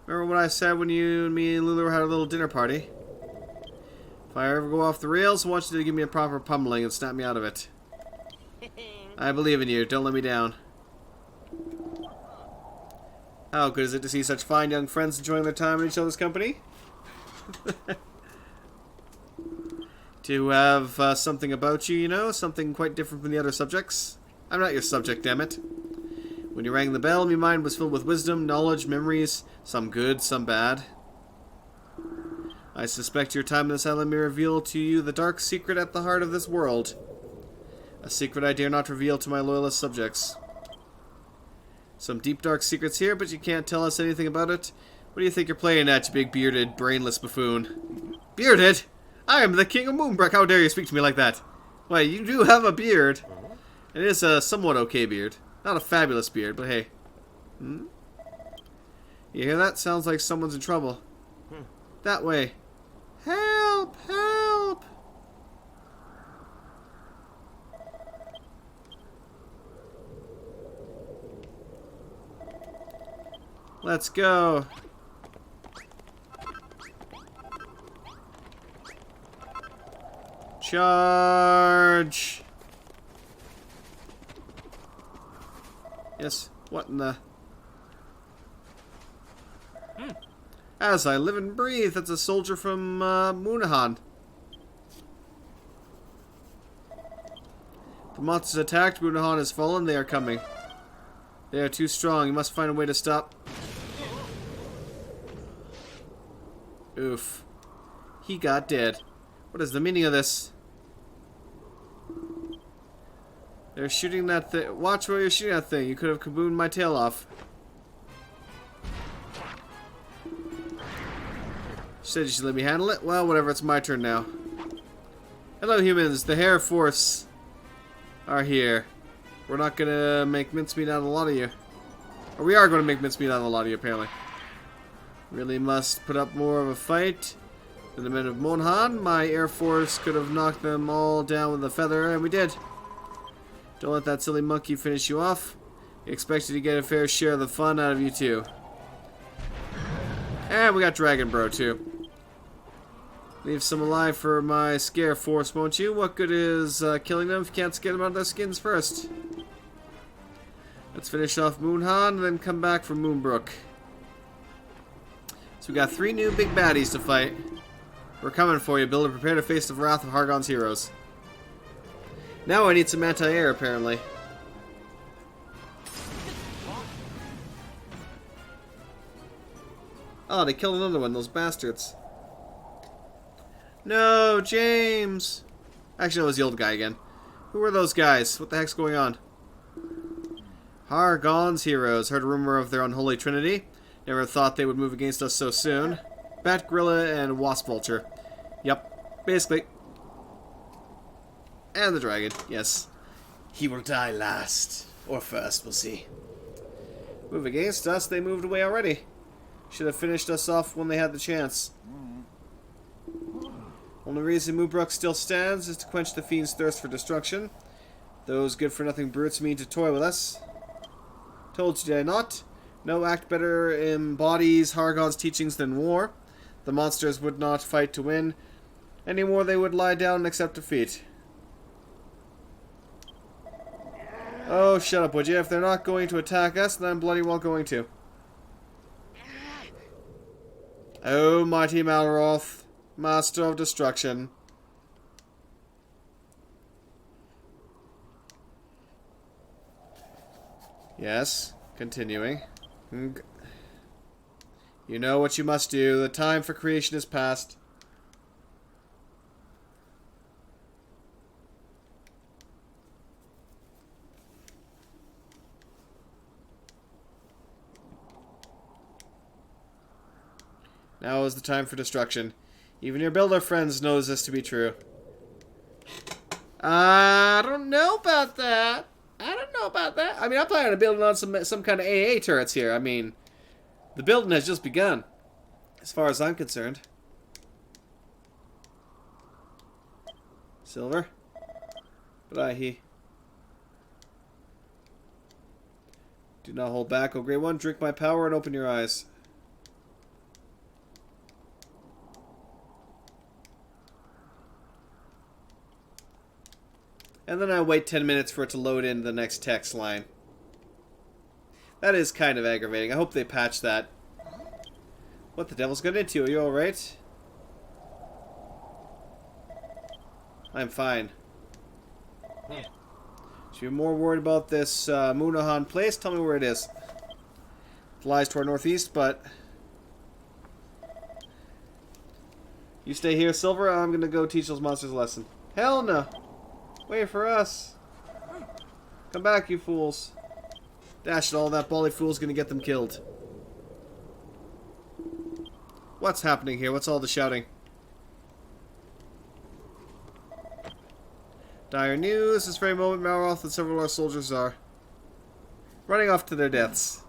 Remember what I said when you and me and Lulu had a little dinner party? If I ever go off the rails, I want you to give me a proper pummeling and snap me out of it. I believe in you. Don't let me down. How good is it to see such fine young friends enjoying their time in each other's company? To have something about you, you know, something quite different from the other subjects. I'm not your subject, damn it. When you rang the bell, my mind was filled with wisdom, knowledge, memories, some good, some bad. I suspect your time in this island may reveal to you the dark secret at the heart of this world. A secret I dare not reveal to my loyalist subjects. Some deep dark secrets here, but you can't tell us anything about it. What do you think you're playing at, you big bearded, brainless buffoon? Bearded? I am the king of Moonbrook. How dare you speak to me like that? Why, you do have a beard. It is a somewhat okay beard. Not a fabulous beard, but hey. Hmm? You hear that? Sounds like someone's in trouble. That way. Help! Help! Let's go. Charge. Yes. What in the... As I live and breathe, that's a soldier from Moonahan. The monsters attacked. Moonahan has fallen. They are coming. They are too strong. You must find a way to stop. Oof. He got dead. What is the meaning of this? They're shooting that thing. Watch where you're shooting that thing. You could have kabooned my tail off. Said you should let me handle it? Well, whatever. It's my turn now. Hello, humans. The Hair Force are here. We're not gonna make mincemeat out of a lot of you. Or we are gonna make mincemeat out of a lot of you, apparently. Really must put up more of a fight than the men of Monhan. My Air Force could have knocked them all down with a feather, and we did. Don't let that silly monkey finish you off. He expected to get a fair share of the fun out of you, too. And we got Dragon Bro, too. Leave some alive for my Scare Force, won't you? What good is killing them if you can't get them out of their skins first? Let's finish off Moonhan, then come back for Moonbrook. So we got 3 new big baddies to fight. We're coming for you, Builder. Prepare to face the wrath of Hargon's heroes. Now I need some anti-air, apparently. Oh, they killed another one, those bastards. No, James! Actually, it was the old guy again. Who were those guys? What the heck's going on? Hargon's heroes. Heard a rumor of their unholy trinity. Never thought they would move against us so soon. Bat Gorilla and Wasp Vulture. Yep, basically. And the dragon, yes. He will die last. Or first, we'll see. Move against us, they moved away already. Should have finished us off when they had the chance. Only reason Moobrook still stands is to quench the fiend's thirst for destruction. Those good-for-nothing brutes mean to toy with us. Told you, did I not? No act better embodies Hargon's teachings than war. The monsters would not fight to win. Any more they would lie down and accept defeat. Oh, shut up, would you? If they're not going to attack us, then I'm bloody well going to. Oh, mighty Malroth, master of destruction. Yes, continuing. You know what you must do. The time for creation is past. Now is the time for destruction. Even your builder friends knows this to be true. I don't know about that. I don't know about that. I mean, I'm planning on building on some kind of AA turrets here. I mean, the building has just begun, as far as I'm concerned. Silver. But do not hold back, O Grey One. Drink my power and open your eyes. And then I wait 10 minutes for it to load into the next text line. That is kind of aggravating. I hope they patch that. What the devil's got into you? Are you alright? I'm fine. Should be more worried about this Moonahan place. Tell me where it is. It lies to our northeast, but... You stay here, Silver. I'm gonna go teach those monsters a lesson. Hell no! Wait for us. Come back, you fools. Dash it all. That bally fool's gonna get them killed. What's happening here? What's all the shouting? Dire news. This very moment, Malroth and several of our soldiers are running off to their deaths.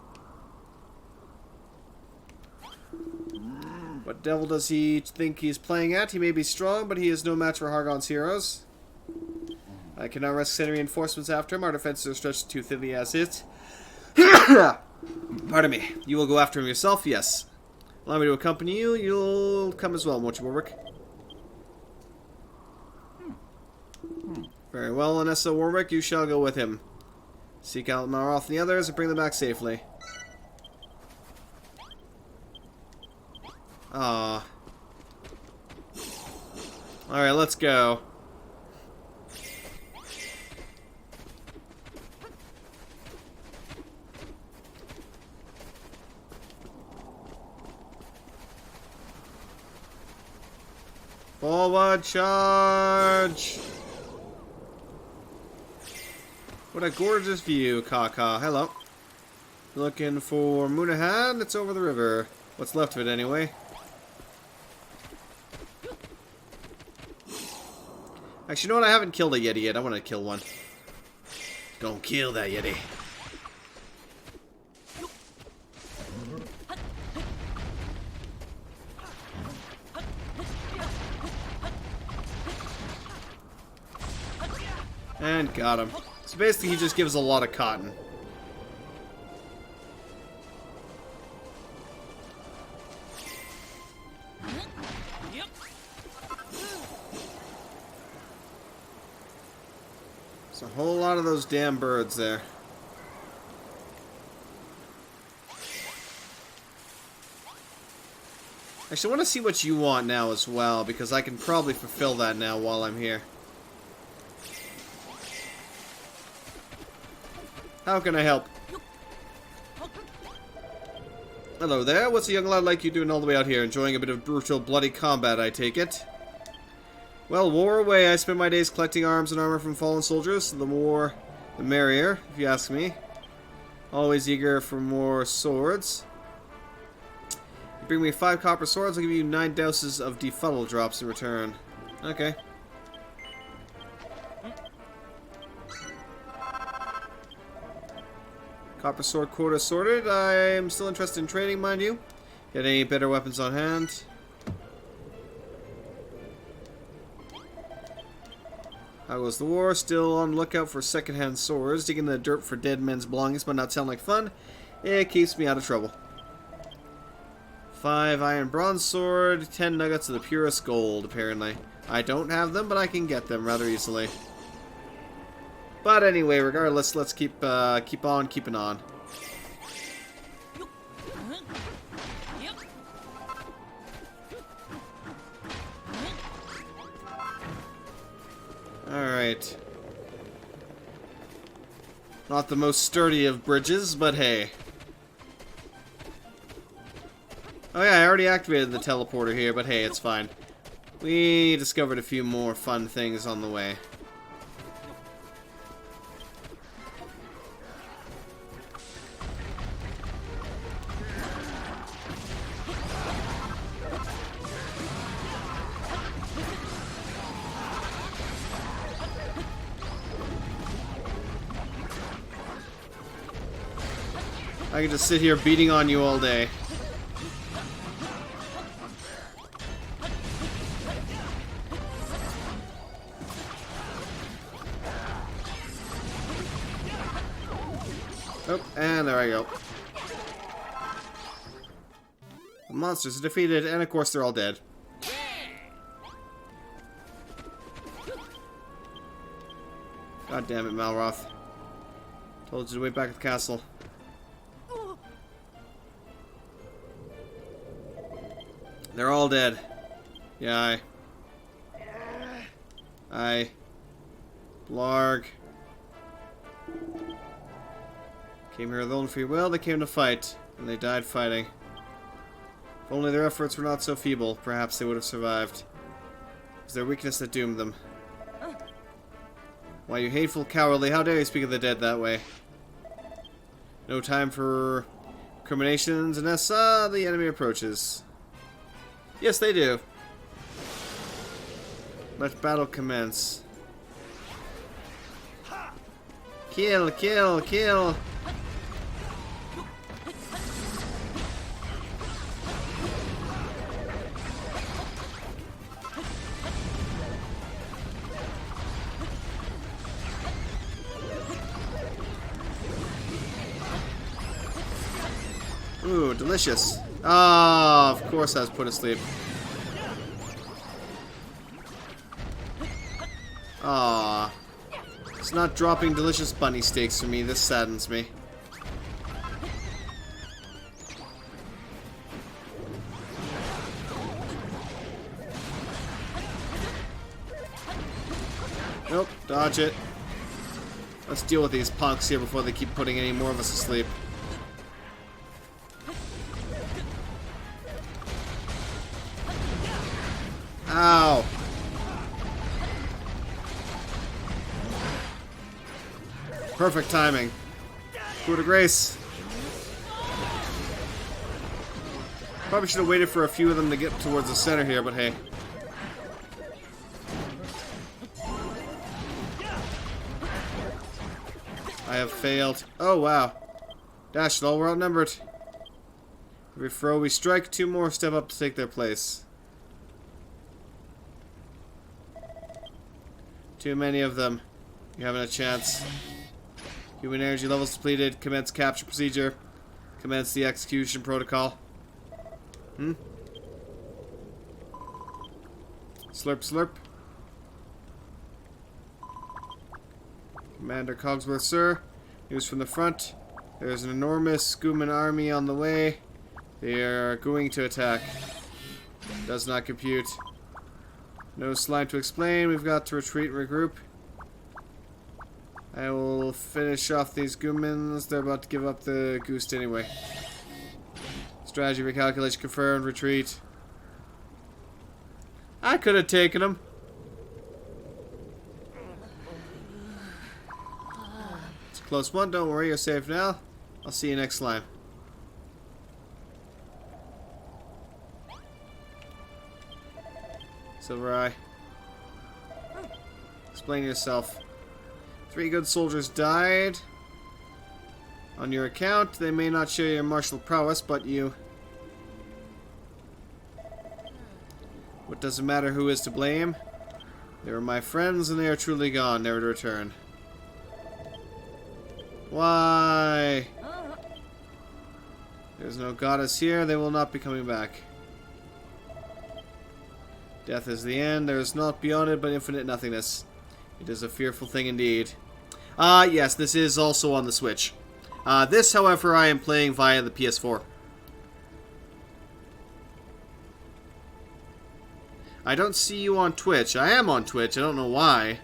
What devil does he think he's playing at? He may be strong, but he is no match for Hargon's heroes. I cannot risk sending reinforcements after him. Our defenses are stretched too thinly as it. Pardon me. You will go after him yourself? Yes. Allow me to accompany you. You'll come as well, won't you, Warwick? Very well, Anessa Warwick. You shall go with him. Seek out Malroth and the others and bring them back safely. Ah. Alright, let's go. Forward charge! What a gorgeous view, Kaka. Hello. Looking for Munahan? It's over the river. What's left of it, anyway. Actually, you know what? I haven't killed a Yeti yet. I want to kill one. Don't kill that Yeti. And got him. So basically, he just gives a lot of cotton. There's a whole lot of those damn birds there. Actually, I want to see what you want now as well, because I can probably fulfill that now while I'm here. How can I help? Hello there. What's a young lad like you doing all the way out here? Enjoying a bit of brutal, bloody combat, I take it. Well, war away. I spend my days collecting arms and armor from fallen soldiers. The more, the merrier, if you ask me. Always eager for more swords. You bring me 5 copper swords, I'll give you 9 doses of defuddle drops in return. Okay. Copper sword quota sorted. I am still interested in trading, mind you. Get any better weapons on hand? How goes the war? Still on the lookout for second-hand swords. Digging the dirt for dead men's belongings might not sound like fun. It keeps me out of trouble. 5 iron bronze sword, 10 nuggets of the purest gold, apparently. I don't have them, but I can get them rather easily. But anyway, regardless, let's keep on keeping on. Alright. Not the most sturdy of bridges, but hey. Oh yeah, I already activated the teleporter here, but hey, it's fine. We discovered a few more fun things on the way. I can just sit here beating on you all day. Oh, and there I go. The monsters are defeated, and of course they're all dead. God damn it, Malroth. Told you to wait back at the castle. They're all dead. Yeah, Blarg. Came here with only free will, they came to fight, and they died fighting. If only their efforts were not so feeble, perhaps they would have survived. It was their weakness that doomed them. Why, you hateful cowardly, how dare you speak of the dead that way? No time for recriminations, and the enemy approaches. Yes, they do. Let battle commence. Kill, kill, kill! Ooh, delicious. Ah, of course I was put asleep. Ah, it's not dropping delicious bunny steaks for me. This saddens me. Nope, dodge it. Let's deal with these punks here before they keep putting any more of us asleep. Ow! Perfect timing. Coup de grace. Probably should have waited for a few of them to get towards the center here, but hey. I have failed. Oh, wow. Dash it all, we're outnumbered. Every throw we strike, 2 more step up to take their place. Too many of them. You haven't a chance. Human energy levels depleted. Commence capture procedure. Commence the execution protocol. Slurp, slurp. Commander Cogsworth, sir. News from the front. There's an enormous Gooman army on the way. They are going to attack. Does not compute. No slime to explain. We've got to retreat and regroup. I will finish off these Goomans. They're about to give up the goose anyway. Strategy recalculation confirmed. Retreat. I could have taken them. It's a close one. Don't worry. You're safe now. I'll see you next slime. Silver Eye. Explain yourself. 3 good soldiers died. On your account, they may not show your martial prowess, but you... What does it matter who is to blame? They were my friends, and they are truly gone, never to return. Why? There's no goddess here, they will not be coming back. Death is the end, there is naught beyond it but infinite nothingness. It is a fearful thing indeed. Yes, this is also on the Switch. This, however, I am playing via the PS4. I don't see you on Twitch. I am on Twitch, I don't know why.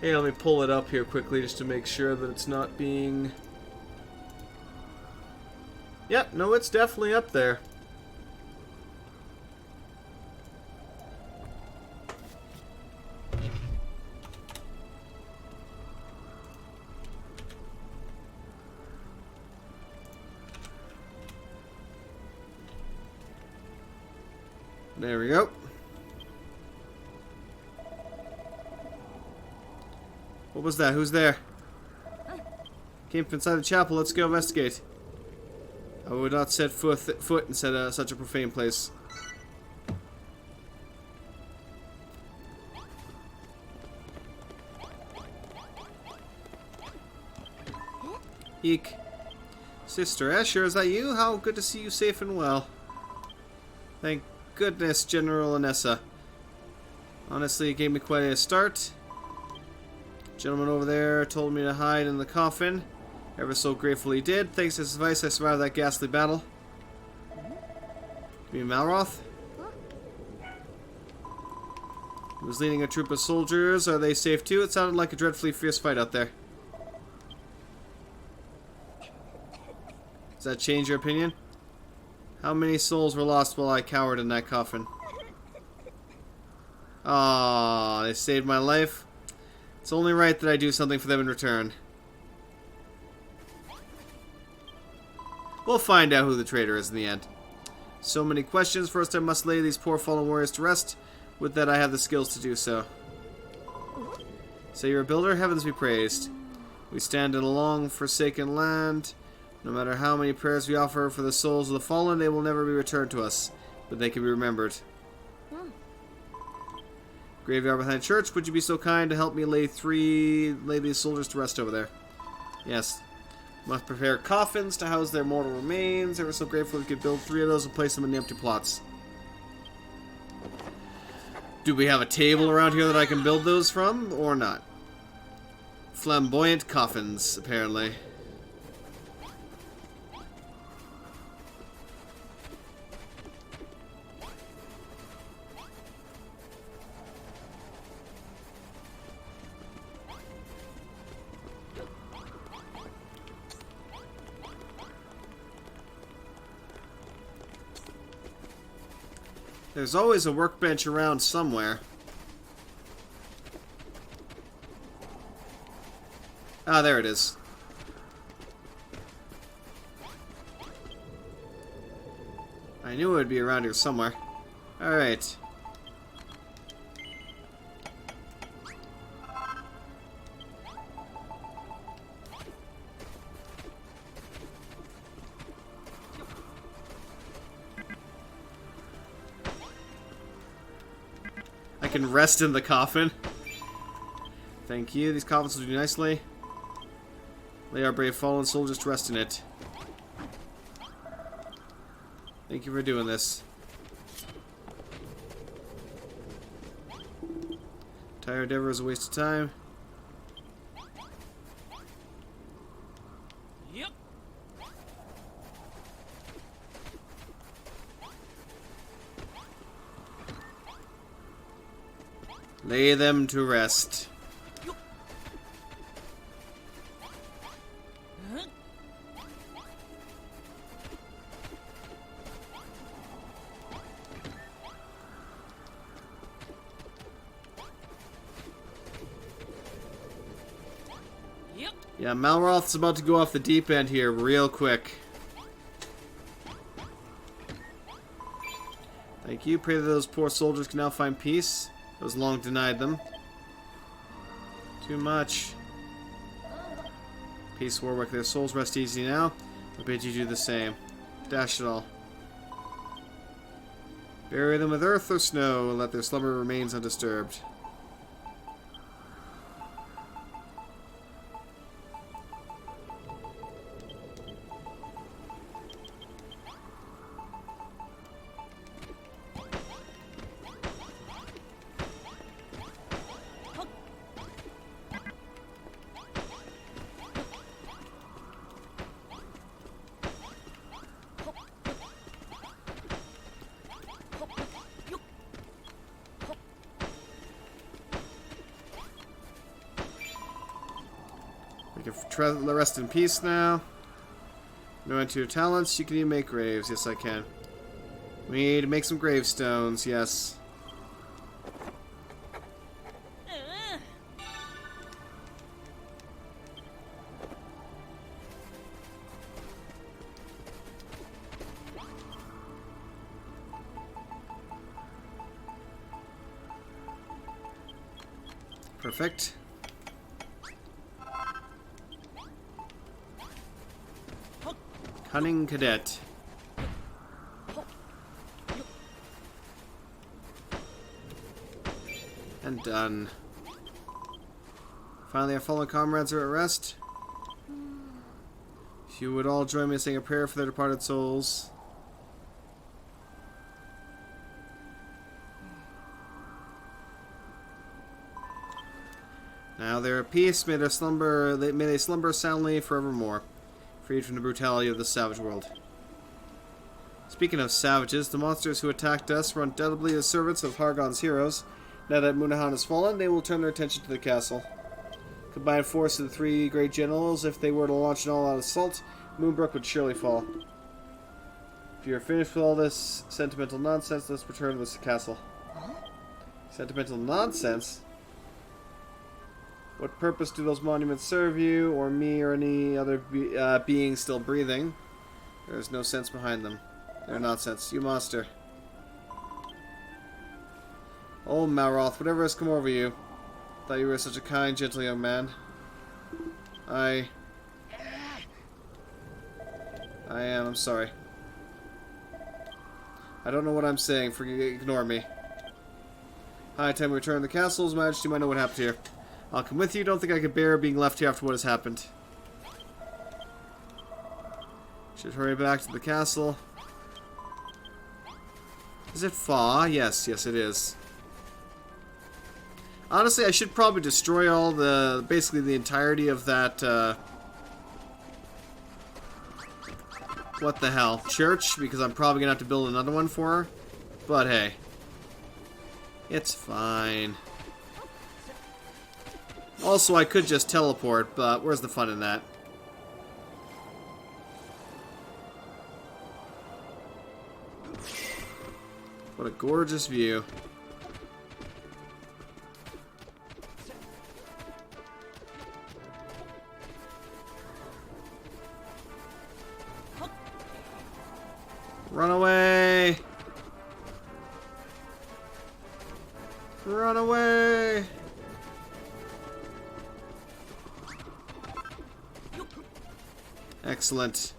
Hey, let me pull it up here quickly just to make sure that it's not being... Yep, no, it's definitely up there. There we go. What was that? Who's there? Came from inside the chapel. Let's go investigate. I would not set foot inside such a profane place. Eek. Sister Escher, is that you? How good to see you safe and well. Thank goodness, General Anessa. Honestly, it gave me quite a start. Gentleman over there told me to hide in the coffin. Ever so gratefully did. Thanks to his advice, I survived that ghastly battle. You mean Malroth? He was leading a troop of soldiers. Are they safe too? It sounded like a dreadfully fierce fight out there. Does that change your opinion? How many souls were lost while I cowered in that coffin? Aww, they saved my life. It's only right that I do something for them in return. We'll find out who the traitor is in the end. So many questions. First I must lay these poor fallen warriors to rest. Would that I have the skills to do so. So you're a builder? Heavens be praised. We stand in a long forsaken land. No matter how many prayers we offer for the souls of the fallen, they will never be returned to us. But they can be remembered. Graveyard behind church, would you be so kind to help me lay these soldiers to rest over there? Yes. Must prepare coffins to house their mortal remains. I was so grateful we could build 3 of those and place them in the empty plots. Do we have a table around here that I can build those from, or not? Flamboyant coffins, apparently. There's always a workbench around somewhere. Ah, there it is. I knew it would be around here somewhere. Alright. I can rest in the coffin. Thank you. These coffins will do nicely. Lay our brave fallen soldiers to rest in it. Thank you for doing this. Entire endeavor is a waste of time. Yep. Lay them to rest. Yeah, Malroth's about to go off the deep end here real quick. Thank you. Pray that those poor soldiers can now find peace. It was long denied them. Too much. Peace, Warwick. Their souls rest easy now. I bid you do the same. Dash it all. Bury them with earth or snow, and let their slumber remain undisturbed. We can rest in peace now. No end to your talents. You can even make graves. Yes, I can. We need to make some gravestones. Yes. Perfect. Cunning cadet. And done. Finally, our fallen comrades are at rest. If you would all join me in saying a prayer for their departed souls. Now they're at peace. May they slumber soundly forevermore, freed from the brutality of the savage world. Speaking of savages, the monsters who attacked us were undoubtedly the servants of Hargon's heroes. Now that Munahan has fallen, they will turn their attention to the castle. Combined force of the 3 great generals, if they were to launch an all-out assault, Moonbrook would surely fall. If you are finished with all this sentimental nonsense, let's return to this castle. Huh? Sentimental nonsense? What purpose do those monuments serve you, or me, or any other being still breathing? There is no sense behind them. They're nonsense. You monster. Oh, Malroth, whatever has come over you. Thought you were such a kind, gentle young man. I am. I'm sorry. I don't know what I'm saying. Ignore me. High time we return to the castle. His Majesty might know what happened here. I'll come with you. Don't think I could bear being left here after what has happened. Should hurry back to the castle. Is it Fa? Yes, yes it is. Honestly, I should probably destroy all the... basically the entirety of that, what the hell? Church? Because I'm probably gonna have to build another one for her. But hey. It's fine. Also, I could just teleport, but where's the fun in that? What a gorgeous view. Run away! Run away! Excellent.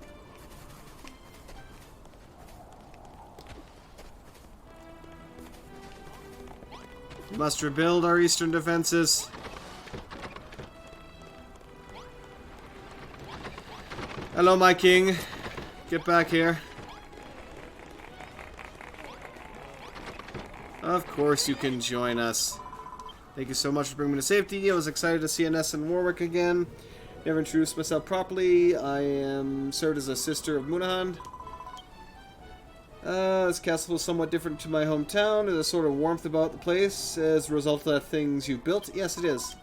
We must rebuild our eastern defenses. Hello, my king. Get back here. Of course you can join us. Thank you so much for bringing me to safety. I was excited to see Ines and Warwick again. Never introduced myself properly. I am served as a sister of Munahan. This castle is somewhat different to my hometown. There's a sort of warmth about the place as a result of the things you've built. Yes, it is.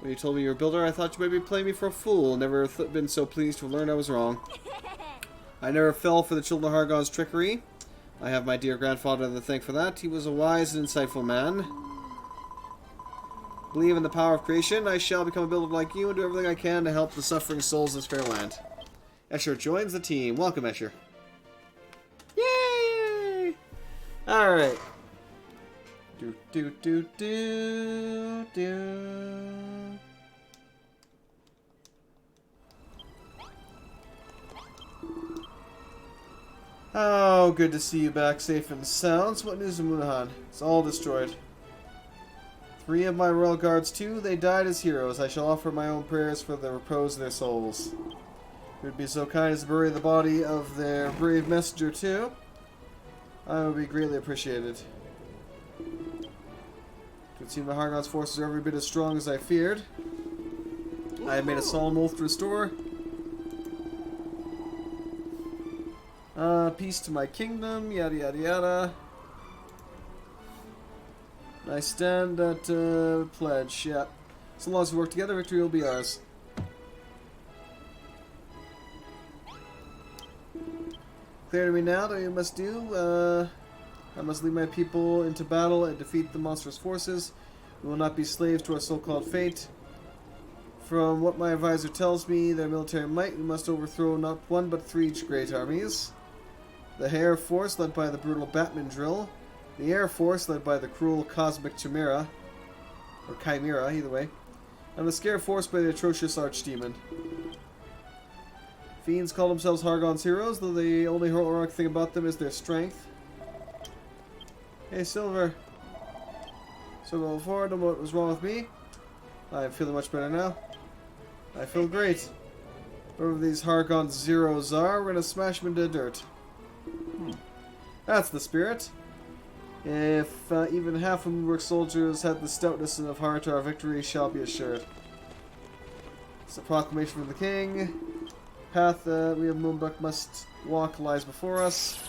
When you told me you're a builder, I thought you might be playing me for a fool. Never been so pleased to have learned I was wrong. I never fell for the children of Hargon's trickery. I have my dear grandfather to thank for that. He was a wise and insightful man. Believe in the power of creation. I shall become a builder like you and do everything I can to help the suffering souls of this fair land. Escher joins the team. Welcome, Escher. Yay! Alright. Do. Oh, good to see you back safe and sound. So what news of Munahan? It's all destroyed. 3 of my royal guards too, they died as heroes. I shall offer my own prayers for the repose of their souls. If you would be so kind as to bury the body of their brave messenger too, I would be greatly appreciated. It would seem the Hargon's forces are every bit as strong as I feared. I have made a solemn oath to restore peace to my kingdom, yada yada yada. I stand at pledge, yeah. So long as we work together, victory will be ours. Clear to me now that you must do. I must lead my people into battle and defeat the monstrous forces. We will not be slaves to our so-called fate. From what my advisor tells me, their military might, we must overthrow not 1 but 3 great armies. The Air Force, led by the brutal Batman Drill. The Air Force, led by the cruel Cosmic Chimera. Or Chimera, either way. And the Scare Force by the atrocious Archdemon. Fiends call themselves Hargon's heroes, though the only heroic thing about them is their strength. Hey, Silver. So going forward, don't know what was wrong with me. I'm feeling much better now. I feel great. Wherever these Hargon zeros are, we're gonna smash them into dirt. That's the spirit. If even half of Moonwork soldiers had the stoutness of heart, our victory shall be assured. It's a proclamation from the king. Path we of Moonbrook must walk lies before us.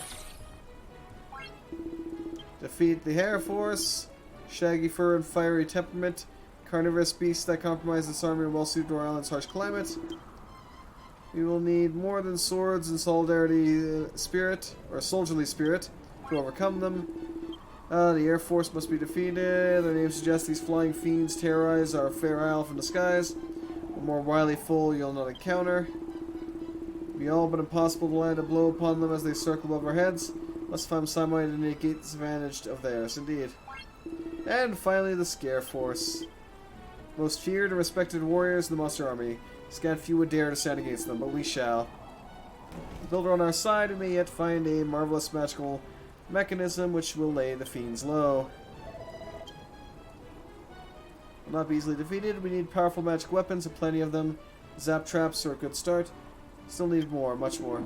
Defeat the Air Force. Shaggy fur and fiery temperament. Carnivorous beasts that compromise this army are well suited to our island's harsh climate. We will need more than swords and solidarity spirit, or soldierly spirit, to overcome them. The Air Force must be defeated. Their name suggests these flying fiends terrorize our fair isle from the skies. A more wily foe you'll not encounter. It will be all but impossible to land a blow upon them as they circle above our heads. Must find some way to negate this advantage of theirs, indeed. And finally, the Scare Force. Most feared and respected warriors in the Monster Army. Scant few would dare to stand against them, but we shall. The builder on our side, we may yet find a marvelous magical mechanism which will lay the fiends low. Will not be easily defeated. We need powerful magic weapons and plenty of them. Zap traps are a good start. Still need more, much more.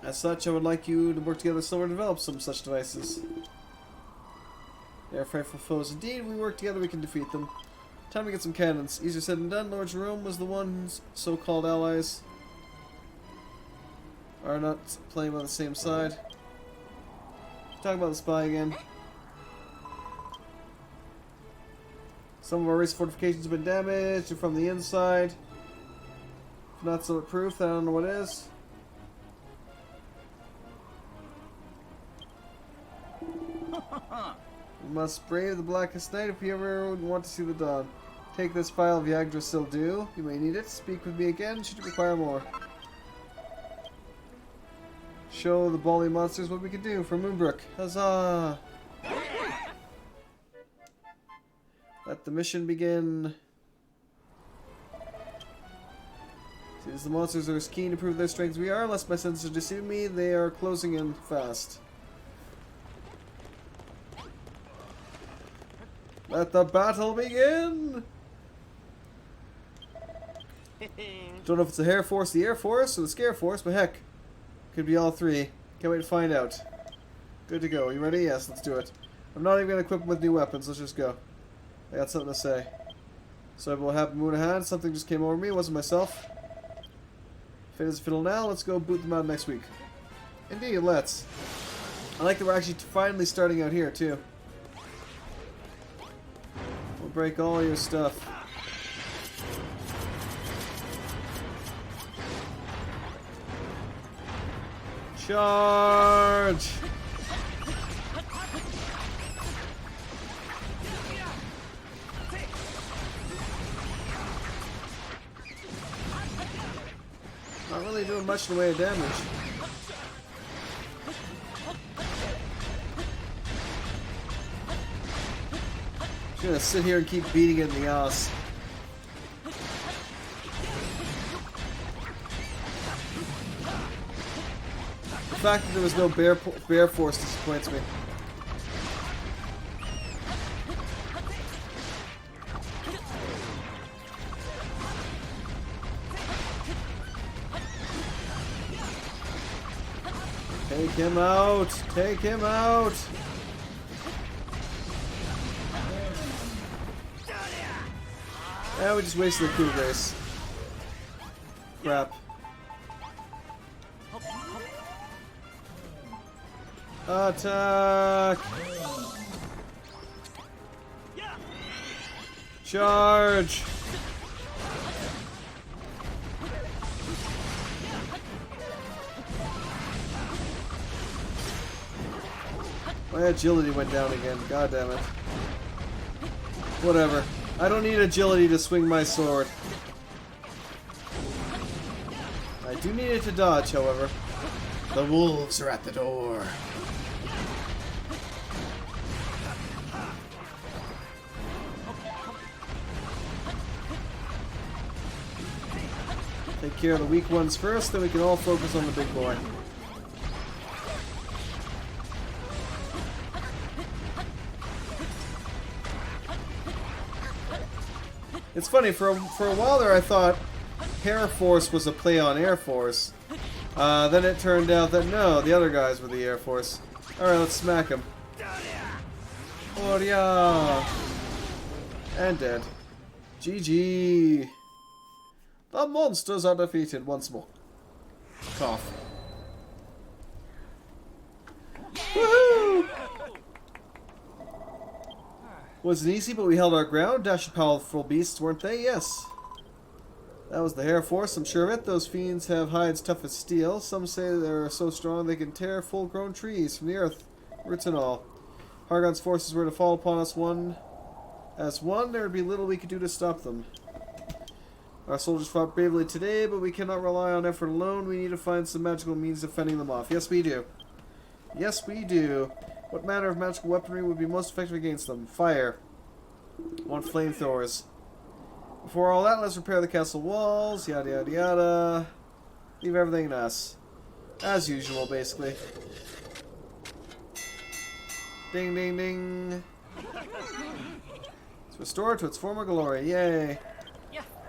As such, I would like you to work together to develop some such devices. They are frightful foes indeed. We work together, we can defeat them. Time to get some cannons. Easier said than done. Lord Jerome was the one whose so-called allies are not playing by the same side. Talking about the spy again. Some of our recent fortifications have been damaged and from the inside. If not solid proof, then I don't know what is. We must brave the blackest night if we ever want to see the dawn. Take this file of Viagra still do. You may need it. Speak with me again should you require more. Show the Bally monsters what we can do for Moonbrook. Huzzah! Let the mission begin. Since the monsters are as keen to prove their strength as we are, unless my senses are deceiving me, they are closing in fast. Let the battle begin! Don't know if it's the Hair Force, the Air Force, or the Scare Force, but heck, could be all three. Can't wait to find out. Good to go. You ready? Yes, let's do it. I'm not even going to equip them with new weapons. Let's just go. I got something to say. So what happened moon ahead? Something just came over me. It wasn't myself. Fate is a fiddle now. Let's go boot them out next week. Indeed, let's. I like that we're actually finally starting out here, too. We'll break all your stuff. Charge! Not really doing much in the way of damage. Just gonna sit here and keep beating it in the ass. The fact that there was no bear force disappoints me. Take him out! Take him out! Yeah, we just wasted a coup race. Crap. Attack! Charge! My agility went down again. God damn it. Whatever. I don't need agility to swing my sword. I do need it to dodge, however. The wolves are at the door. Take care of the weak ones first, then we can all focus on the big boy. It's funny, for a while there I thought Hair Force was a play on Air Force. Then it turned out that no, the other guys were the Air Force. Alright, let's smack him. Oh yeah! And dead. GG! The monsters are defeated once more. Cough. Woohoo! Wasn't easy, but we held our ground. Dashing powerful beasts, weren't they? Yes. That was the Hair Force, I'm sure of it. Those fiends have hides tough as steel. Some say they're so strong they can tear full-grown trees from the earth, roots and all. Hargon's forces were to fall upon us as one, there would be little we could do to stop them. Our soldiers fought bravely today, but we cannot rely on effort alone. We need to find some magical means of fending them off. Yes, we do. Yes, we do. What manner of magical weaponry would be most effective against them? Fire. I want flamethrowers. Before all that, let's repair the castle walls, yada yada yada. Leave everything in us. As usual, basically. Ding ding ding. It's restored to its former glory. Yay!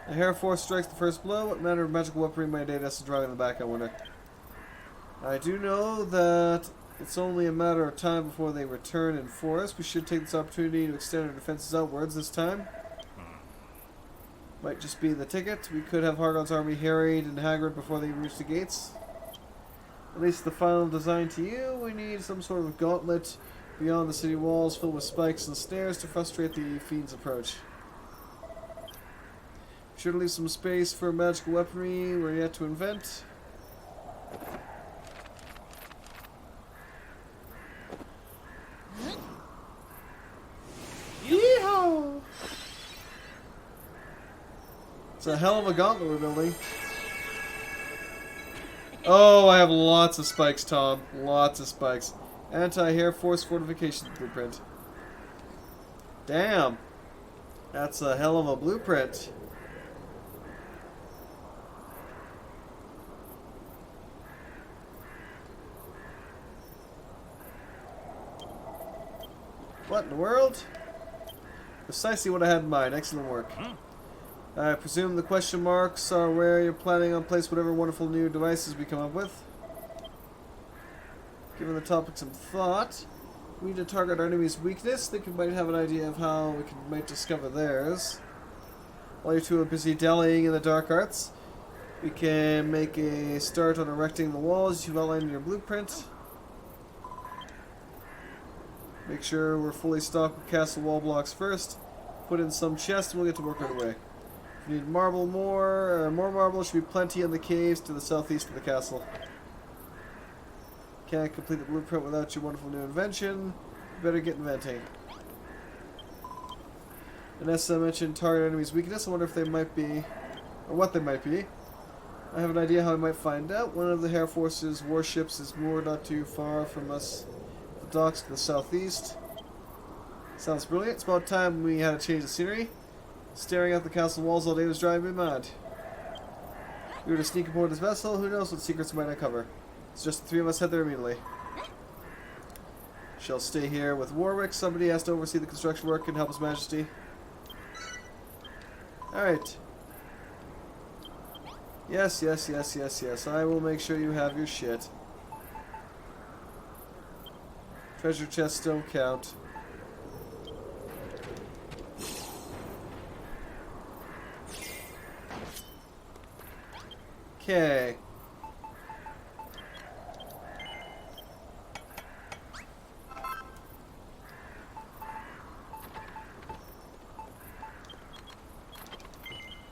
The Hair Force strikes the first blow. What manner of magical weaponry might aid us in driving them back, I wonder. I do know that it's only a matter of time before they return in force. We should take this opportunity to extend our defenses outwards this time. Might just be the ticket. We could have Hargon's army harried and haggard before they reach the gates. At least the final design to you. We need some sort of gauntlet beyond the city walls filled with spikes and stairs to frustrate the fiend's approach. Sure to leave some space for magical weaponry we're yet to invent. Yeehaw! It's a hell of a gauntlet we're building. Oh, I have lots of spikes, Tom. Lots of spikes. Anti-Hair Force fortification blueprint. Damn. That's a hell of a blueprint. What in the world? Precisely what I had in mind. Excellent work. I presume the question marks are where you're planning on placing whatever wonderful new devices we come up with. Given the topic some thought, we need to target our enemy's weakness. Think we might have an idea of how we might discover theirs. While you two are busy dallying in the dark arts, we can make a start on erecting the walls you've outlined in your blueprint. Make sure we're fully stocked with castle wall blocks first. Put in some chests and we'll get to work right away. If you need marble more marble should be plenty in the caves to the southeast of the castle. Can't complete the blueprint without your wonderful new invention. Better get inventing. And as I mentioned, target enemy's weakness. I wonder if they might be, or what they might be. I have an idea how I might find out. One of the Hair Force's warships is moored not too far from us. The docks to the southeast. Sounds brilliant. It's about time we had a change of scenery. Staring at the castle walls all day was driving me mad. We were to sneak aboard this vessel. Who knows what secrets we might uncover. It's just the three of us head there immediately. Shall stay here with Warwick. Somebody has to oversee the construction work and help His Majesty. Alright. Yes, yes, yes, yes, yes. I will make sure you have your shit. Treasure chests don't count. Okay.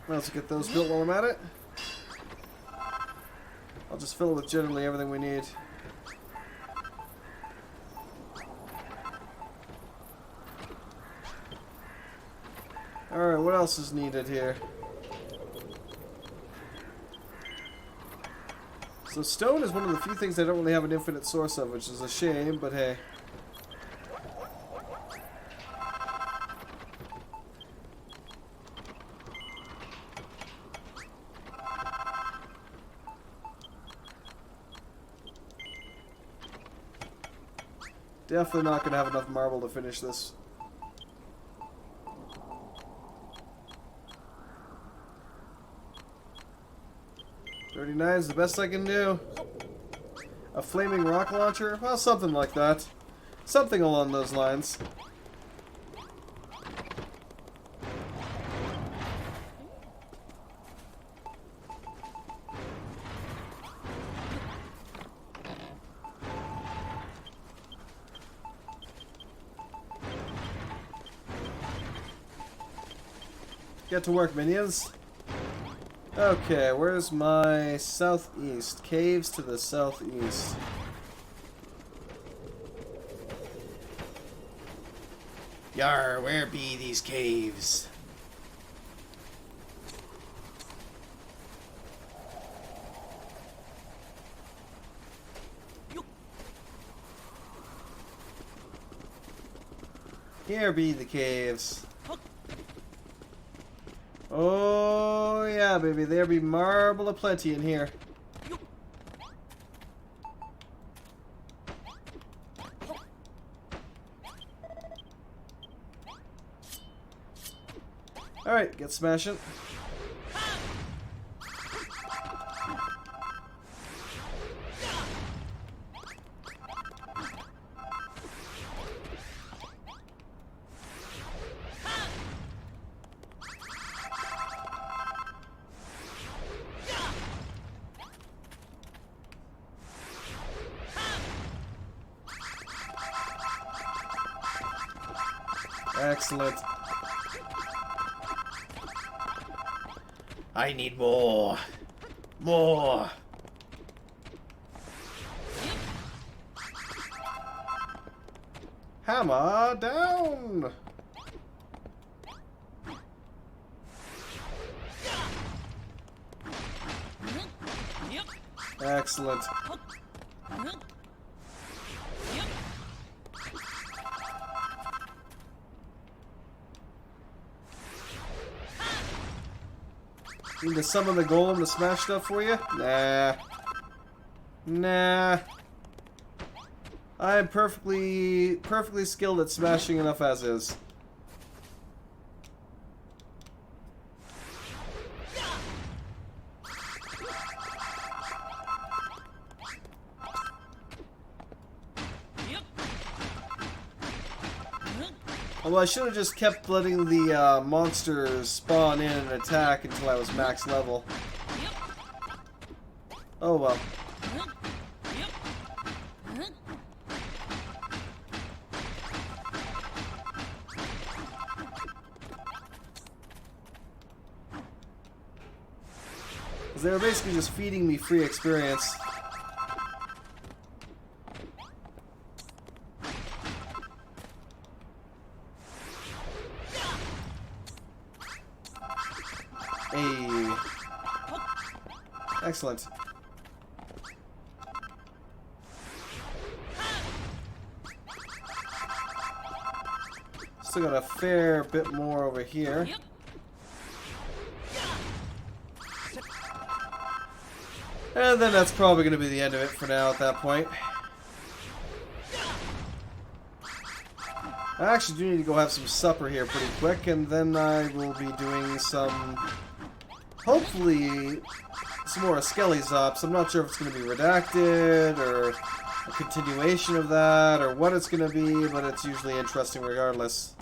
Let's get those built while I'm at it. I'll just fill it with generally everything we need. Alright, what else is needed here? So stone is one of the few things I don't really have an infinite source of, which is a shame, but hey. Definitely not going to have enough marble to finish this. $39 is the best I can do. A flaming rock launcher? Well, something like that. Something along those lines. Get to work, minions. Okay, where's my southeast? Caves to the southeast. Yar, where be these caves? Here be the caves. Oh yeah, baby, there be marble aplenty in here. Alright, get smashing. Excellent. I need more. More. Hammer down! Excellent. Need to summon the golem to smash stuff for you? Nah. Nah. I am perfectly skilled at smashing enough as is. Although I should have just kept letting the monsters spawn in and attack until I was max level. Oh well. They were basically just feeding me free experience. Hey. Excellent. Still got a fair bit more over here. And then that's probably going to be the end of it for now at that point. I actually do need to go have some supper here pretty quick, and then I will be doing some, hopefully, some more Skelly's Ops. I'm not sure if it's going to be redacted, or a continuation of that, or what it's going to be, but it's usually interesting regardless.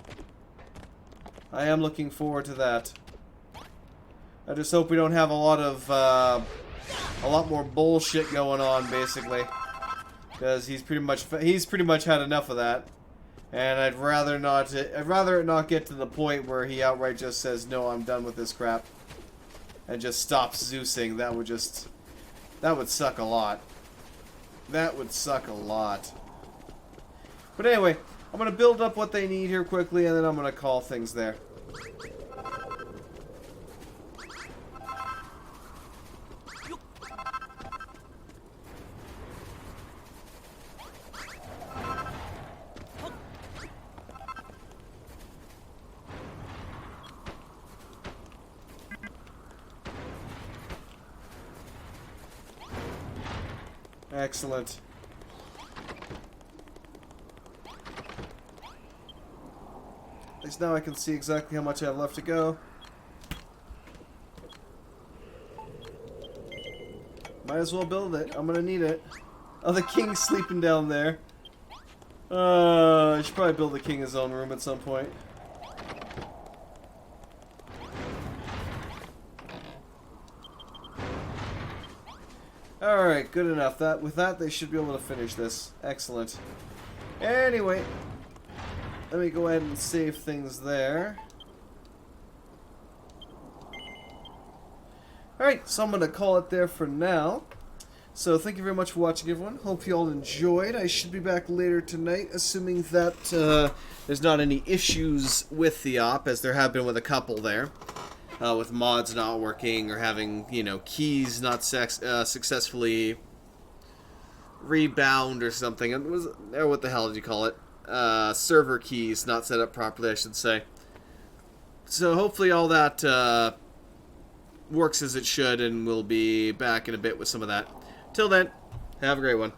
I am looking forward to that. I just hope we don't have a lot more bullshit going on, basically, because he's pretty much had enough of that, and I'd rather it not get to the point where he outright just says, no, I'm done with this crap, and just stops Zeusing. That would suck a lot. That would suck a lot. But anyway, I'm gonna build up what they need here quickly, and then I'm gonna call things there. Excellent. At least now I can see exactly how much I have left to go. Might as well build it. I'm gonna need it. Oh, the king's sleeping down there. I should probably build the king his own room at some point. Alright, good enough. With that, they should be able to finish this. Excellent. Anyway, let me go ahead and save things there. Alright, so I'm going to call it there for now. So thank you very much for watching, everyone. Hope you all enjoyed. I should be back later tonight, assuming that there's not any issues with the op, as there have been with a couple there. With mods not working, or having, you know, keys not successfully rebound or something. It was, or what the hell did you call it? Server keys not set up properly, I should say. So hopefully all that works as it should, and we'll be back in a bit with some of that. Till then, have a great one.